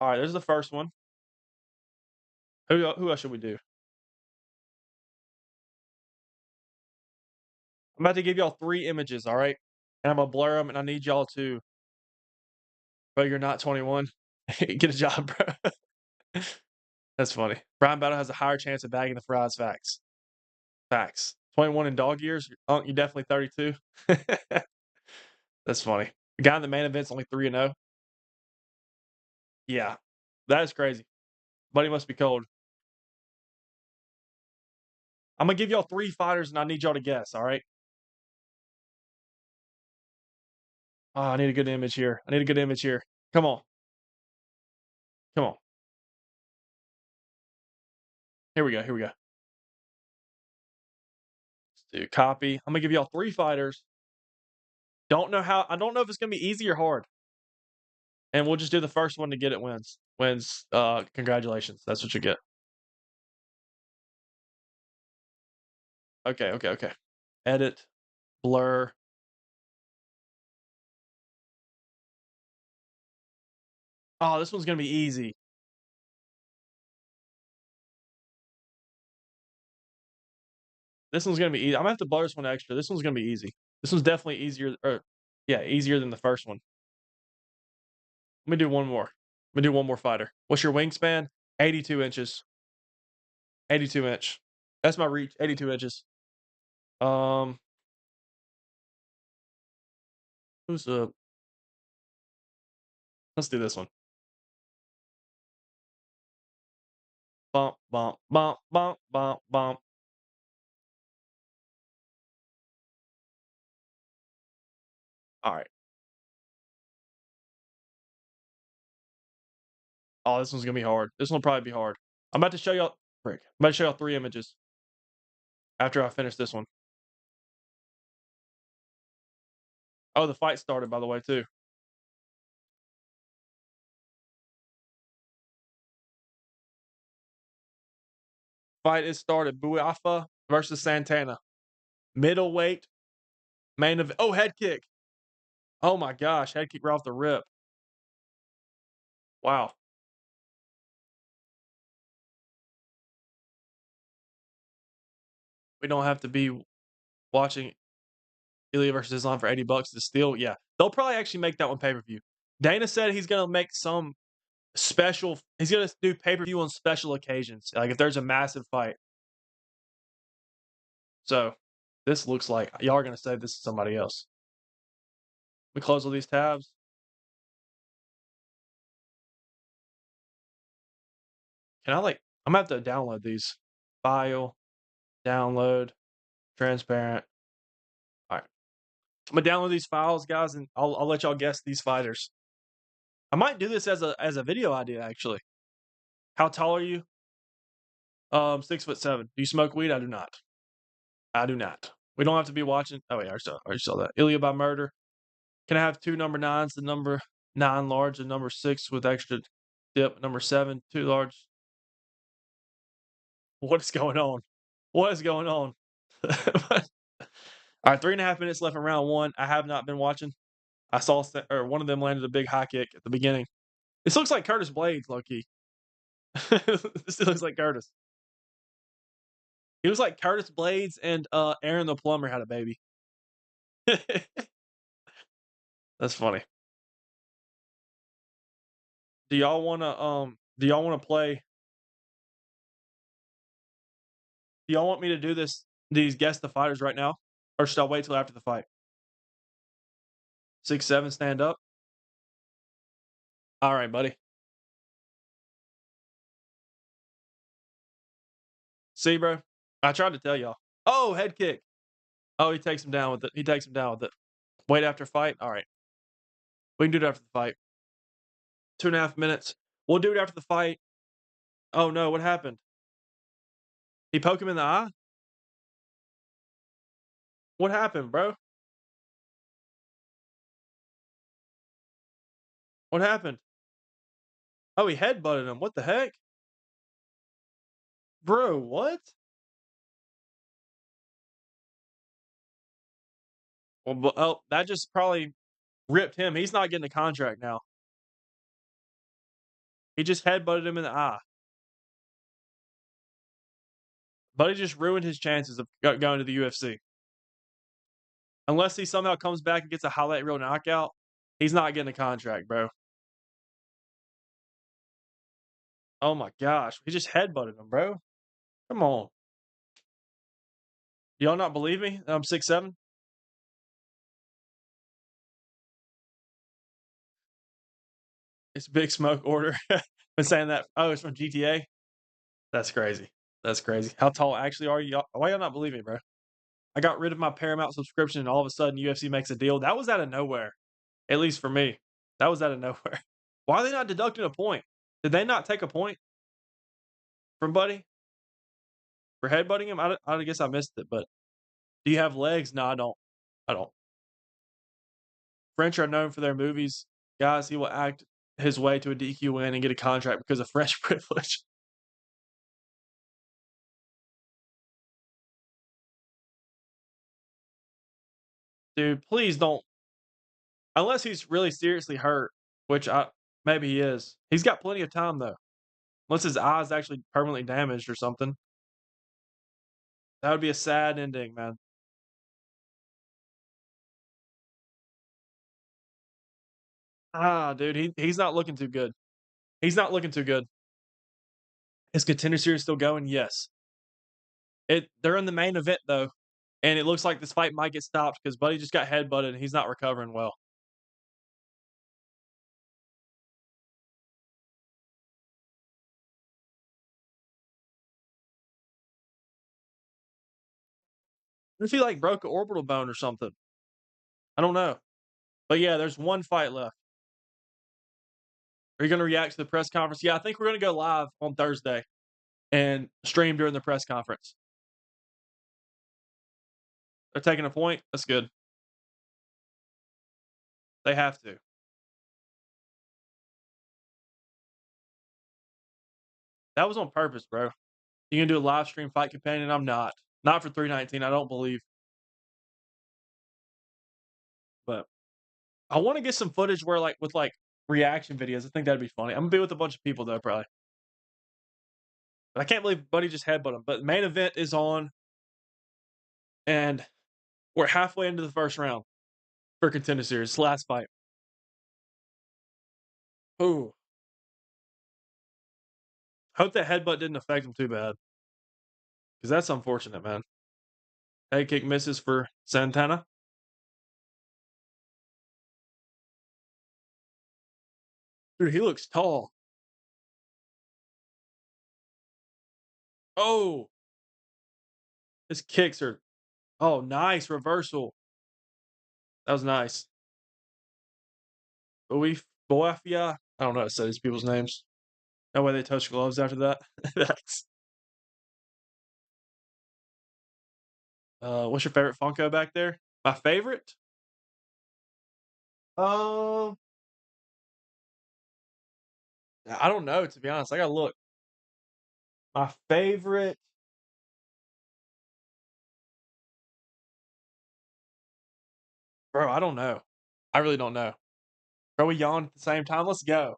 All right, there's the first one. Who else should we do? I'm about to give y'all 3 images, all right? And I'm gonna blur them, and I need y'all to bro, you're not 21. Get a job, bro. That's funny. Brian Battle has a higher chance of bagging the fries. Facts. Facts. 21 in dog years. You're definitely 32. That's funny. The guy in the main event's only 3-0. Yeah, that is crazy. Buddy must be cold. I'm gonna give y'all 3 fighters, and I need y'all to guess. All right. Oh, I need a good image here. I need a good image here. Come on. Come on. Here we go. Here we go. Let's do copy. I'm gonna give y'all 3 fighters. I don't know if it's gonna be easy or hard. And we'll just do the first one to get it wins. Wins, congratulations. That's what you get. Okay, okay, okay. Edit, blur. Oh, this one's gonna be easy. This one's gonna be easy. I'm gonna have to blur this one extra. This one's gonna be easy. This one's definitely easier or yeah, easier than the first one. Let me do one more. Let me do one more fighter. What's your wingspan? 82 inches. 82 inch. That's my reach. 82 inches. Um, who's the let's do this one. Bump, bump, bump, bump, bump, bump. All right. Oh, this one's gonna be hard. This one will probably be hard. I'm about to show y'all. Frick. I'm about to show y'all 3 images after I finish this one. Oh, the fight started by the way too. Fight is started. Buafa versus Santana. Middleweight main event. Oh, head kick. Oh my gosh, head kick right off the rip. Wow. We don't have to be watching Ilya versus Islam for $80 to steal. Yeah, they'll probably actually make that one pay per view. Dana said he's gonna make some special. He's gonna do pay per view on special occasions, like if there's a massive fight. So this looks like y'all are gonna say this is somebody else. We close all these tabs. Can I I'm gonna have to download these. File, download, transparent. All right. I'm gonna download these files, guys, and I'll let y'all guess these fighters. I might do this as a video idea, actually. How tall are you? 6'7". Do you smoke weed? I do not. I do not. We don't have to be watching. Oh wait, I already saw that. Ilya by murder. Can I have 2 number 9s? The number 9 large and number 6 with extra dip. Number 7, 2 large. What is going on? What is going on? All right, 3.5 minutes left in round 1. I have not been watching. I saw or one of them landed a big high kick at the beginning. This looks like Curtis Blades, low key. This looks like Curtis. He looks like Curtis Blades and Aaron the Plumber had a baby. That's funny. Do y'all wanna play do y'all want me to do these guess the fighters right now? Or should I wait till after the fight? 6'7", stand up. All right, buddy. See, bro? I tried to tell y'all. Oh, head kick. Oh, he takes him down with it. He takes him down with it. Wait after fight? All right. We can do it after the fight. 2.5 minutes. We'll do it after the fight. Oh, no. What happened? He poked him in the eye? What happened, bro? What happened? Oh, he headbutted him. What the heck? Bro, what? Well, oh, that just probably ripped him. He's not getting a contract now. He just headbutted him in the eye. Buddy just ruined his chances of going to the UFC. Unless he somehow comes back and gets a highlight reel knockout, he's not getting a contract, bro. Oh my gosh. He just headbutted him, bro. Come on. Y'all not believe me? I'm 6'7"? It's Big Smoke order. Been saying that. Oh, it's from GTA? That's crazy. That's crazy. How tall actually are you? Why y'all not believe me, bro? I got rid of my Paramount subscription and all of a sudden UFC makes a deal. That was out of nowhere. At least for me. That was out of nowhere. Why are they not deducting a point? Did they not take a point from Buddy for headbutting him? I guess I missed it, but do you have legs? No, I don't. I don't. French are known for their movies. Guys, he will act his way to a DQ win and get a contract because of French privilege. Dude, please don't. Unless he's really seriously hurt, which maybe he is. He's got plenty of time though. Unless his eye's actually permanently damaged or something. That would be a sad ending, man. Dude, he's not looking too good. He's not looking too good. Is Contender Series still going? Yes. They're in the main event though, and it looks like this fight might get stopped because Buddy just got headbutted and he's not recovering well. What if he like broke an orbital bone or something? I don't know. But yeah, there's one fight left. Are you gonna react to the press conference? Yeah, I think we're gonna go live on Thursday and stream during the press conference. They're taking a point. That's good. They have to. That was on purpose, bro. You gonna do a live stream fight companion? I'm not. Not for 319. I don't believe. But I want to get some footage where with reaction videos. I think that'd be funny. I'm gonna be with a bunch of people though, probably. But I can't believe Buddy just headbutted him. But the main event is on, and we're halfway into the first round for Contender Series. Last fight. Ooh. Hope that headbutt didn't affect him too bad. Because that's unfortunate, man. Head kick misses for Santana. Dude, he looks tall. Oh. His kicks are. Oh, nice reversal. That was nice. Boafia. I don't know how to say these people's names. No way they touch gloves after that. That's. What's your favorite Funko back there? My favorite? Um, I don't know, to be honest. I gotta look. My favorite. Bro, I don't know. I really don't know. Bro, we yawn at the same time. Let's go.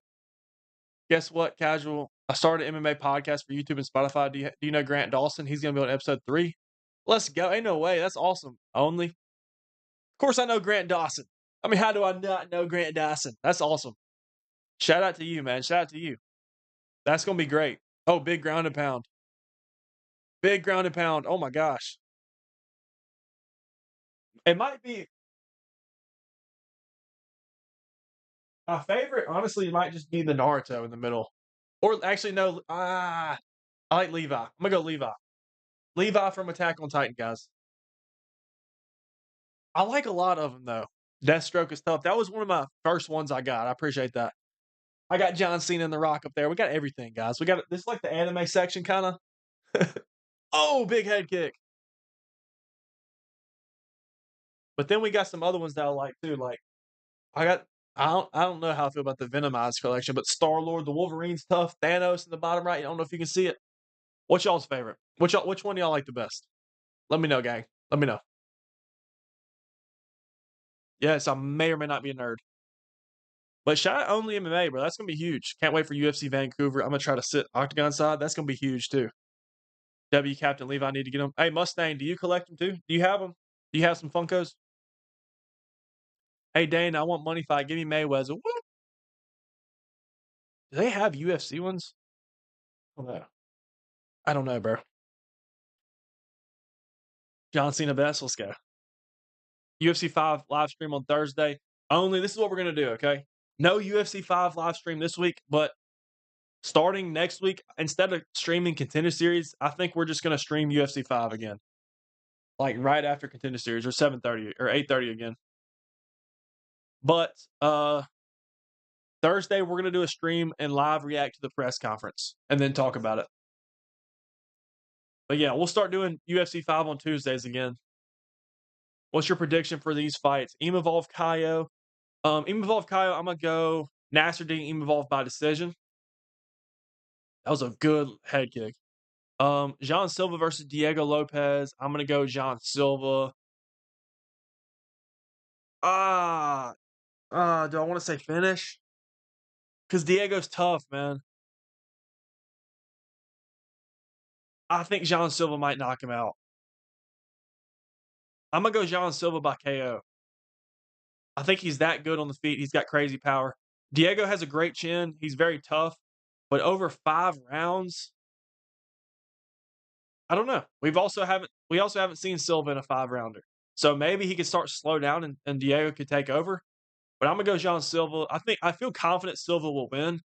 Guess what, casual? I started an MMA podcast for YouTube and Spotify. Do you know Grant Dawson? He's gonna be on episode 3. Let's go. Ain't no way. That's awesome. Only. Of course I know Grant Dawson. I mean, how do I not know Grant Dawson? That's awesome. Shout out to you, man. Shout out to you. That's gonna be great. Oh, big ground and pound. Big ground and pound. Oh my gosh. It might be my favorite, honestly, it might just be the Naruto in the middle. Or actually, no, I like Levi. I'm gonna go Levi. Levi from Attack on Titan, guys. I like a lot of them though. Deathstroke is tough. That was one of my first ones I got. I appreciate that. I got John Cena and The Rock up there. We got everything, guys. We got this is like the anime section, kind of. Oh, big head kick. But then we got some other ones that I like too. Like I got I don't know how I feel about the Venomized collection, but Star Lord, the Wolverine's tough. Thanos in the bottom right. I don't know if you can see it. What's y'all's favorite? Which one do y'all like the best? Let me know, gang. Let me know. Yes, I may or may not be a nerd. But shout out Only MMA, bro. That's gonna be huge. Can't wait for UFC Vancouver. I'm gonna try to sit Octagon side. That's gonna be huge too. W Captain Levi, I need to get them. Hey Mustang, do you collect them too? Do you have them? Do you have some Funkos? Hey Dane, I want money fight. Give me Mayweather. Woo! Do they have UFC ones? I don't know, bro. John Cena best. Let's go. UFC 5 live stream on Thursday. Only this is what we're gonna do, okay? No UFC 5 live stream this week, but starting next week, instead of streaming Contender Series, I think we're just gonna stream UFC 5 again. Like right after Contender Series or 7:30 or 8:30 again. But Thursday we're gonna do a stream and live react to the press conference and then talk about it. But yeah, we'll start doing UFC 5 on Tuesdays again. What's your prediction for these fights? Imavov Kaio. Imavov Kaio, I'm gonna go Nasruddin Imavov by decision. That was a good head kick. Jean Silva versus Diego Lopez. I'm gonna go Jean Silva. Do I want to say finish? Because Diego's tough, man. I think Jean Silva might knock him out. I'm gonna go Jean Silva by KO. I think he's that good on the feet. He's got crazy power. Diego has a great chin. He's very tough, but over 5 rounds, I don't know. We also haven't seen Silva in a 5 rounder, so maybe he could start to slow down and Diego could take over. But I'm gonna go Jean Silva. I feel confident Silva will win,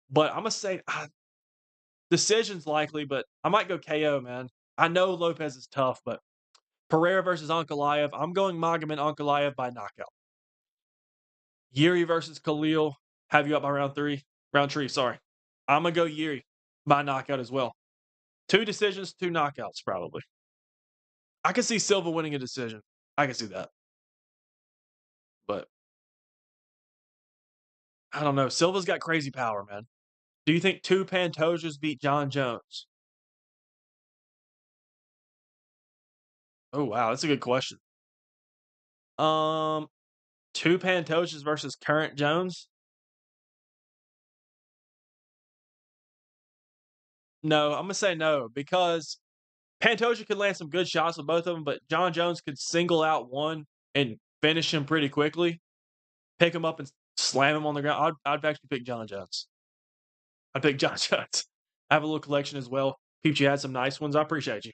but I'm gonna say decision's likely, but I might go KO, man. I know Lopez is tough, but Pereira versus Ankalaev. I'm going Magomed Ankalaev by knockout. Yuri versus Khalil. Have you up by round three, sorry. I'm going to go Yuri by knockout as well. 2 decisions, 2 knockouts, probably. I can see Silva winning a decision. I can see that. But I don't know. Silva's got crazy power, man. Do you think 2 Pantojas beat John Jones? Oh, wow. That's a good question. 2 Pantojas versus current Jones? No, I'm going to say no because Pantoja could land some good shots with both of them, but John Jones could single out one and finish him pretty quickly, pick him up and slam him on the ground. I'd actually pick John Jones. I'd pick John Jones. I have a little collection as well. Peeps, you had some nice ones. I appreciate you.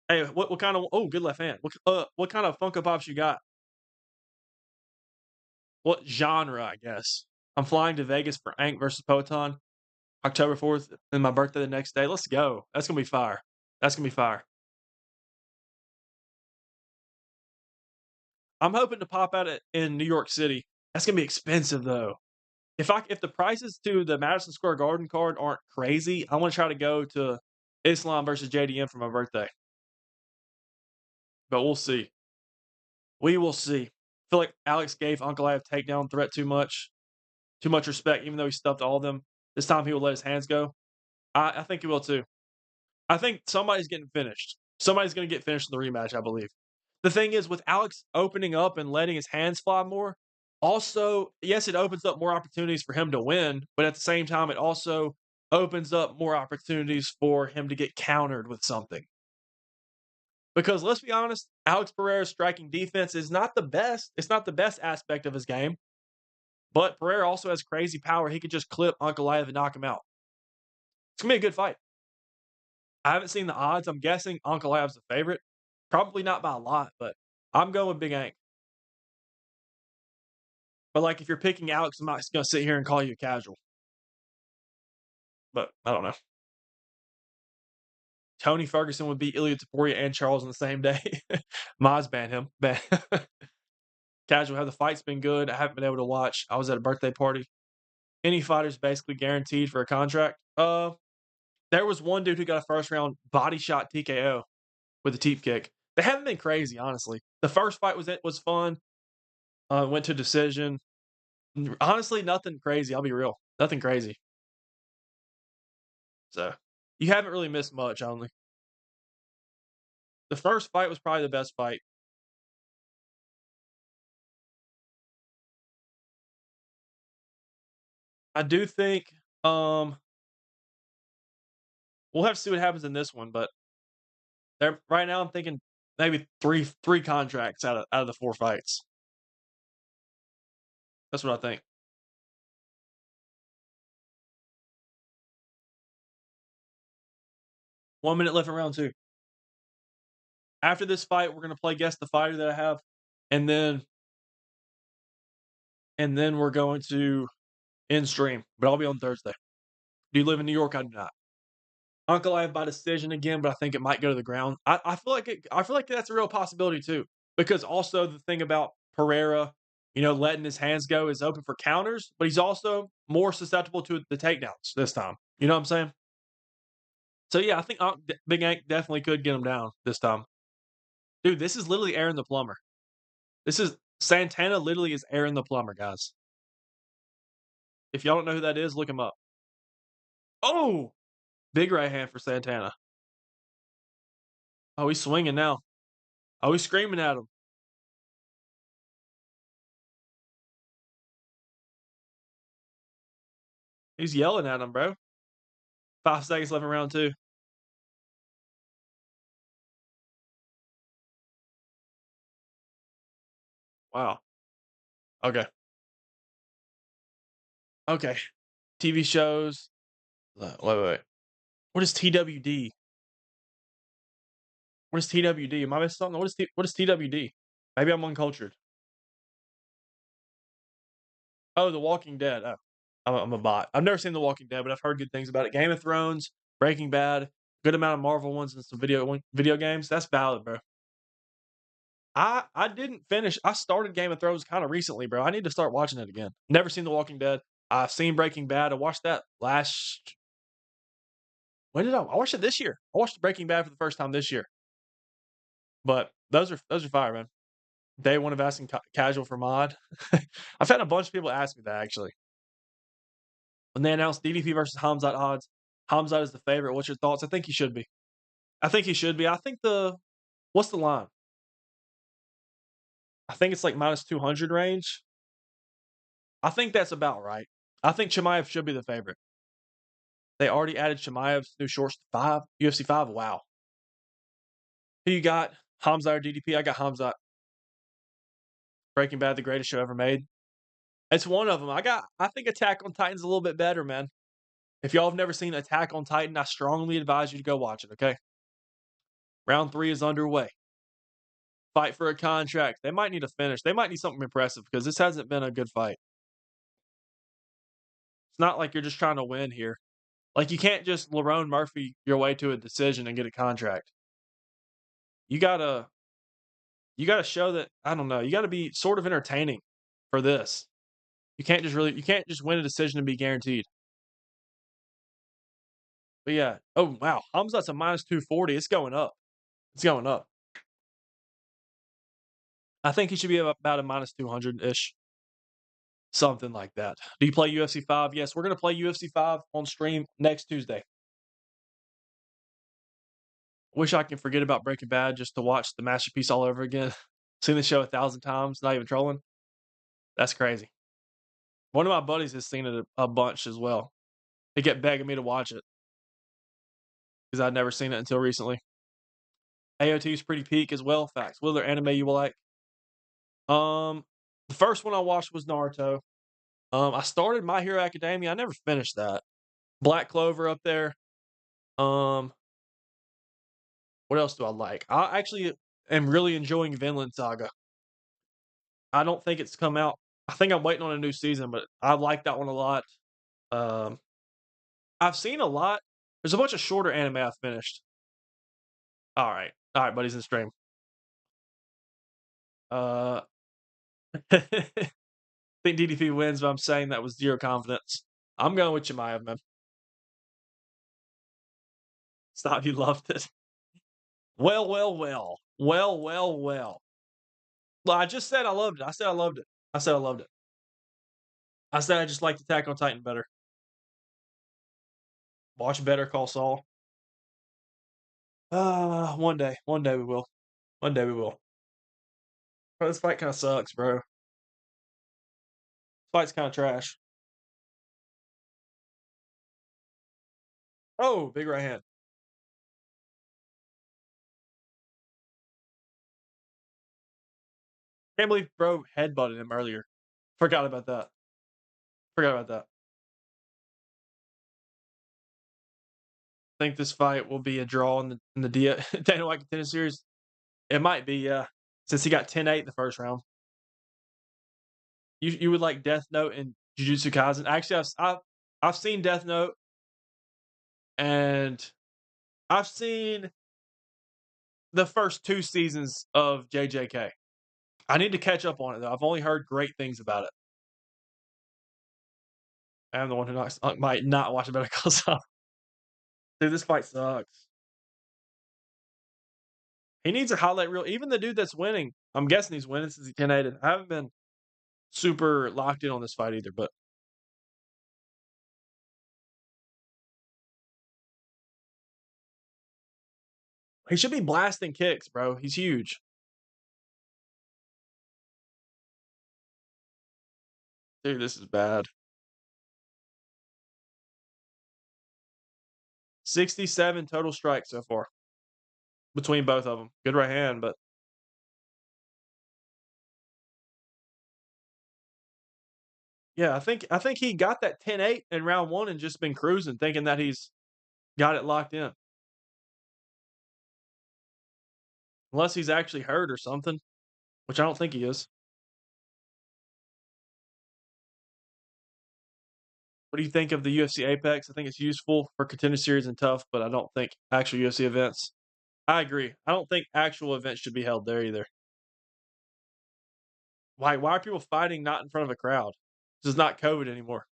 Hey, what kind of good left hand. What kind of Funko Pops you got? What genre, I guess? I'm flying to Vegas for Ank versus Poton, October 4th, and my birthday the next day. Let's go. That's gonna be fire. That's gonna be fire. I'm hoping to pop out in New York City. That's gonna be expensive though. If the prices to the Madison Square Garden card aren't crazy, I want to try to go to Islam versus JDM for my birthday. But we'll see. We will see. I feel like Alex gave Ankalaev takedown threat too much respect, even though he stuffed all of them. This time he will let his hands go. I think he will too. I think somebody's getting finished. Somebody's going to get finished in the rematch, I believe. The thing is, with Alex opening up and letting his hands fly more, also, yes, it opens up more opportunities for him to win, but at the same time, it also opens up more opportunities for him to get countered with something. Because let's be honest, Alex Pereira's striking defense is not the best. It's not the best aspect of his game, but Pereira also has crazy power. He could just clip Ankalaev and knock him out. It's going to be a good fight. I haven't seen the odds. I'm guessing Ankalaev's the favorite. Probably not by a lot, but I'm going with Big Ank. But, like, if you're picking Alex, I'm not going to sit here and call you a casual. But I don't know. Tony Ferguson would beat Ilya Taporia and Charles on the same day. Maz banned him. Casual, how the fight's been good. I haven't been able to watch. I was at a birthday party. Any fighter's basically guaranteed for a contract. There was one dude who got a first round body shot TKO with a teep kick. They haven't been crazy, honestly. The first fight was fun. Went to decision. Honestly, nothing crazy. I'll be real. Nothing crazy. So you haven't really missed much, only. The first fight was probably the best fight. I do think we'll have to see what happens in this one, but there right now I'm thinking maybe three contracts out of the 4 fights. That's what I think. One minute left in round 2. After this fight, we're gonna play Guess the Fighter that I have, and then we're going to end stream, but I'll be on Thursday. Do you live in New York? I do not. Uncle, I have by decision again, but I think it might go to the ground. I feel like that's a real possibility too, because also the thing about Pereira, letting his hands go is open for counters, but he's also more susceptible to the takedowns this time. You know what I'm saying? So yeah, I think Big Hank definitely could get him down this time. Dude, this is literally Aaron the Plumber. This is Santana. Literally is Aaron the Plumber, guys. If y'all don't know who that is, look him up. Oh, big right hand for Santana. Oh, he's swinging now. Oh, he's screaming at him. He's yelling at him, bro. 5 seconds left in round 2. Wow. Okay. Okay. TV shows. Wait. What is TWD? What is TWD? Am I missing something? What is TWD? Maybe I'm uncultured. Oh, The Walking Dead. Oh, I'm a bot. I've never seen The Walking Dead, but I've heard good things about it. Game of Thrones, Breaking Bad, good amount of Marvel ones, and some video games. That's valid, bro. I didn't finish. I started Game of Thrones kind of recently, bro. I need to start watching it again. Never seen The Walking Dead. I've seen Breaking Bad. I watched that last. When did I watched it this year? I watched Breaking Bad for the first time this year. But those are fire, man. Day one of asking casual for mod. I've had a bunch of people ask me that actually. When they announced DDP versus Hamzat odds, Hamzat is the favorite. What's your thoughts? I think he should be. I think what's the line? I think it's like minus 200 range. I think that's about right. I think Chimaev should be the favorite. They already added Chimaev's new shorts to 5, UFC 5. Wow. Who you got? Hamzat or DDP? I got Hamzat. Breaking Bad, the greatest show ever made. It's one of them. I think Attack on Titan's a little bit better, man. If y'all have never seen Attack on Titan, I strongly advise you to go watch it, okay? Round 3 is underway. Fight for a contract. They might need a finish. They might need something impressive because this hasn't been a good fight. It's not like you're just trying to win here. Like, you can't just Lerone Murphy your way to a decision and get a contract. You gotta show that, I don't know, you gotta be sort of entertaining for this. You can't just win a decision and be guaranteed. But yeah. Oh wow. Hamzat's a minus 240. It's going up. It's going up. I think he should be about a minus 200-ish. Something like that. Do you play UFC 5? Yes, we're gonna play UFC 5 on stream next Tuesday. Wish I can forget about Breaking Bad just to watch the masterpiece all over again. Seen the show 1,000 times, not even trolling. That's crazy. One of my buddies has seen it a bunch as well. He kept begging me to watch it because I'd never seen it until recently. AOT is pretty peak as well. Facts. What other anime you will like? The first one I watched was Naruto. I started My Hero Academia. I never finished that. Black Clover up there. What else do I like? I actually am really enjoying Vinland Saga. I don't think it's come out. I think I'm waiting on a new season, but I like that one a lot. I've seen a lot. There's a bunch of shorter anime I've finished. Alright. Alright, buddies in stream. I think DDP wins, but I'm saying that with 0 confidence. I'm going with Chimaev, man. Stop, you loved it. Well, well, well. Well, well, well. Well, I just said I loved it. I said I loved it. I said I loved it. I said I just liked Attack on Titan better. Watch Better Call Saul. One day. One day we will. One day we will. Bro, this fight kinda sucks, bro. This fight's kinda trash. Oh, big right hand. Can't believe bro headbutted him earlier. Forgot about that. Forgot about that. Think this fight will be a draw in the Dana White Contender Series? It might be, yeah, since he got 10-8 in the first round. You would like Death Note and Jujutsu Kaisen? Actually, I've seen Death Note, and I've seen the first 2 seasons of JJK. I need to catch up on it though. I've only heard great things about it. I'm the one who might not watch it Better Call Saul. Dude, this fight sucks. He needs a highlight reel. Even the dude that's winning, I'm guessing he's winning since he 10-8'd. I haven't been super locked in on this fight either, but he should be blasting kicks, bro. He's huge. Dude, this is bad. 67 total strikes so far between both of them. Good right hand, but yeah, I think he got that 10-8 in round 1 and just been cruising thinking that he's got it locked in. Unless he's actually hurt or something, which I don't think he is. What do you think of the UFC Apex? I think it's useful for Contender Series and Tough, but I don't think actual UFC events. I agree. I don't think actual events should be held there either. Why are people fighting not in front of a crowd? This is not COVID anymore.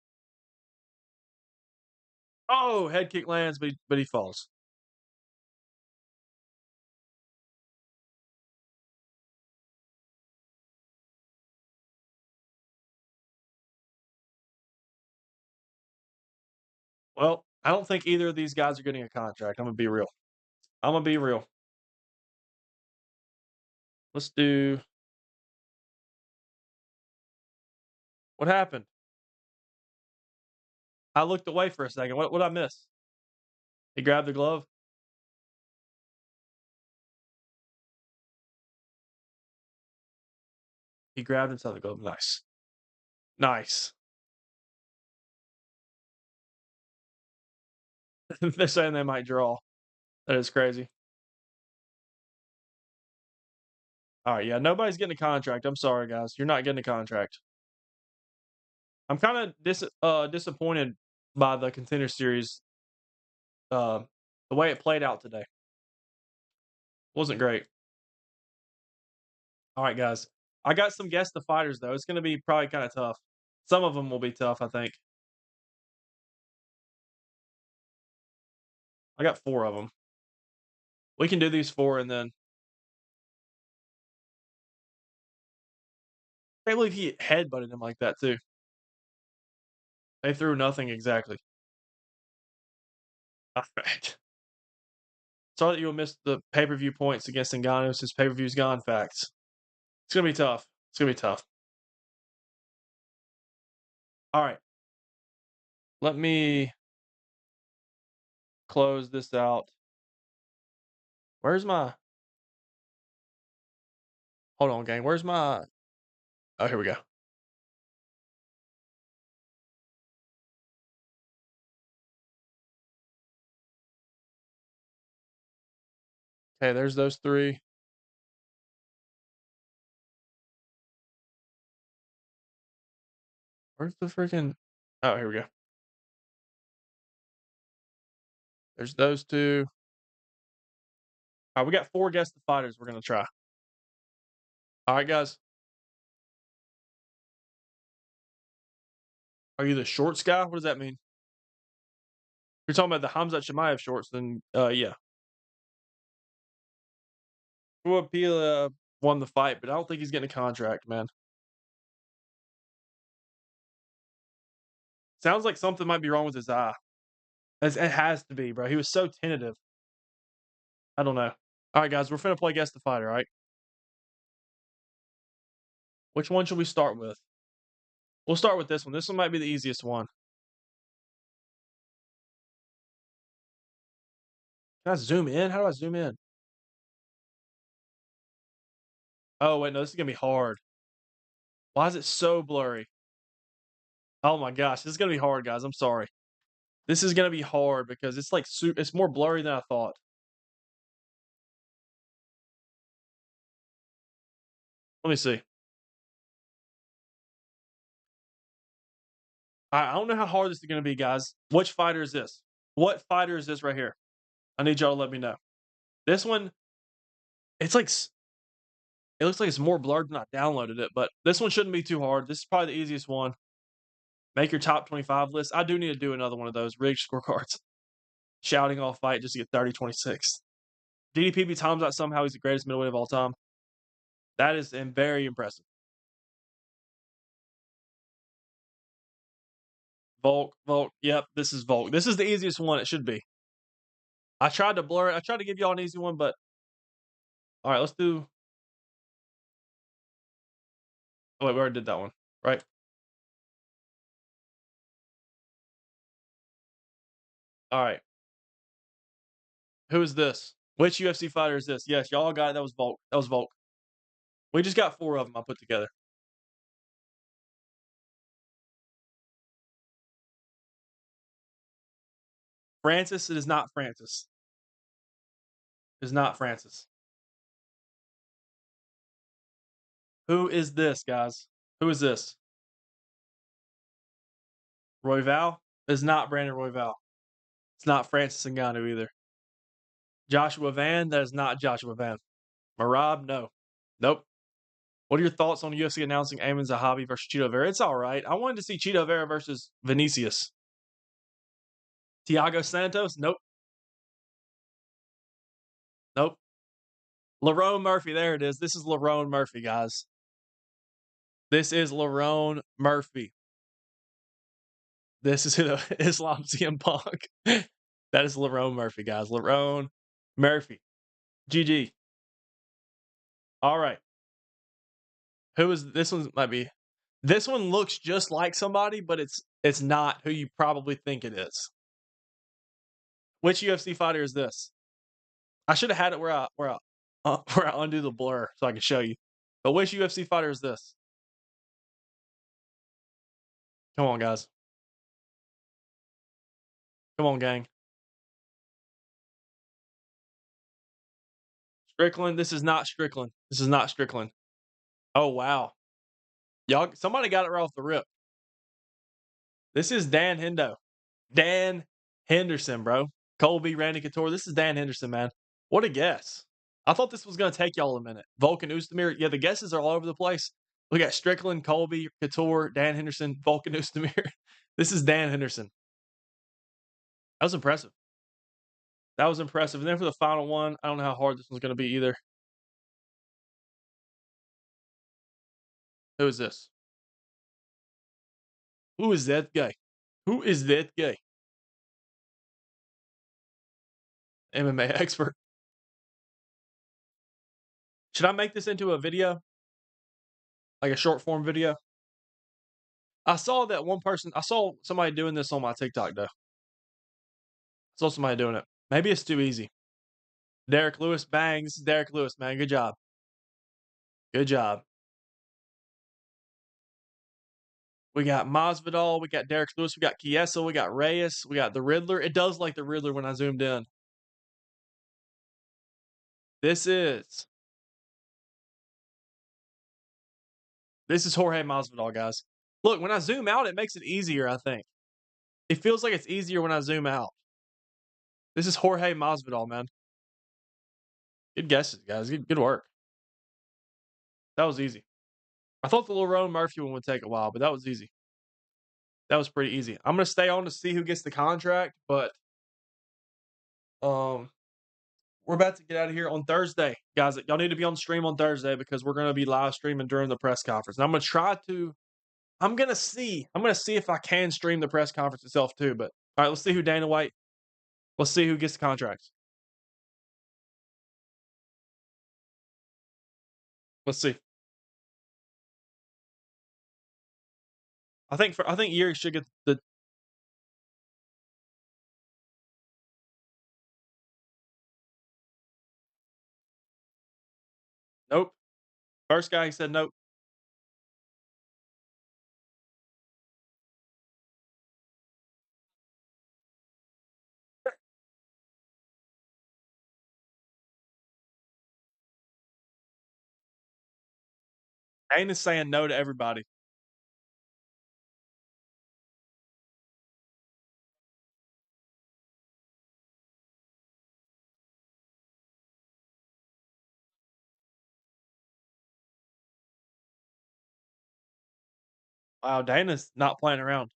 Oh, head kick lands, but he falls. Well, I don't think either of these guys are getting a contract. I'm gonna be real. I'm gonna be real. Let's do. What happened? I looked away for a second. What I miss? He grabbed the glove. He grabbed inside the glove. Nice. Nice. They're saying they might draw. That is crazy. All right, yeah, nobody's getting a contract. I'm sorry, guys. You're not getting a contract. I'm kind of disappointed by the Contender Series. Uh, the way it played out today wasn't great. All right, guys. I got some guess the fighters though. It's going to be probably kind of tough. Some of them will be tough, I think. I got 4 of them. We can do these 4 and then. I can't believe he headbutted him like that too. They threw nothing exactly. All right. Sorry that you'll miss the pay-per-view points against Ngannou since pay-per-view's gone. Facts. It's gonna be tough. It's gonna be tough. All right. Let me close this out. Where's my? Hold on, gang. Where's my? Oh, here we go. Okay, there's those 3. Where's the freaking? Oh, here we go. There's those 2. All right, we got 4 guess the fighters we're gonna try. All right, guys. Are you the shorts guy? What does that mean? If you're talking about the Hamzat Chimaev shorts, then yeah. Pila won the fight, but I don't think he's getting a contract, man. Sounds like something might be wrong with his eye. It has to be, bro. He was so tentative. I don't know. All right, guys, we're finna play guess the fighter. All right. Which one should we start with? We'll start with this one. This one might be the easiest one. Can I zoom in? How do I zoom in? Oh, wait, no, this is gonna be hard. Why is it so blurry? Oh my gosh, this is gonna be hard, guys. I'm sorry. This is gonna be hard because it's like it's more blurry than I thought. Let me see. I don't know how hard this is gonna be, guys. Which fighter is this? What fighter is this right here? I need y'all to let me know. This one, it's like it looks like it's more blurred than I downloaded it, but this one shouldn't be too hard. This is probably the easiest one. Make your top 25 list. I do need to do another one of those rigged scorecards. Shouting off fight just to get 30-26. DDP beats Hamzat somehow. He's the greatest middleweight of all time. That is very impressive. Volk. Yep, this is Volk. This is the easiest one. It should be. I tried to blur it. I tried to give y'all an easy one, but all right, let's do. Oh, wait, we already did that one, right? All right. Who is this? Which UFC fighter is this? Yes, y'all got it. That was Volk. That was Volk. We just got 4 of them I put together. Francis, it is not Francis. It is not Francis. Who is this, guys? Who is this? Royval? It is not Brandon Royval. It's not Francis Ngannou either. Joshua Van? That is not Joshua Van. Marab? No. Nope. What are your thoughts on UFC announcing Amin Zahabi versus Chito Vera? It's all right. I wanted to see Chito Vera versus Vinicius. Thiago Santos? Nope. Nope. Lerone Murphy. There it is. This is Lerone Murphy, guys. This is Lerone Murphy. This is Islam CM Punk. That is Lerone Murphy, guys. Lerone Murphy. GG. All right. Who is this one? Might be. This one looks just like somebody, but it's not who you probably think it is. Which UFC fighter is this? I should have had it where I undo the blur so I can show you. But which UFC fighter is this? Come on, guys. Come on, gang. Strickland. This is not Strickland. This is not Strickland. Oh wow. Y'all, somebody got it right off the rip. This is Dan Hendo. Dan Henderson, bro. Colby, Randy Couture. This is Dan Henderson, man. What a guess. I thought this was going to take y'all a minute. Volkan Oezdemir. Yeah, the guesses are all over the place. We got Strickland, Colby, Couture, Dan Henderson, Volkan Oezdemir. This is Dan Henderson. That was impressive. That was impressive. And then for the final one, I don't know how hard this one's going to be either. Who is this? Who is that guy? Who is that guy? MMA expert. Should I make this into a video? Like a short form video? I saw that one person, I saw somebody doing this on my TikTok though. I saw somebody doing it. Maybe it's too easy. Derek Lewis, bang. This is Derek Lewis, man. Good job. Good job. We got Masvidal, we got Derek Lewis, we got Chiesa, we got Reyes, we got the Riddler. It does like the Riddler when I zoomed in. This is Jorge Masvidal, guys. Look, when I zoom out, it makes it easier, I think. It feels like it's easier when I zoom out. This is Jorge Masvidal, man. Good guesses, guys. Good work. That was easy. I thought the little Rowan Murphy one would take a while, but that was easy. That was pretty easy. I'm gonna stay on to see who gets the contract, but um, we're about to get out of here on Thursday, guys. Y'all need to be on stream on Thursday because we're gonna be live streaming during the press conference. And I'm gonna try to. I'm gonna see. I'm gonna see if I can stream the press conference itself too. But all right, let's see who Dana White. Let's see who gets the contracts. Let's see. I think Yuri should get the. Nope. First guy, he said nope. Dana's saying no to everybody. Wow, Dana's not playing around.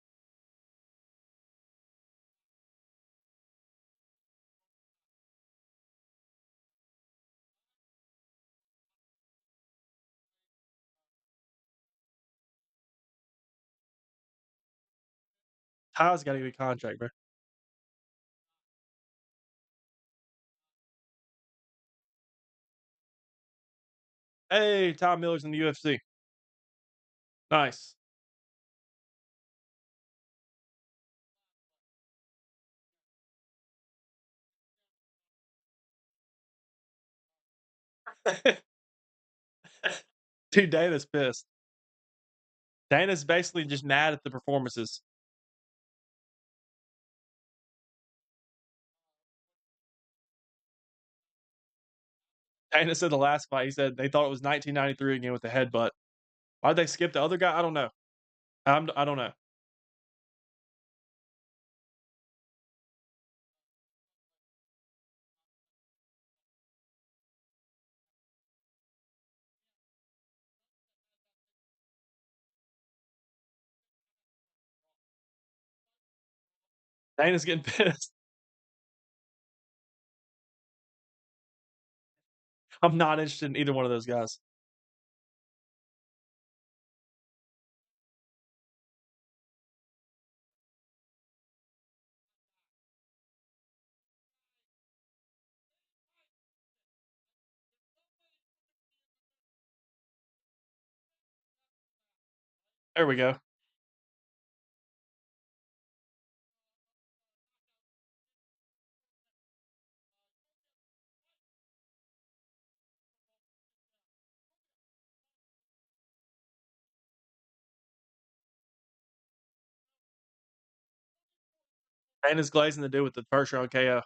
Ty's got to get a contract, bro. Hey, Ty Miller's in the UFC. Nice. Dude, Dana's pissed. Dana's basically just mad at the performances. Dana said the last fight, he said they thought it was 1993 again with the headbutt. Why'd they skip the other guy? I don't know. I don't know. Dana's getting pissed. I'm not interested in either one of those guys. There we go. Dana's glazing the dude with the first round KO.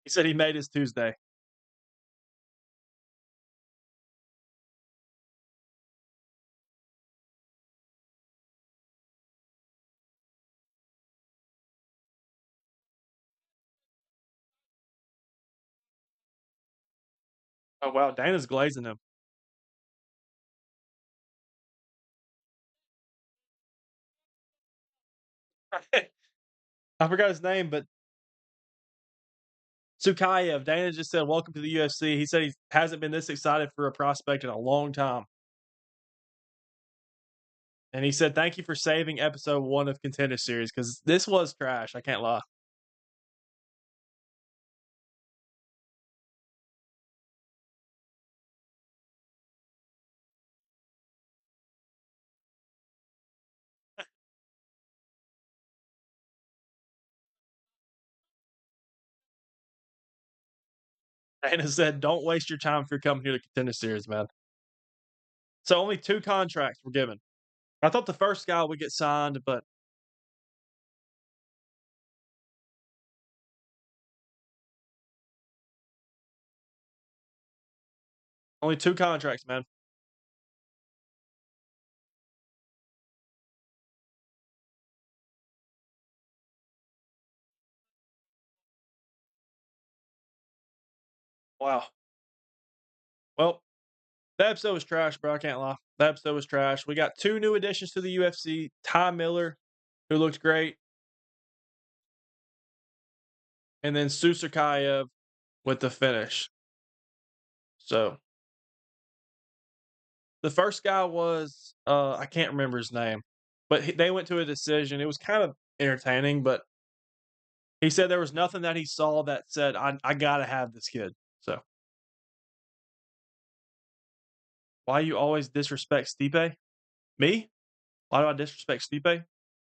He said he made his Tuesday. Oh wow, Dana's glazing him. I forgot his name, but Sukayev. Dana just said, "Welcome to the UFC." He said he hasn't been this excited for a prospect in a long time. And he said, "Thank you for saving episode 1 of Contender Series because this was trash. I can't lie." Dana said, "Don't waste your time if you're coming here to Contender Series, man." So only 2 contracts were given. I thought the first guy would get signed, but only 2 contracts, man. Wow. Well, that episode was trash, bro. I can't lie. That episode was trash. We got 2 new additions to the UFC. Ty Miller, who looked great, and then Susakayev with the finish. So the first guy was I can't remember his name, but they went to a decision. It was kind of entertaining, but he said there was nothing that he saw that said I gotta have this kid. So why you always disrespect Stipe? Me? Why do I disrespect Stipe?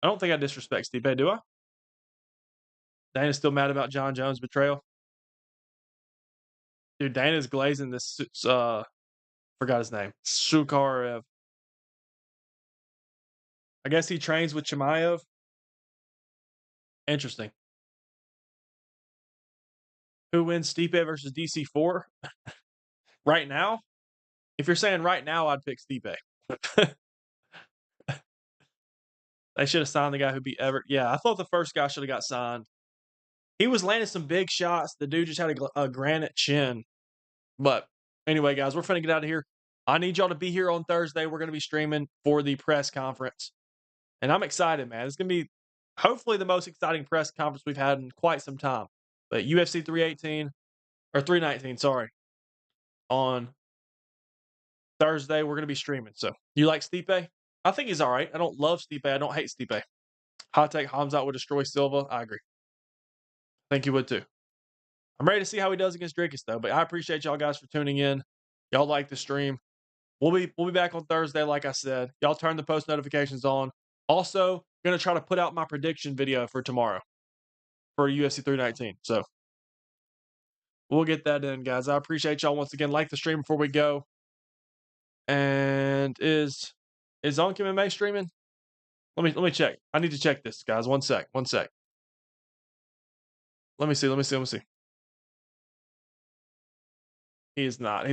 I don't think I disrespect Stipe, do I? Dana's still mad about John Jones' betrayal. Dude, Dana's glazing this. Forgot his name. Sukarev. I guess he trains with Chimaev. Interesting. Who wins Stipe versus DC4? Right now? If you're saying right now, I'd pick Stipe. They should have signed the guy who beat Everett. Yeah, I thought the first guy should have got signed. He was landing some big shots. The dude just had a granite chin. But anyway, guys, we're finna get out of here. I need y'all to be here on Thursday. We're going to be streaming for the press conference. And I'm excited, man. It's going to be hopefully the most exciting press conference we've had in quite some time. But UFC 318 or 319, sorry, on Thursday, we're going to be streaming. So you like Stipe? I think he's all right. I don't love Stipe. I don't hate Stipe. Hot take, Hamzat would destroy Silva. I agree. I think he would too. I'm ready to see how he does against Dricus, though. But I appreciate y'all guys for tuning in. Y'all like the stream. We'll be back on Thursday, like I said. Y'all turn the post notifications on. Also, gonna try to put out my prediction video for tomorrow for UFC 319. So we'll get that in, guys. I appreciate y'all once again. Like the stream before we go. And is Zonk MMA streaming? Let me check. I need to check this, guys. One sec. Let me see. He's not.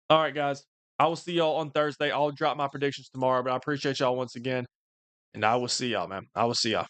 All right, guys. I will see y'all on Thursday. I'll drop my predictions tomorrow, but I appreciate y'all once again. And I will see y'all, man. I will see y'all.